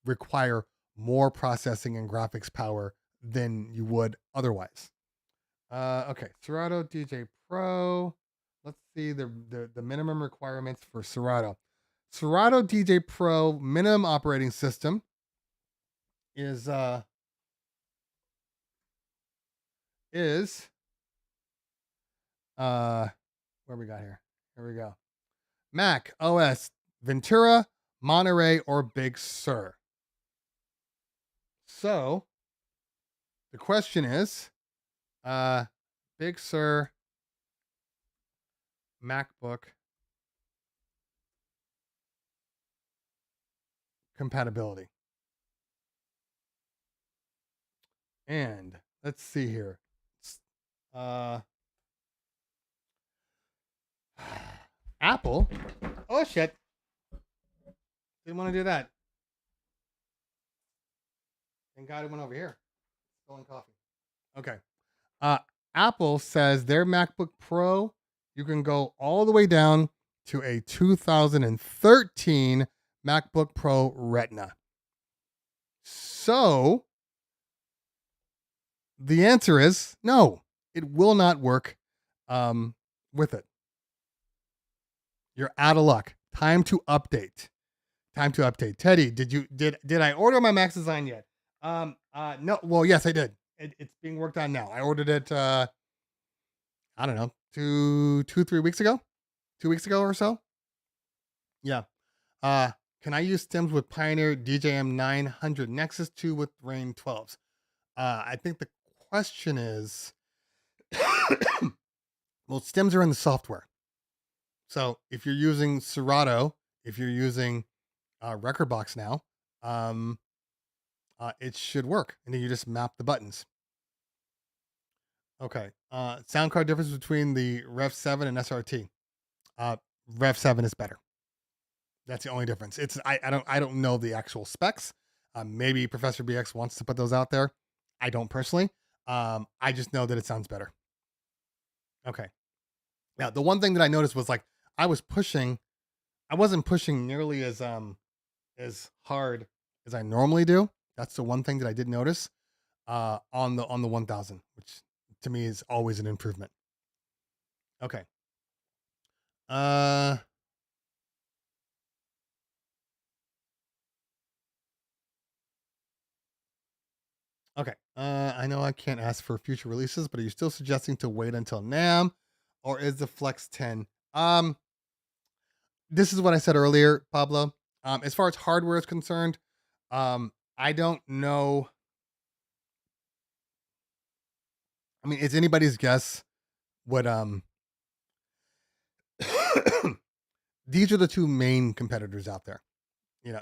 require more processing and graphics power than you would otherwise. Okay, Serato DJ Pro. Let's see the minimum requirements for Serato. Serato DJ Pro minimum operating system is where we got here. Here we go. Mac OS Ventura, Monterey, or Big Sur. So the question is, Big Sur MacBook compatibility. And let's see here. Apple. Oh shit. Didn't want to do that. Thank God it went over here. Spilling coffee. Okay. Apple says their MacBook Pro, you can go all the way down to a 2013 MacBook Pro Retina. So the answer is no, it will not work with it. You're out of luck. Time to update. Teddy, did I order my Max Design yet? No. Well, yes, I did. It's being worked on now. I ordered it. I don't know, 3 weeks ago, 2 weeks ago or so. Yeah. Can I use stems with Pioneer DJM 900 Nexus 2 with Rain 12s? I think the question is, well, stems are in the software. So if you're using Serato, if you're using Rekordbox now, it should work. And then you just map the buttons. Okay. Sound card difference between the Rev 7 and SRT. Rev 7 is better. That's the only difference. I don't know the actual specs. Maybe Professor BX wants to put those out there. I don't personally. I just know that it sounds better. Okay. Now, the one thing that I noticed was like I wasn't pushing nearly as hard as I normally do. That's the one thing that I did notice on the 1000, which to me is always an improvement. Okay. Okay. I know I can't ask for future releases, but are you still suggesting to wait until NAMM, or is the Flex 10? This is what I said earlier, Pablo. As far as hardware is concerned, I don't know. I mean, it's anybody's guess what these are the two main competitors out there,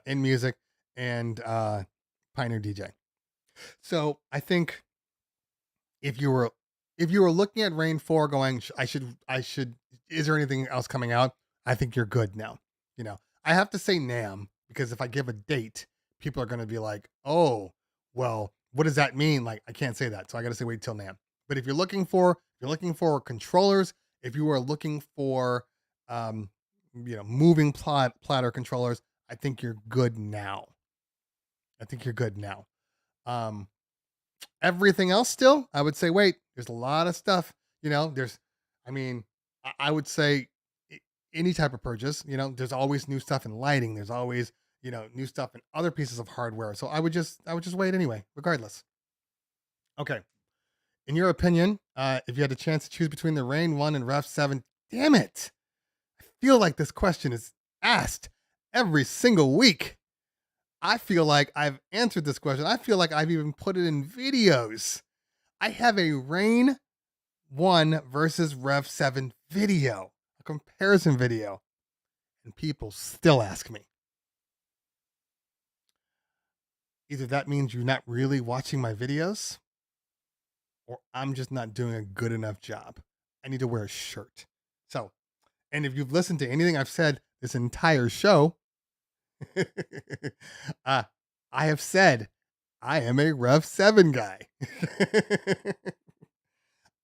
in music and Pioneer DJ. So I think if you were looking at Rain 4 going, I should, is there anything else coming out? I think you're good now. I have to say NAMM because if I give a date, people are going to be like, oh, well, what does that mean? Like, I can't say that. So I got to say, wait till NAMM. But if you're looking for controllers, if you are looking for, moving platter controllers, I think you're good now. Everything else still, I would say, wait, there's a lot of stuff, I would say any type of purchase, there's always new stuff in lighting. There's always, new stuff in other pieces of hardware. So I would just wait anyway, regardless. Okay. In your opinion, if you had a chance to choose between the Rain 1 and Rev 7, damn it. I feel like this question is asked every single week. I feel like I've answered this question. I feel like I've even put it in videos. I have a Rain 1 versus Rev 7 video, a comparison video, and people still ask me. Either that means you're not really watching my videos, or I'm just not doing a good enough job. I need to wear a shirt. So, and if you've listened to anything I've said this entire show, I have said I am a Rev 7 guy.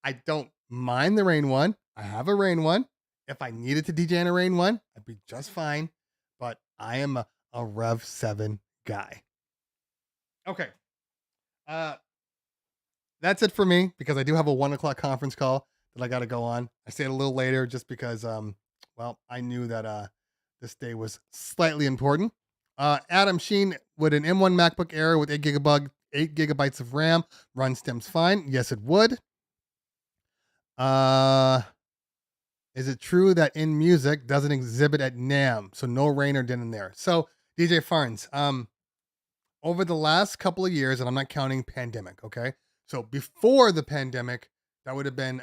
I don't mind the Rain 1. I have a Rain 1. If I needed to DJ in a Rain 1, I'd be just fine. But I am a Rev 7 guy. Okay. That's it for me because I do have a 1:00 conference call that I got to go on. I stayed a little later just because, I knew that this day was slightly important. Adam Sheen, would an M1 MacBook Air with 8 gigabytes of RAM run stems fine? Yes, it would. Is it true that In Music doesn't exhibit at NAMM, so no Rain or Din in there? So DJ Farns, over the last couple of years, and I'm not counting pandemic, okay? So before the pandemic, that would have been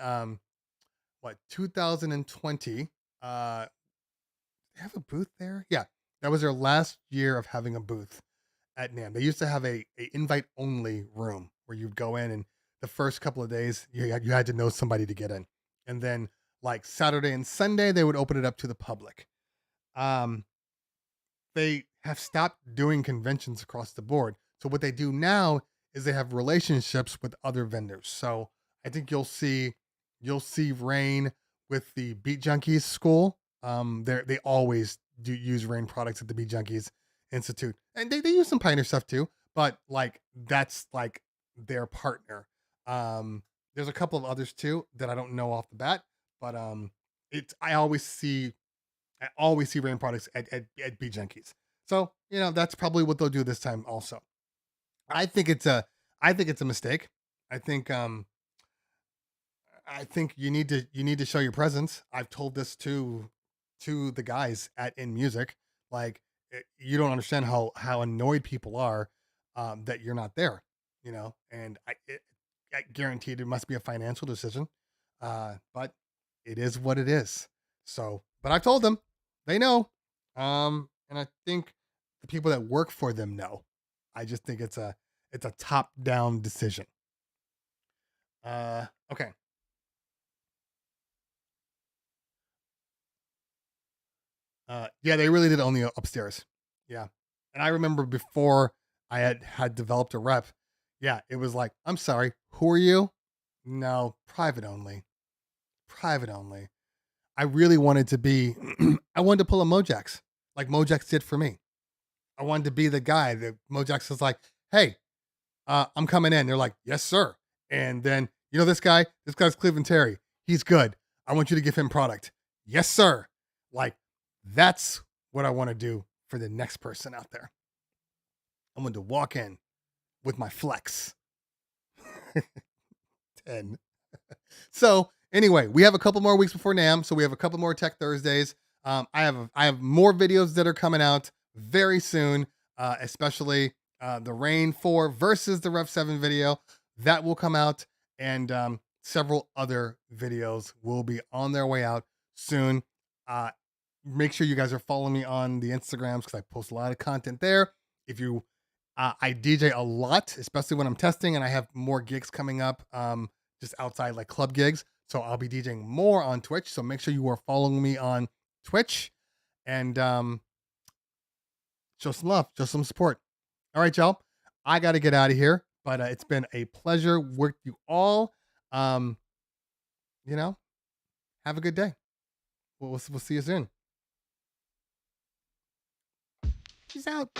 2020. They have a booth there? Yeah, that was their last year of having a booth at NAMM. They used to have a invite only room where you'd go in, and the first couple of days you had to know somebody to get in, and then like Saturday and Sunday they would open it up to the public. They have stopped doing conventions across the board. So what they do now is they have relationships with other vendors. So I think you'll see Rain with the Beat Junkies school. They always do use Rain products at the Beat Junkies Institute, and they use some Pioneer stuff too. But like that's like their partner. There's a couple of others too that I don't know off the bat, but I always see Rain products at Beat Junkies. So that's probably what they'll do this time also. I think it's a mistake. I think you need to show your presence. I've told this to the guys at In Music, like you don't understand how annoyed people are that you're not there, and I guaranteed it must be a financial decision, but it is what it is. So, but I've told them, they know, and I think the people that work for them know. I just think it's a top down decision. Okay. Yeah, they really did own the upstairs. Yeah, and I remember before I had developed a rep. Yeah, it was like, I'm sorry, who are you? No, private only. Private only. I really wanted to be, I wanted to pull a Mojax, like Mojax did for me. I wanted to be the guy that Mojax was like, hey, I'm coming in. They're like, yes, sir. And then, you know, this guy's Cleveland Terry. He's good. I want you to give him product. Yes, sir. Like, that's what I want to do for the next person out there. I want to walk in with my flex. 10. So anyway, we have a couple more weeks before NAMM, so we have a couple more Tech Thursdays. I have more videos that are coming out very soon, especially the Rain 4 versus the Rev 7 video that will come out, and several other videos will be on their way out soon. Make sure you guys are following me on the Instagrams because I post a lot of content there. If you, I DJ a lot, especially when I'm testing, and I have more gigs coming up. Just outside like club gigs. So I'll be DJing more on Twitch. So make sure you are following me on Twitch and show some love, show some support. All right, y'all. I got to get out of here, but it's been a pleasure with you all. You know, have a good day. We'll see you soon. Peace out.